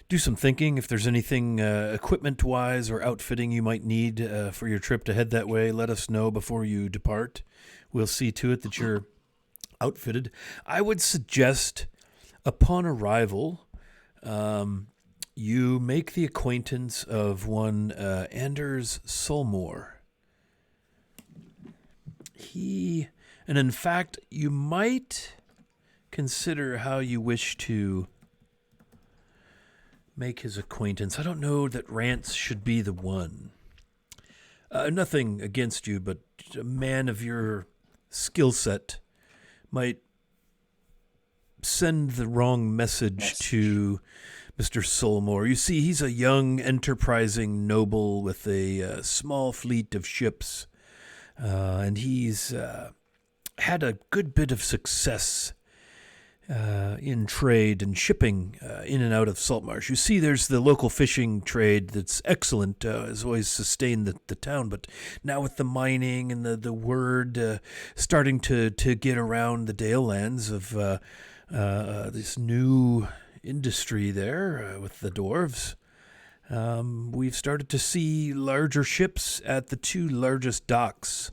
do some thinking. If there's anything equipment-wise or outfitting you might need for your trip to head that way, let us know before you depart. We'll see to it that you're outfitted. I would suggest, upon arrival, you make the acquaintance of one Anders Solmore. And in fact, you might consider how you wish to make his acquaintance. I don't know that Rance should be the one. Nothing against you, but a man of your skill set might send the wrong message to Mr. Solmore. You see, he's a young, enterprising noble with a small fleet of ships, and he's had a good bit of success in trade and shipping in and out of Saltmarsh. You see, there's the local fishing trade that's excellent, has always sustained the town, but now with the mining and the word starting to get around the Dalelands of this new industry there with the dwarves, we've started to see larger ships at the two largest docks.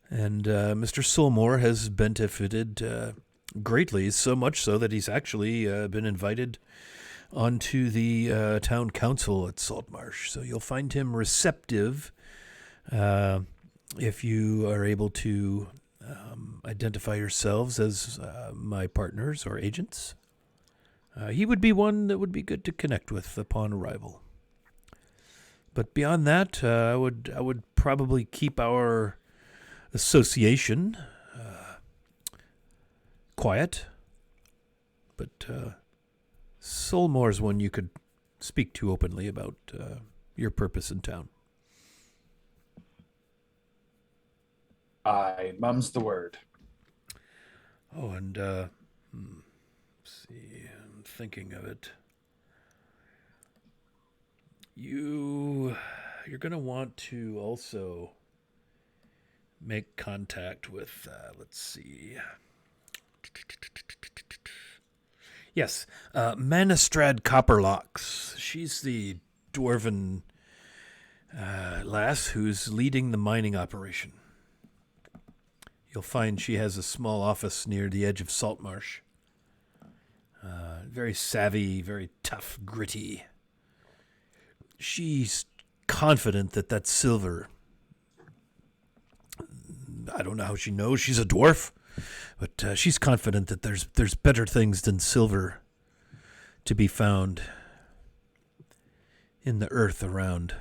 And Mr. Solmore has benefited greatly, so much so that he's actually been invited onto the town council at Saltmarsh. So you'll find him receptive if you are able to identify yourselves as my partners or agents. He would be one that would be good to connect with upon arrival. But beyond that, I would probably keep our association quiet, but Solmore's one you could speak to openly about your purpose in town. Aye, mum's the word. Oh, and let's see, I'm thinking of it. You're going to want to also make contact with, let's see. Yes, Manistrad Copperlocks. She's the dwarven lass who's leading the mining operation. You'll find she has a small office near the edge of Saltmarsh. Very savvy, very tough, gritty. she's confident that that's silver. I don't know how she knows. She's a dwarf, but she's confident that there's better things than silver to be found in the earth around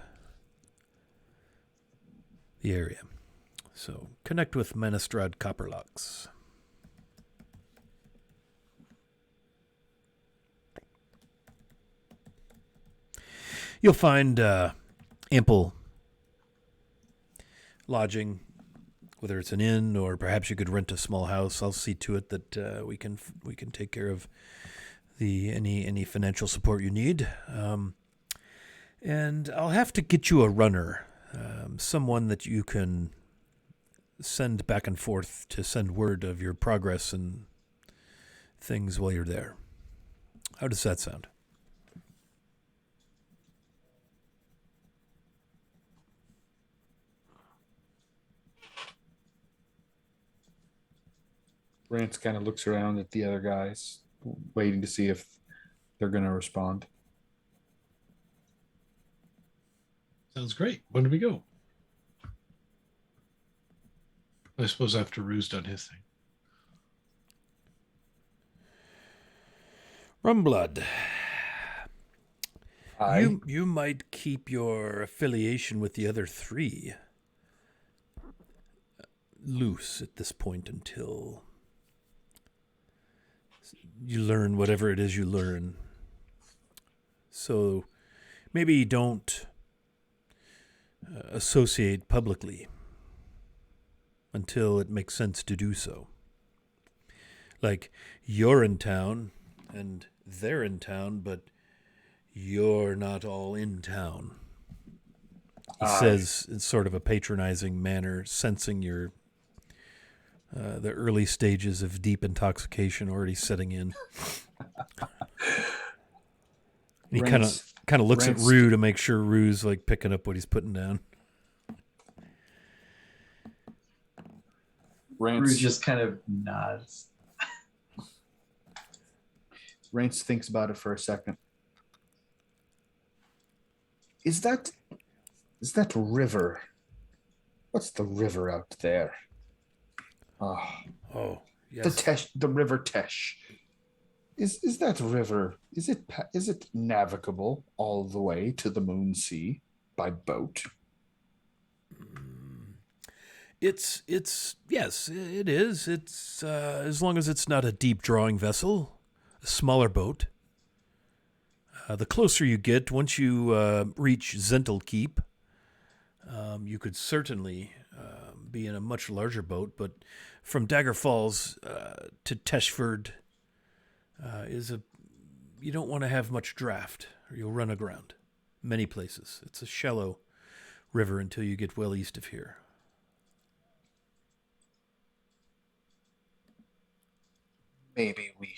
the area. So connect with Manistrad Copperlocks. You'll find ample lodging, whether it's an inn or perhaps you could rent a small house. I'll see to it that we can take care of any financial support you need. And I'll have to get you a runner, someone that you can send back and forth to send word of your progress and things while you're there. How does that sound? Rance kind of looks around at the other guys, waiting to see if they're going to respond. Sounds great. When do we go? I suppose after Rue's done his thing. Rumblood. Aye. You might keep your affiliation with the other three loose at this point until you learn whatever it is you learn. So maybe don't associate publicly until it makes sense to do so. Like, you're in town and they're in town, but you're not all in town. He says in sort of a patronizing manner, sensing your the early stages of deep intoxication already setting in. He kind of looks at Rue to make sure Rue's like picking up what he's putting down. Rue just kind of nods. Rance thinks about it for a second. Is that river? What's the river out there? Oh, yes. The river Tesh. Is that river? Is it navigable all the way to the Moon Sea by boat? It's yes, it is. It's as long as it's not a deep drawing vessel, a smaller boat. The closer you get, once you reach Zentel Keep, you could certainly be in a much larger boat. But from Dagger Falls to Teshford you don't want to have much draft, or you'll run aground. Many places. It's a shallow river until you get well east of here. Maybe we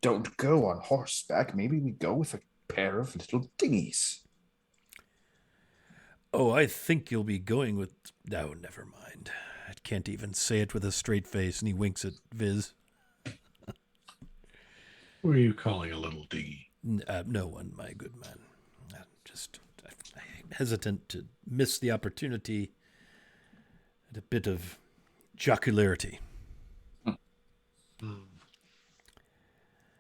don't go on horseback. Maybe we go with a pair of little dinghies. Oh, I think you'll be going with... No, never mind. I can't even say it with a straight face, and he winks at Viz. Who are you calling a little dinghy? No one, my good man. I'm hesitant to miss the opportunity at a bit of jocularity.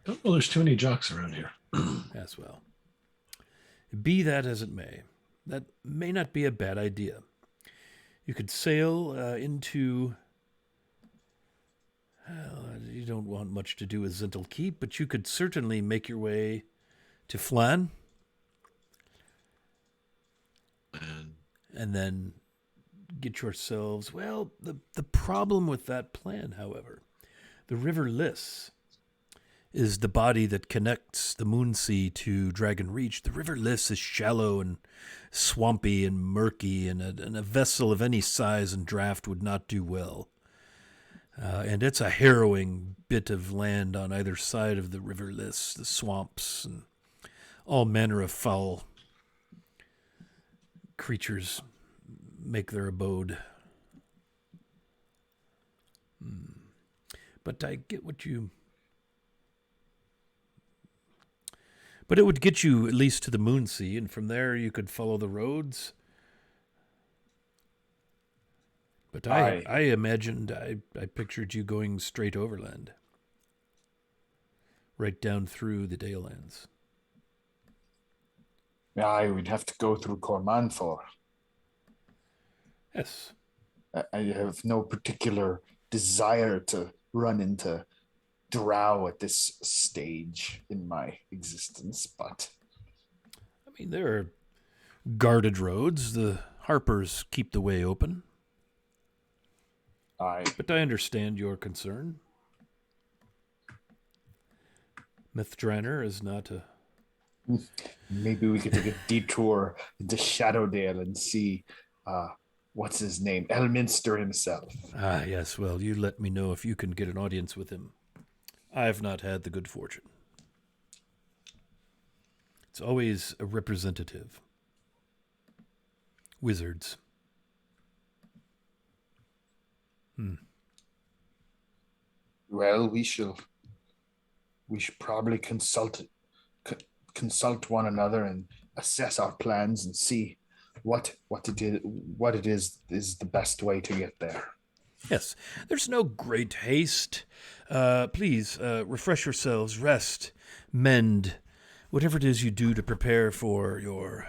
Don't know there's too many jocks around here. As well. Be that as it may, that may not be a bad idea. You could sail into... you don't want much to do with Zentel Keep, but you could certainly make your way to Flan. And then get yourselves... Well, the problem with that plan, however, the River Liss is the body that connects the Moonsea to Dragon Reach. The River Liss is shallow and swampy and murky, and a vessel of any size and draft would not do well. And it's a harrowing bit of land on either side of the River Liss, the swamps, and all manner of foul creatures make their abode. But I get what you... But it would get you at least to the Moonsea, and from there you could follow the roads. But I imagined, I pictured you going straight overland. Right down through the Dalelands. Aye, we'd have to go through Cormanfor. Yes. I have no particular desire to run into Drow at this stage in my existence, but I mean, there are guarded roads. The Harpers keep the way open. But I understand your concern. Mithdraner is not a... Maybe we could take a detour into Shadowdale and see, what's his name? Elminster himself. Ah, yes, well, you let me know if you can get an audience with him. I've not had the good fortune. It's always a representative. Wizards. Well, we should probably consult one another and assess our plans and see what it is the best way to get there. Yes, there's no great haste. Please, refresh yourselves, rest, mend, whatever it is you do to prepare for your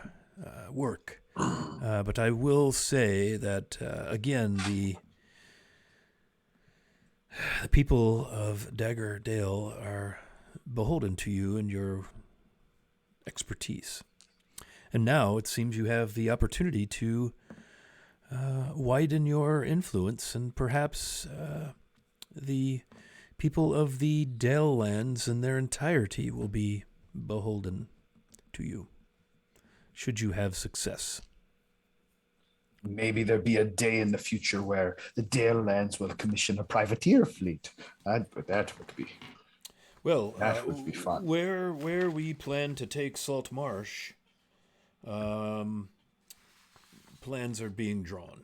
work. But I will say that, again, the people of Dagger Dale are beholden to you and your expertise. And now it seems you have the opportunity to widen your influence, and perhaps the people of the Dalelands in their entirety will be beholden to you, should you have success. Maybe there'll be a day in the future where the Dalelands will commission a privateer fleet. That would be... Well, that would be fun. Where we plan to take Salt Marsh, plans are being drawn.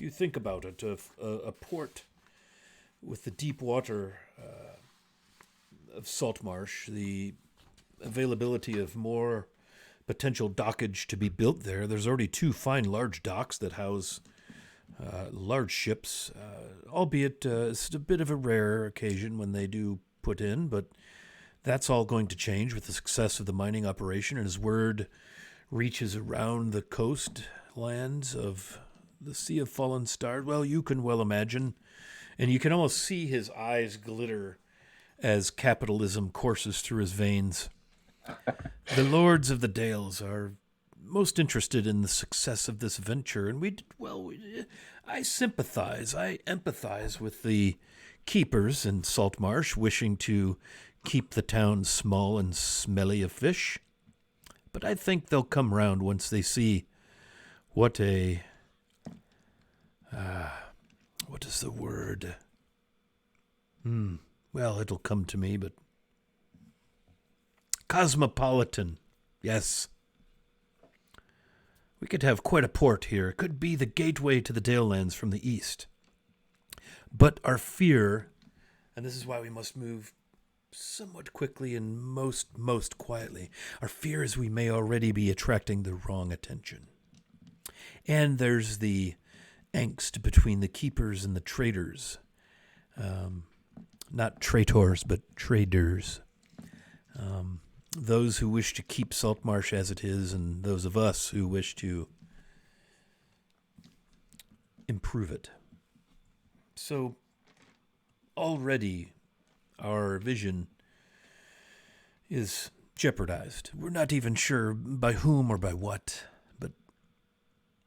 You think about it, a port with the deep water of Salt Marsh, the availability of more potential dockage to be built there. There's already 2 fine large docks that house large ships, albeit it's a bit of a rare occasion when they do put in, but that's all going to change with the success of the mining operation, and as word reaches around the coastlands of the Sea of Fallen Stars, well, you can well imagine, and you can almost see his eyes glitter as capitalism courses through his veins. The lords of the Dales are most interested in the success of this venture, and I sympathize, I empathize with the keepers in Saltmarsh wishing to keep the town small and smelly of fish. But I think they'll come round once they see what is the word? Well, it'll come to me, but cosmopolitan. Yes. We could have quite a port here. It could be the gateway to the Dalelands from the east. But our fear, and this is why we must move somewhat quickly and most quietly, our fear is we may already be attracting the wrong attention. And there's the angst between the keepers and the traders. Not traitors, but traders. Those who wish to keep Saltmarsh as it is, and those of us who wish to improve it. So already our vision is jeopardized. We're not even sure by whom or by what, but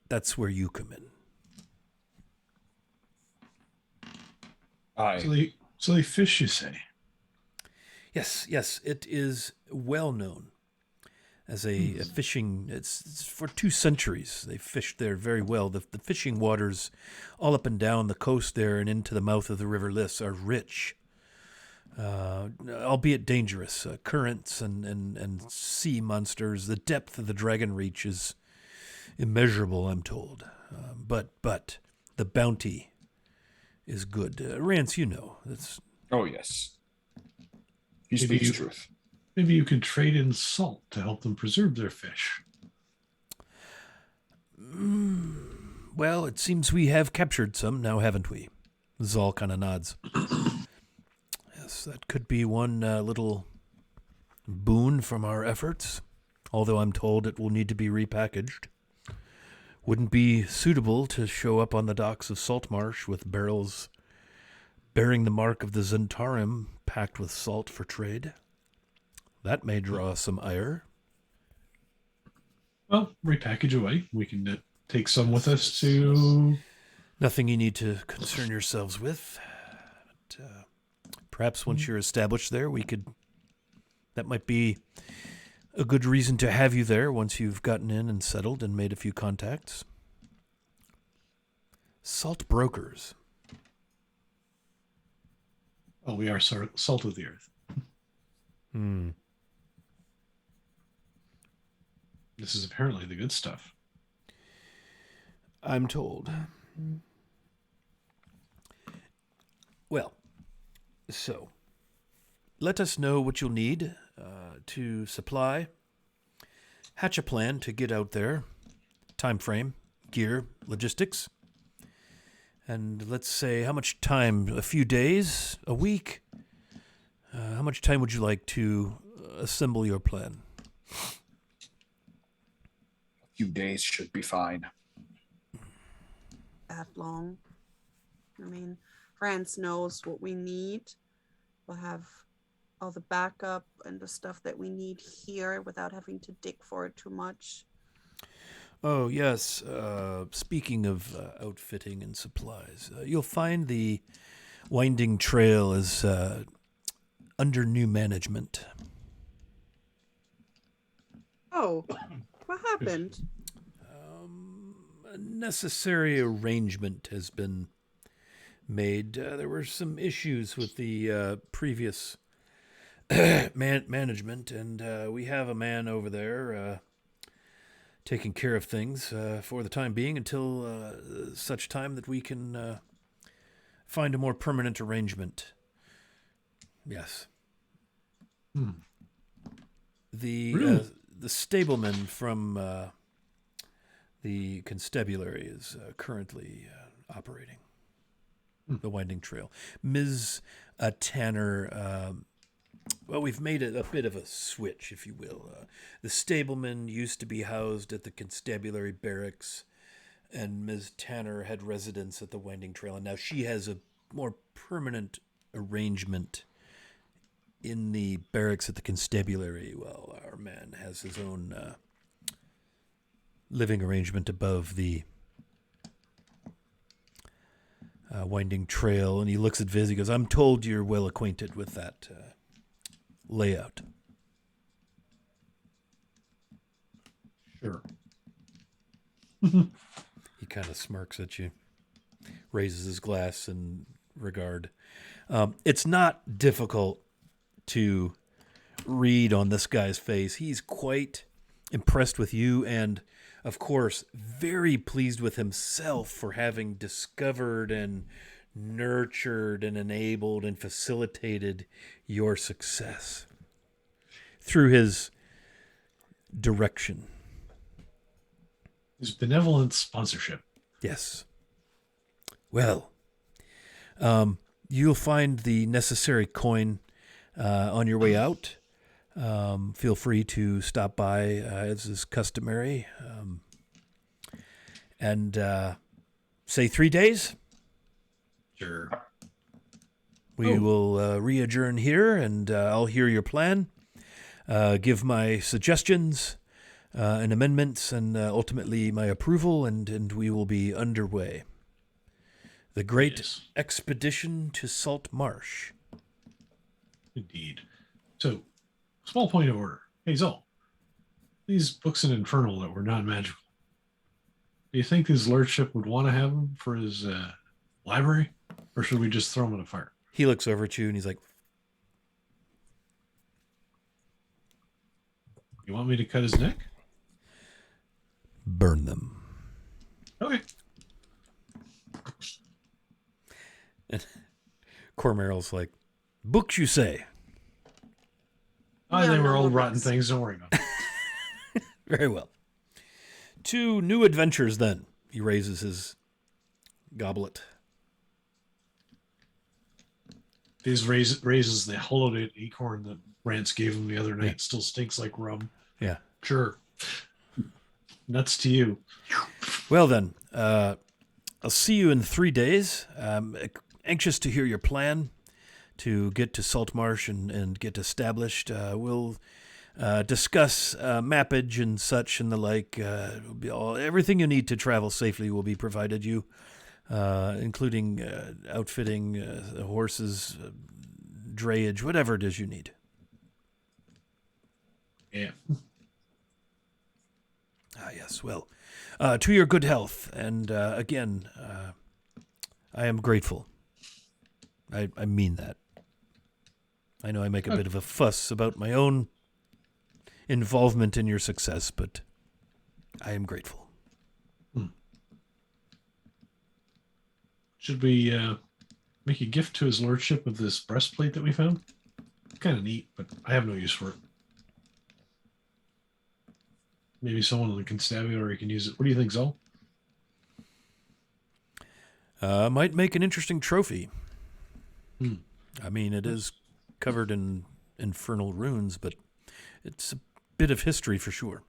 that's where you come in. Aye. So they fish, you say? Yes, it is well known as a fishing. It's for 2 centuries. They fished there very well. The fishing waters all up and down the coast there and into the mouth of the River Liss are rich, albeit dangerous. Currents and sea monsters. The depth of the Dragon Reach is immeasurable, I'm told. But the bounty is good. Rance, you know. Oh, yes. He speaks truth. Maybe you could trade in salt to help them preserve their fish. Well, it seems we have captured some now, haven't we? Zal kind of nods. Yes, that could be one little boon from our efforts, although I'm told it will need to be repackaged. Wouldn't be suitable to show up on the docks of Saltmarsh with barrels bearing the mark of the Zentarim packed with salt for trade. That may draw some ire. Well, repackage away. We can take some with us to. Nothing you need to concern yourselves with. But, perhaps once you're established there, that might be a good reason to have you there once you've gotten in and settled and made a few contacts. Salt brokers. Oh, we are salt of the earth. This is apparently the good stuff. I'm told. Well, so let us know what you'll need to supply. Hatch a plan to get out there. Time frame, gear, logistics. And let's say how much time, a few days, a week? How much time would you like to assemble your plan? A few days should be fine. That long. I mean, France knows what we need. We'll have all the backup and the stuff that we need here without having to dig for it too much. Oh, yes. Speaking of outfitting and supplies, you'll find the Winding Trail is under new management. Oh, what happened? A necessary arrangement has been made. There were some issues with the previous management, and we have a man over there taking care of things for the time being until such time that we can find a more permanent arrangement. Yes. Really? The stableman from the constabulary is currently operating the Winding Trail. Ms. Tanner, well, we've made it a bit of a switch, if you will. The stableman used to be housed at the constabulary barracks, and Ms. Tanner had residence at the Winding Trail, and now she has a more permanent arrangement in the barracks at the constabulary. Well, our man has his own living arrangement above the Winding Trail, and he looks at Viz. He goes, "I'm told you're well acquainted with that layout." Sure. He kind of smirks at you, raises his glass in regard. It's not difficult to read on this guy's face. He's quite impressed with you and, of course, very pleased with himself for having discovered and nurtured and enabled and facilitated your success through his direction. His benevolent sponsorship. Yes. Well, you'll find the necessary coin on your way out. Feel free to stop by as is customary. And say 3 days. Sure. We will re-adjourn here, and I'll hear your plan, give my suggestions and amendments, and ultimately my approval, and we will be underway. The great expedition to Salt Marsh. Indeed. So, small point of order. Hey, Zol, these books in Infernal that were non-magical, do you think his lordship would want to have them for his library, or should we just throw them in a fire? He looks over at you and he's like, You want me to cut his neck? burn them. Okay. And Cormeral's like, books, you say? Oh, they no were more old rotten books. things. Don't worry about it. Very well. To new adventures, then. He raises his goblet. These raises the hollowed acorn that Rance gave him the other night. Yeah. Still stinks like rum. Yeah. Sure. Nuts to you. Well, then, I'll see you in 3 days. I'm anxious to hear your plan to get to Saltmarsh and get established. We'll discuss mappage and such and the like. Everything you need to travel safely will be provided you, including outfitting, horses, drayage, whatever it is you need. Yeah. Ah, yes. Well, to your good health. And again, I am grateful. I mean that. I know I make a bit of a fuss about my own involvement in your success, but I am grateful. Should we make a gift to his lordship of this breastplate that we found? Kind of neat, but I have no use for it. Maybe someone in the constabulary can use it. What do you think, Zol? Might make an interesting trophy. Hmm. I mean, it is covered in infernal runes, but it's a bit of history for sure.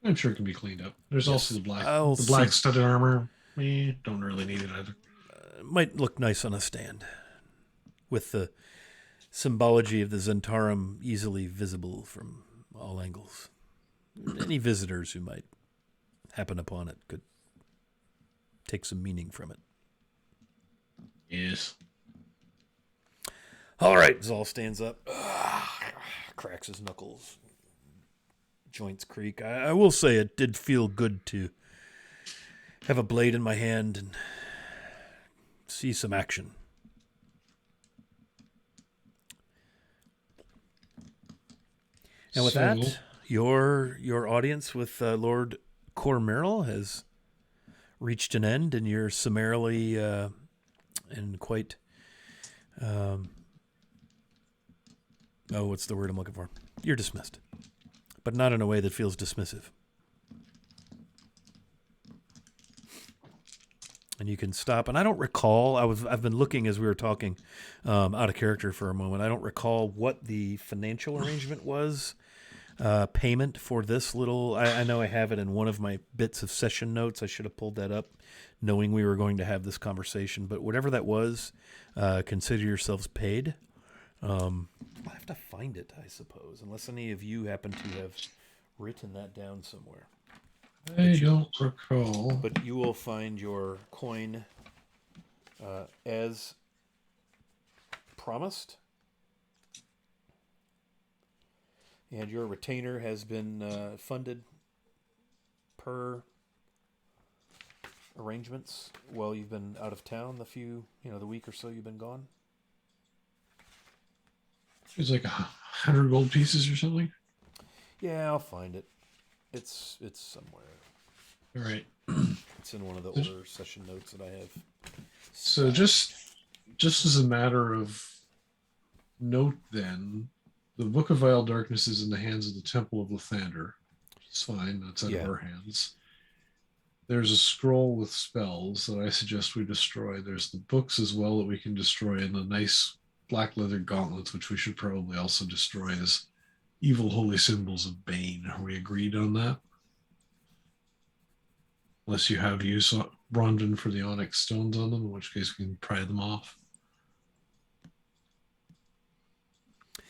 I'm sure it can be cleaned up. There's Yes. also the black I'll see. studded armor. Don't really need it either. Might look nice on a stand, with the symbology of the Zentarum easily visible from all angles. Any visitors who might happen upon it could take some meaning from it. Yes. All right, Zal stands up, cracks his knuckles, joints creak. I will say it did feel good to have a blade in my hand and see some action. And with that, your audience with Lord Cormeril has reached an end, and you're summarily and quite what's the word I'm looking for? You're dismissed, but not in a way that feels dismissive. And you can stop. And I don't recall. I've been looking as we were talking, out of character for a moment. I don't recall what the financial arrangement was. Payment for this little. I know I have it in one of my bits of session notes. I should have pulled that up, knowing we were going to have this conversation. But whatever that was, consider yourselves paid. I'll have to find it, I suppose, unless any of you happen to have written that down somewhere. I don't recall. But you will find your coin as promised. And your retainer has been funded per arrangements while you've been out of town, the week or so you've been gone. It's like 100 gold pieces or something. Yeah, I'll find it. It's somewhere. All right. It's in one of the order session notes that I have. So just as a matter of note, then, the Book of Vile Darkness is in the hands of the Temple of Lathander. It's fine. That's out of our hands. There's a scroll with spells that I suggest we destroy. There's the books as well that we can destroy, and the nice black leather gauntlets, which we should probably also destroy as evil holy symbols of Bane. Are we agreed on that? Unless you have use Bronvin for the onyx stones on them, in which case we can pry them off.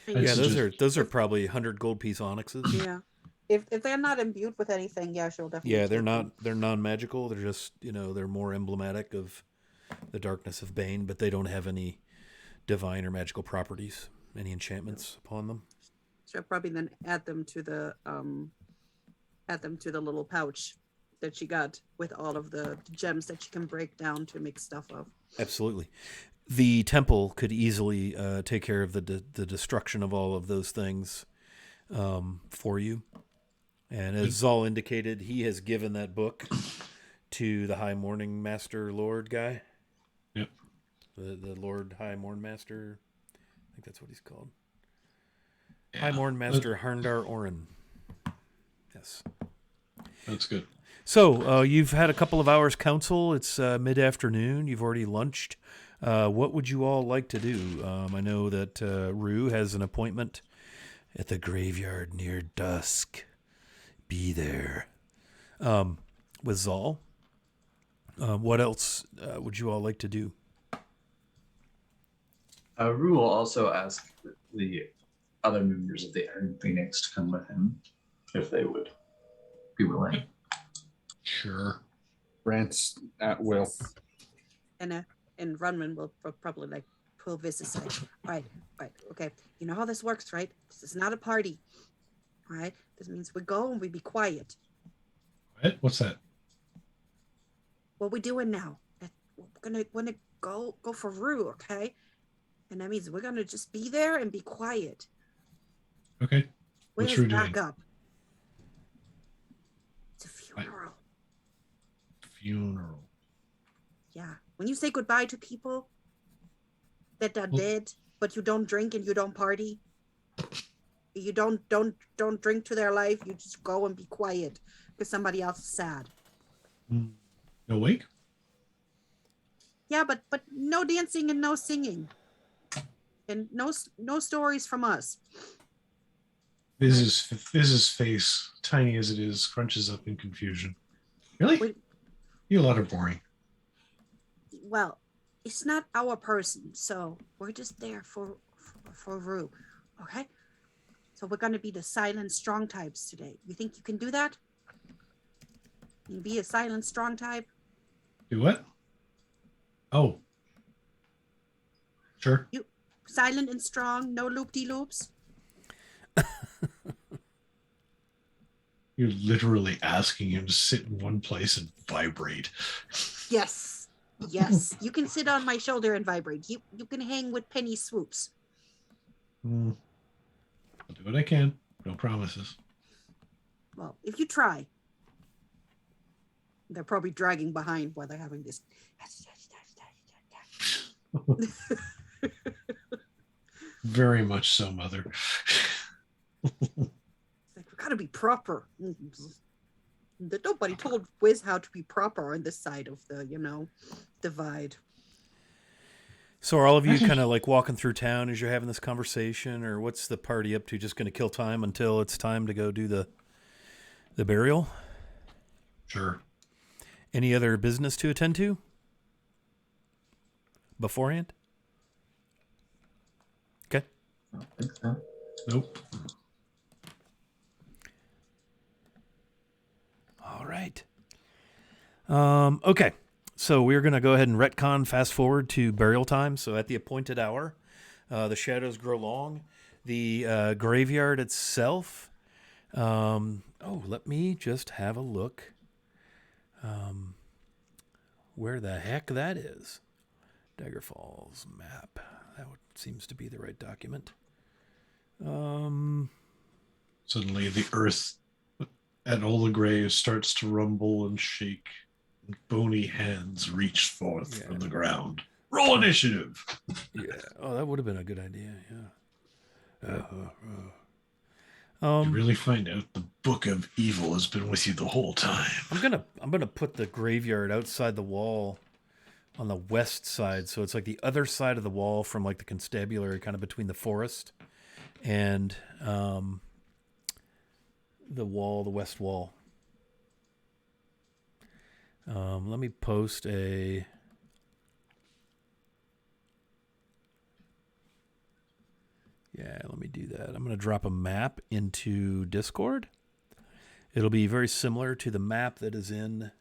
Yeah, those are probably 100 gold piece onyxes. Yeah. If they're not imbued with anything, yeah, she'll definitely. Yeah, take they're non-magical. They're just, they're more emblematic of the darkness of Bane, but they don't have any divine or magical properties, any enchantments upon them. She'll probably then add them to the little pouch that she got with all of the gems that she can break down to make stuff of. Absolutely. The temple could easily take care of the destruction of all of those things for you. And as Zal indicated, he has given that book to the High Morning Master Lord guy. Yep. The Lord High Morn Master. I think that's what he's called. High Morn Master Harndar Orin. Yes. That's good. So you've had a couple of hours council. It's mid-afternoon. You've already lunched. What would you all like to do? I know that Rue has an appointment at the graveyard near dusk. Be there. With Zal. What else would you all like to do? Rue will also ask the other members of the Iron Phoenix to come with him, if they would be willing. Sure. Rants at will. And Runman will probably like pull Viz aside. Right, okay. You know how this works, right? This is not a party. All right? This means we go and we be quiet. What? What's that? What we doing now? We're gonna go for Rue, okay? And that means we're gonna just be there and be quiet. Okay. What's Where's Rue doing? backup? It's a funeral. Funeral. Yeah. When you say goodbye to people that are dead, but you don't drink and you don't party, you don't drink to their life, you just go and be quiet because somebody else is sad. No wake? Yeah, but no dancing and no singing. And no stories from us. Viz's face, tiny as it is, crunches up in confusion. Really? Wait. You lot are boring. Well, it's not our person, so we're just there for Rue, okay? So we're gonna be the silent strong types today. You think you can do that? You be a silent strong type? Do what? Oh. Sure. You silent and strong, no loop-de-loops? You're literally asking him to sit in one place and vibrate. Yes. You can sit on my shoulder and vibrate. You can hang with penny swoops. I'll do what I can. No promises. Well, if you try. They're probably dragging behind while they're having this. Very much so, Mother. Like, we gotta be proper. Nobody told Wiz how to be proper on this side of the, divide. So are all of you kind of like walking through town as you're having this conversation, or what's the party up to? Just going to kill time until it's time to go do the burial? Sure. Any other business to attend to beforehand? Okay. I don't think so. Nope. All right. Okay. So we're going to go ahead and retcon fast forward to burial time. So at the appointed hour, the shadows grow long. The graveyard itself. Let me just have a look. Where the heck that is. Dagger Falls map. Seems to be the right document. Suddenly the earth at all the graves starts to rumble and shake. And bony hands reach forth from the ground. Roll initiative. Yeah. Oh, that would have been a good idea. Yeah. You really find out the Book of Evil has been with you the whole time. I'm gonna put the graveyard outside the wall on the west side, so it's like the other side of the wall from like the constabulary, kind of between the forest and the west wall. Let me post a. Yeah, let me do that. I'm going to drop a map into Discord. It'll be very similar to the map that is in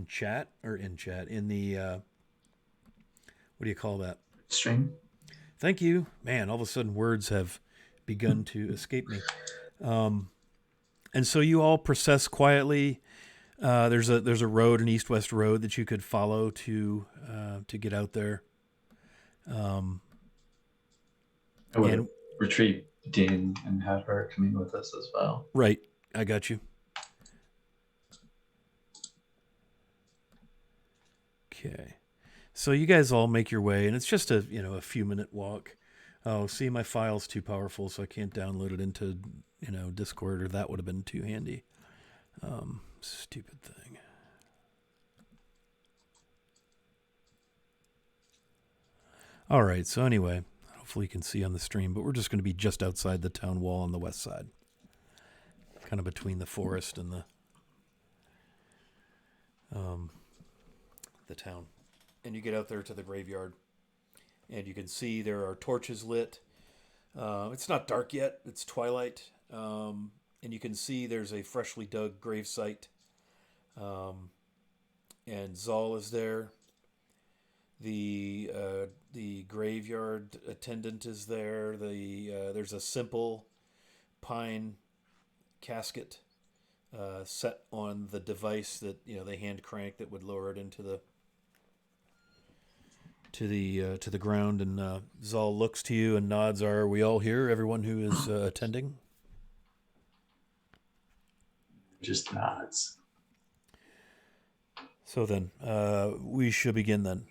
chat, in the what do you call that? Stream. Thank you. Man, all of a sudden words have begun to escape me. And so you all process quietly. There's a road, an east-west road that you could follow to get out there. I would retrieve Dean and have her coming with us as well. Right, I got you. Okay, So you guys all make your way, and it's just a few minute walk. Oh, see, my file's too powerful, so I can't download it into Discord, or that would have been too handy. Stupid thing. All right. So anyway, hopefully you can see on the stream, but we're just going to be just outside the town wall on the west side, kind of between the forest and the town. And you get out there to the graveyard, and you can see there are torches lit. It's not dark yet; it's twilight, and you can see there's a freshly dug gravesite. And Zal is there. The graveyard attendant is there. There's a simple pine casket set on the device that they hand crank that would lower it into the ground. And Zal looks to you and nods. Are we all here? Everyone who is attending? Just nods. So then, we shall begin then.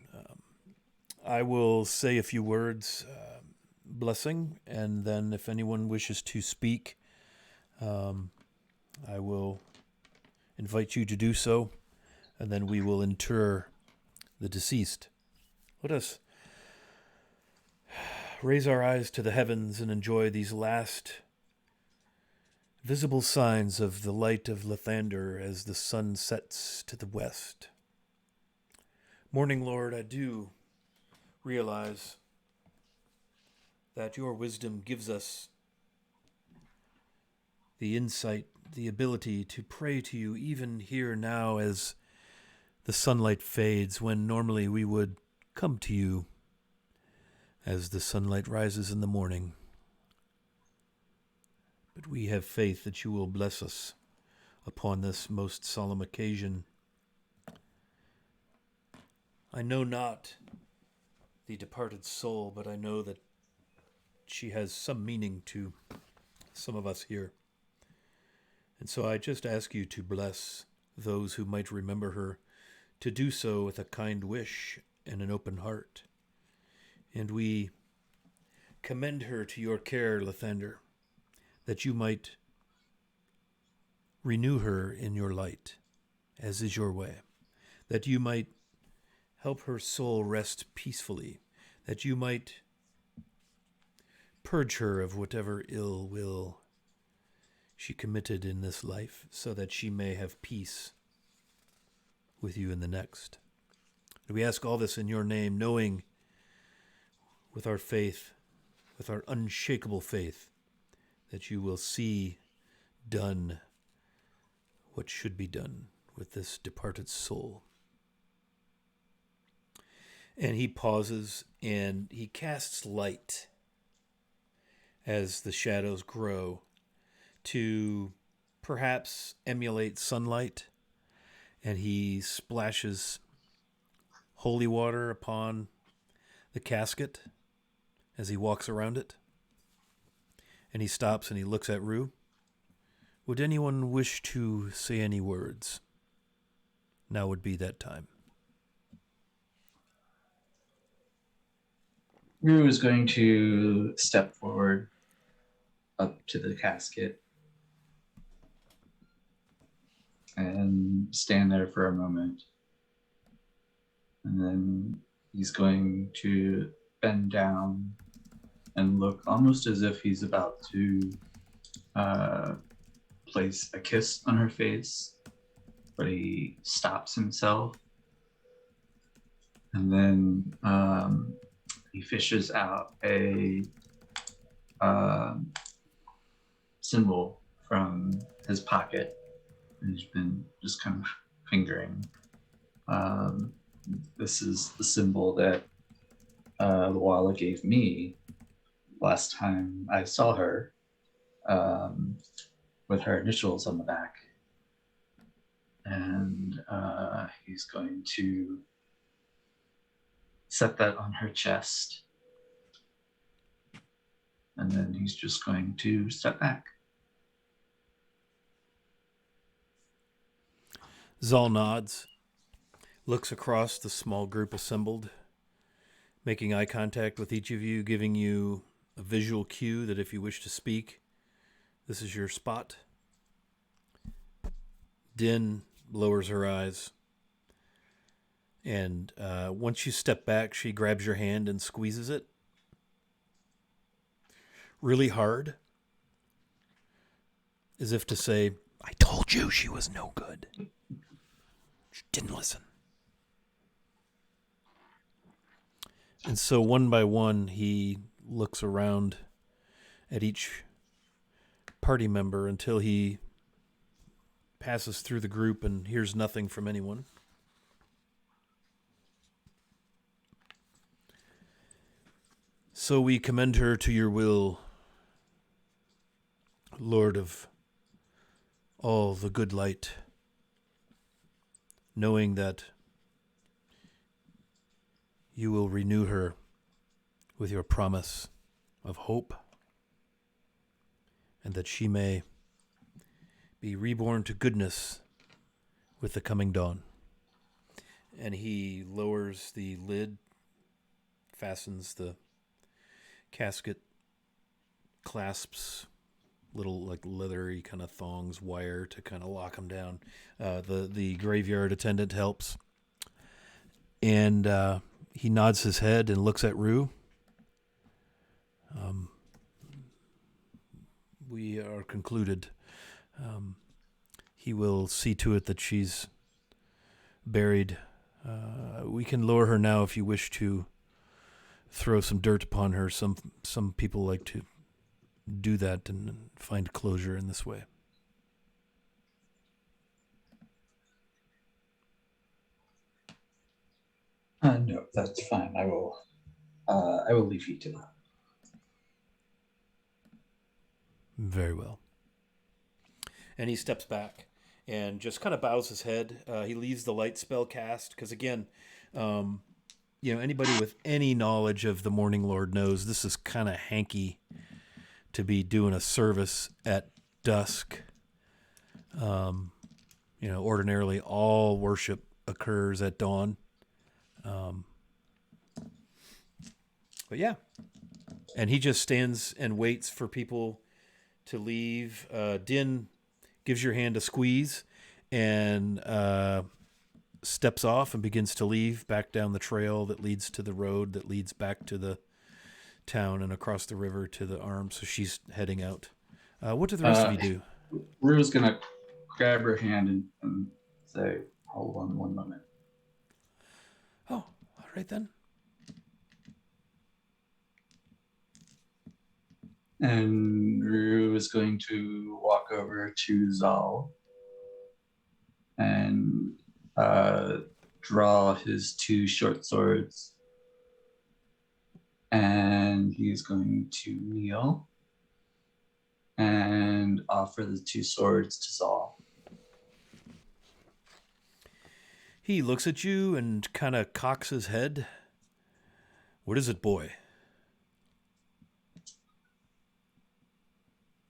I will say a few words, blessing, and then if anyone wishes to speak, I will invite you to do so, and then we will inter the deceased. Let us raise our eyes to the heavens and enjoy these last visible signs of the light of Lathander as the sun sets to the west. Morning Lord, I do realize that your wisdom gives us the insight, the ability to pray to you even here now as the sunlight fades, when normally we would come to you as the sunlight rises in the morning. But we have faith that you will bless us upon this most solemn occasion. I know not the departed soul, but I know that she has some meaning to some of us here. And so I just ask you to bless those who might remember her, to do so with a kind wish and an open heart. And we commend her to your care, Lathander, that you might renew her in your light, as is your way, that you might help her soul rest peacefully, that you might purge her of whatever ill will she committed in this life, so that she may have peace with you in the next. And we ask all this in your name, knowing with our faith, with our unshakable faith, that you will see done what should be done with this departed soul. And he pauses and he casts light as the shadows grow to perhaps emulate sunlight, and he splashes holy water upon the casket as he walks around it. And he stops and he looks at Rue. Would anyone wish to say any words? Now would be that time. Rue is going to step forward up to the casket and stand there for a moment. And then he's going to bend down and look almost as if he's about to place a kiss on her face, but he stops himself. And then he fishes out a symbol from his pocket. And he's been just kind of fingering. This is the symbol that Luala gave me last time I saw her, with her initials on the back. And he's going to set that on her chest. And then he's just going to step back. Zal nods. looks across the small group assembled, making eye contact with each of you, giving you a visual cue that if you wish to speak, this is your spot. Din lowers her eyes, and once you step back, she grabs your hand and squeezes it really hard, as if to say, I told you she was no good. She didn't listen. And so one by one, he looks around at each party member until he passes through the group and hears nothing from anyone. So we commend her to your will, Lord of all the good light, knowing that you will renew her with your promise of hope, and that she may be reborn to goodness with the coming dawn. And he lowers the lid, fastens the casket, clasps little like leathery kind of thongs, wire to kind of lock them down. The graveyard attendant helps. And he nods his head and looks at Rue. We are concluded. He will see to it that she's buried. We can lower her now if you wish to throw some dirt upon her. Some people like to do that and find closure in this way. No, that's fine. I will leave you to that. Very well. And he steps back and just kind of bows his head. He leaves the light spell cast because, again, anybody with any knowledge of the Morning Lord knows this is kind of hanky to be doing a service at dusk. Ordinarily all worship occurs at dawn. But yeah. And he just stands and waits for people to leave. Din gives your hand a squeeze and steps off and begins to leave back down the trail that leads to the road that leads back to the town and across the river to the Arms. So she's heading out. What do the rest of you do? Rue's gonna grab her hand and say, "Hold on one moment." Oh, all right then. And Rue is going to walk over to Zal and draw his two short swords. And he's going to kneel and offer the two swords to Zal. He looks at you and kind of cocks his head. What is it, boy?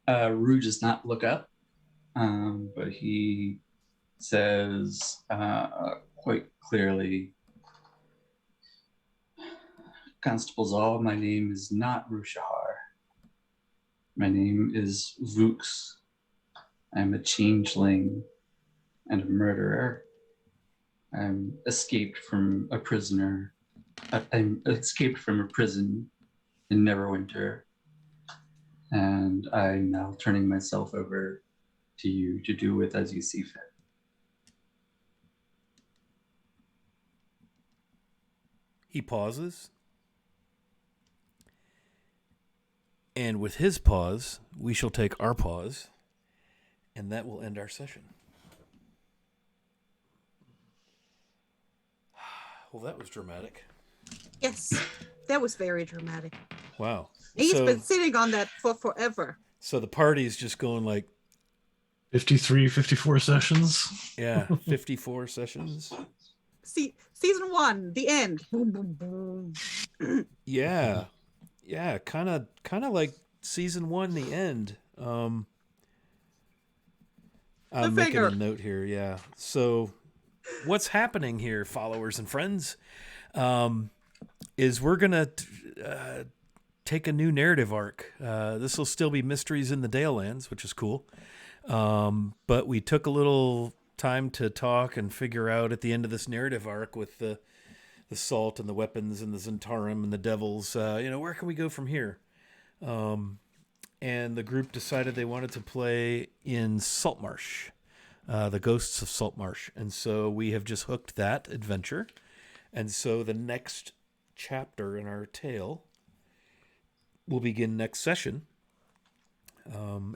Rue does not look up, but he says quite clearly, Constable Zal, my name is not Rue Shahar. My name is Vux. I'm a changeling and a murderer. I'm escaped from a prison in Neverwinter. And I'm now turning myself over to you to do with as you see fit. He pauses. And with his pause, we shall take our pause. And that will end our session. Well, that was dramatic. Yes, that was very dramatic. Wow. He's been sitting on that for forever. So the party's just going like 53, 54 sessions. Yeah, 54 sessions. See, season 1, the end. Boom, boom, boom. Yeah, kind of like season 1, the end. I'm making a note here. Yeah, so what's happening here, followers and friends, is we're gonna take a new narrative arc. This will still be Mysteries in the Dalelands, which is cool. But we took a little time to talk and figure out at the end of this narrative arc with the salt and the weapons and the Zentarum and the devils, where can we go from here? And the group decided they wanted to play in Saltmarsh, the Ghosts of Saltmarsh. And so we have just hooked that adventure. And so the next chapter in our tale will begin next session,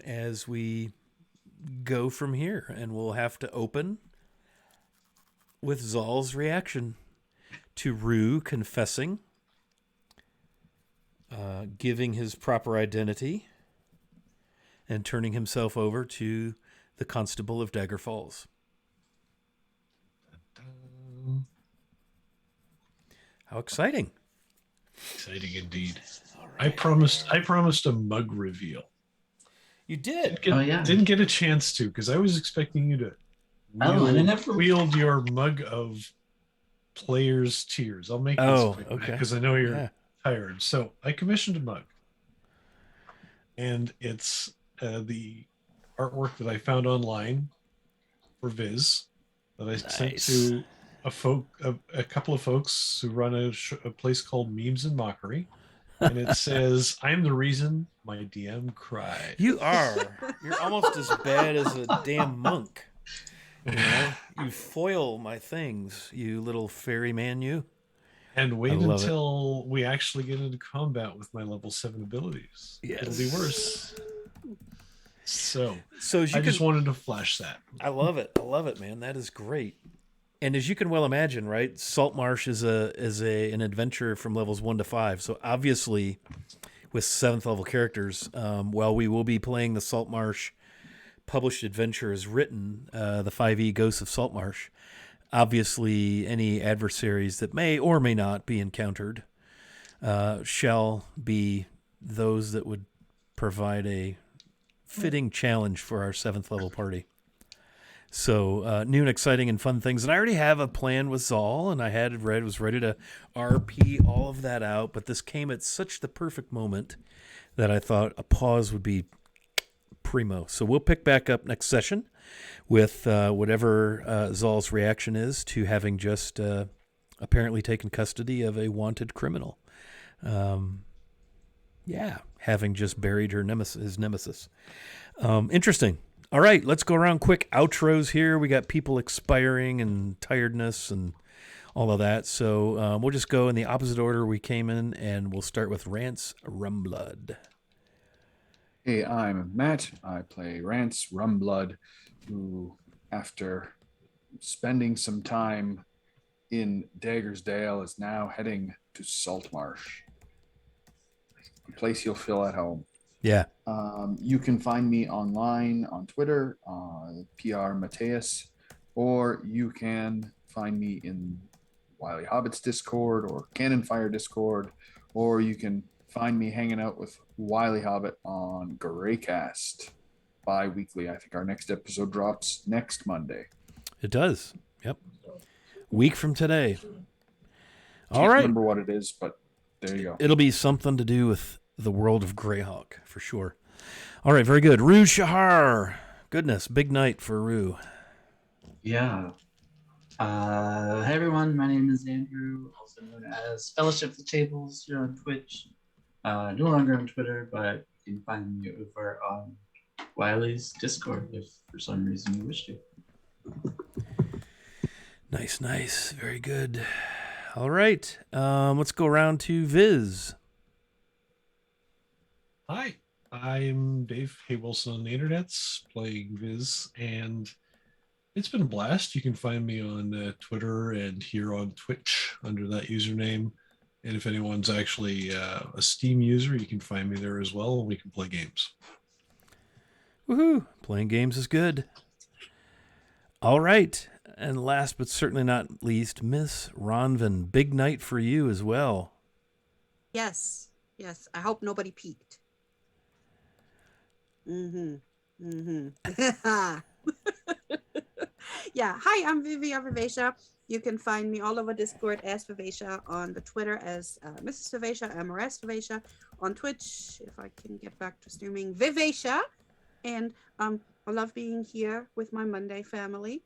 as we go from here. And we'll have to open with Zal's reaction to Rue confessing, giving his proper identity, and turning himself over to the Constable of Dagger Falls. How exciting! Exciting indeed. All I right. promised a mug reveal. You did. Didn't get a chance to, because I was expecting you to wield your mug of players' tears. I'll make this quick, okay. because I know you're tired. So I commissioned a mug, and it's the artwork that I found online for Viz that I sent to a couple of folks who run a place called Memes and Mockery, and it says, "I'm the reason my DM cried." You are. You're almost as bad as a damn monk. You know, you foil my things, you little fairy man, you. And wait until we actually get into combat with my level 7 abilities. Yes. It'll be worse. So as I just wanted to flash that. I love it. I love it, man. That is great. And as you can well imagine, right, Saltmarsh is an adventure from levels 1 to 5. So obviously, with 7th level characters, while we will be playing the Saltmarsh published adventure as written, the 5e Ghosts of Saltmarsh, obviously any adversaries that may or may not be encountered shall be those that would provide a fitting challenge for our 7th level party. So new and exciting and fun things. And I already have a plan with Zal, and was ready to RP all of that out, but this came at such the perfect moment that I thought a pause would be primo. So we'll pick back up next session with whatever Zal's reaction is to having just apparently taken custody of a wanted criminal. Having just buried his nemesis. Interesting. All right, let's go around quick outros here. We got people expiring and tiredness and all of that. So we'll just go in the opposite order we came in, and we'll start with Rance Rumblood. Hey, I'm Matt. I play Rance Rumblood, who, after spending some time in Daggersdale, is now heading to Saltmarsh, a place you'll feel at home. Yeah. You can find me online on Twitter, PR Mateus, or you can find me in Wily Hobbit's Discord or Cannon Fire Discord, or you can find me hanging out with Wily Hobbit on Greycast bi-weekly. I think our next episode drops next Monday. It does. Yep. Week from today. Can't remember what it is, but there you go. It'll be something to do with the world of Greyhawk, for sure. All right, very good. Rue Shahar. Goodness, big night for Rue. Yeah. Hey everyone, my name is Andrew, also known as Fellowship of the Tables here on Twitch. No longer on Twitter, but you can find me over on Wiley's Discord if for some reason you wish to. Nice. Very good. All right. Let's go around to Viz. Hi, I'm Dave Hay Wilson on the internets, playing Viz, and it's been a blast. You can find me on Twitter and here on Twitch under that username. And if anyone's actually a Steam user, you can find me there as well, and we can play games. Woohoo! Playing games is good. All right. And last but certainly not least, Miss Ronvin. Big night for you as well. Yes. I hope nobody peeked. Yeah. Hi, I'm Vivia Vivacia. You can find me all over Discord as Vivacia, on the Twitter as Mrs. Vivacia, MRS Vivacia, on Twitch, if I can get back to streaming, Vivacia. And I love being here with my Monday family.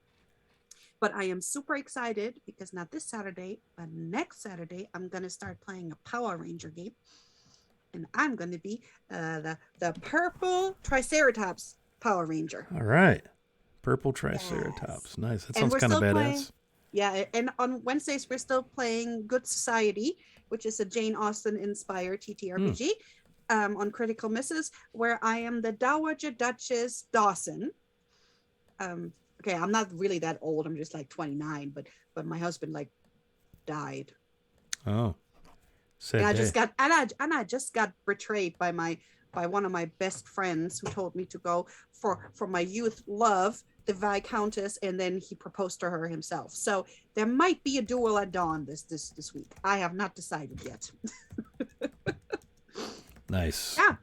But I am super excited because not this Saturday, but next Saturday, I'm going to start playing a Power Ranger game. And I'm going to be the purple Triceratops Power Ranger. All right. Purple Triceratops. Yes. Nice. That And sounds we're kind of still badass. playing. Yeah, and on Wednesdays we're still playing Good Society, which is a Jane Austen inspired TTRPG, on Critical Misses, where I am the Dowager Duchess Dawson. Okay, I'm not really that old. I'm just like 29, but my husband like died. Oh. Sad And I day. just got I just got betrayed by one of my best friends who told me to go for my youth love, the Viscountess, and then he proposed to her himself. So there might be a duel at dawn this week. I have not decided yet. Nice. Yeah.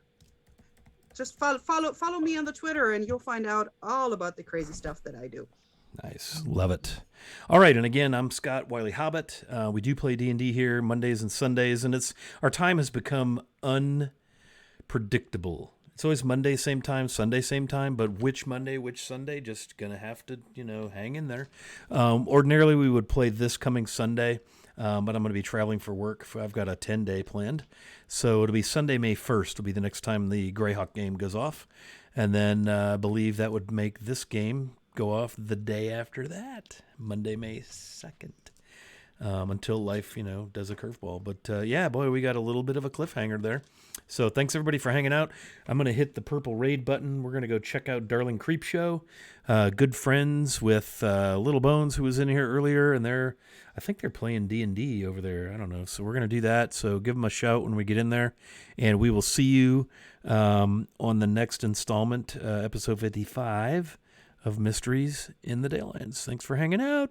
Just follow me on the Twitter and you'll find out all about the crazy stuff that I do. Nice. Love it. All right. And again, I'm Scott Wiley Hobbit. We do play D&D here Mondays and Sundays, and our time has become unpredictable. It's always Monday, same time, Sunday, same time, but which Monday, which Sunday, just going to have to, hang in there. Ordinarily, we would play this coming Sunday, but I'm going to be traveling for work. I've got a 10-day planned. So it'll be Sunday, May 1st will be the next time the Greyhawk game goes off. And then I believe that would make this game go off the day after that, Monday, May 2nd, until life, does a curveball. But yeah, boy, we got a little bit of a cliffhanger there. So thanks everybody for hanging out. I'm going to hit the purple raid button. We're going to go check out Darling Creepshow. Good friends with Little Bones, who was in here earlier, and I think they're playing D&D over there. I don't know. So we're going to do that. So give them a shout when we get in there, and we will see you on the next installment, episode 55 of Mysteries in the Dalelands. Thanks for hanging out.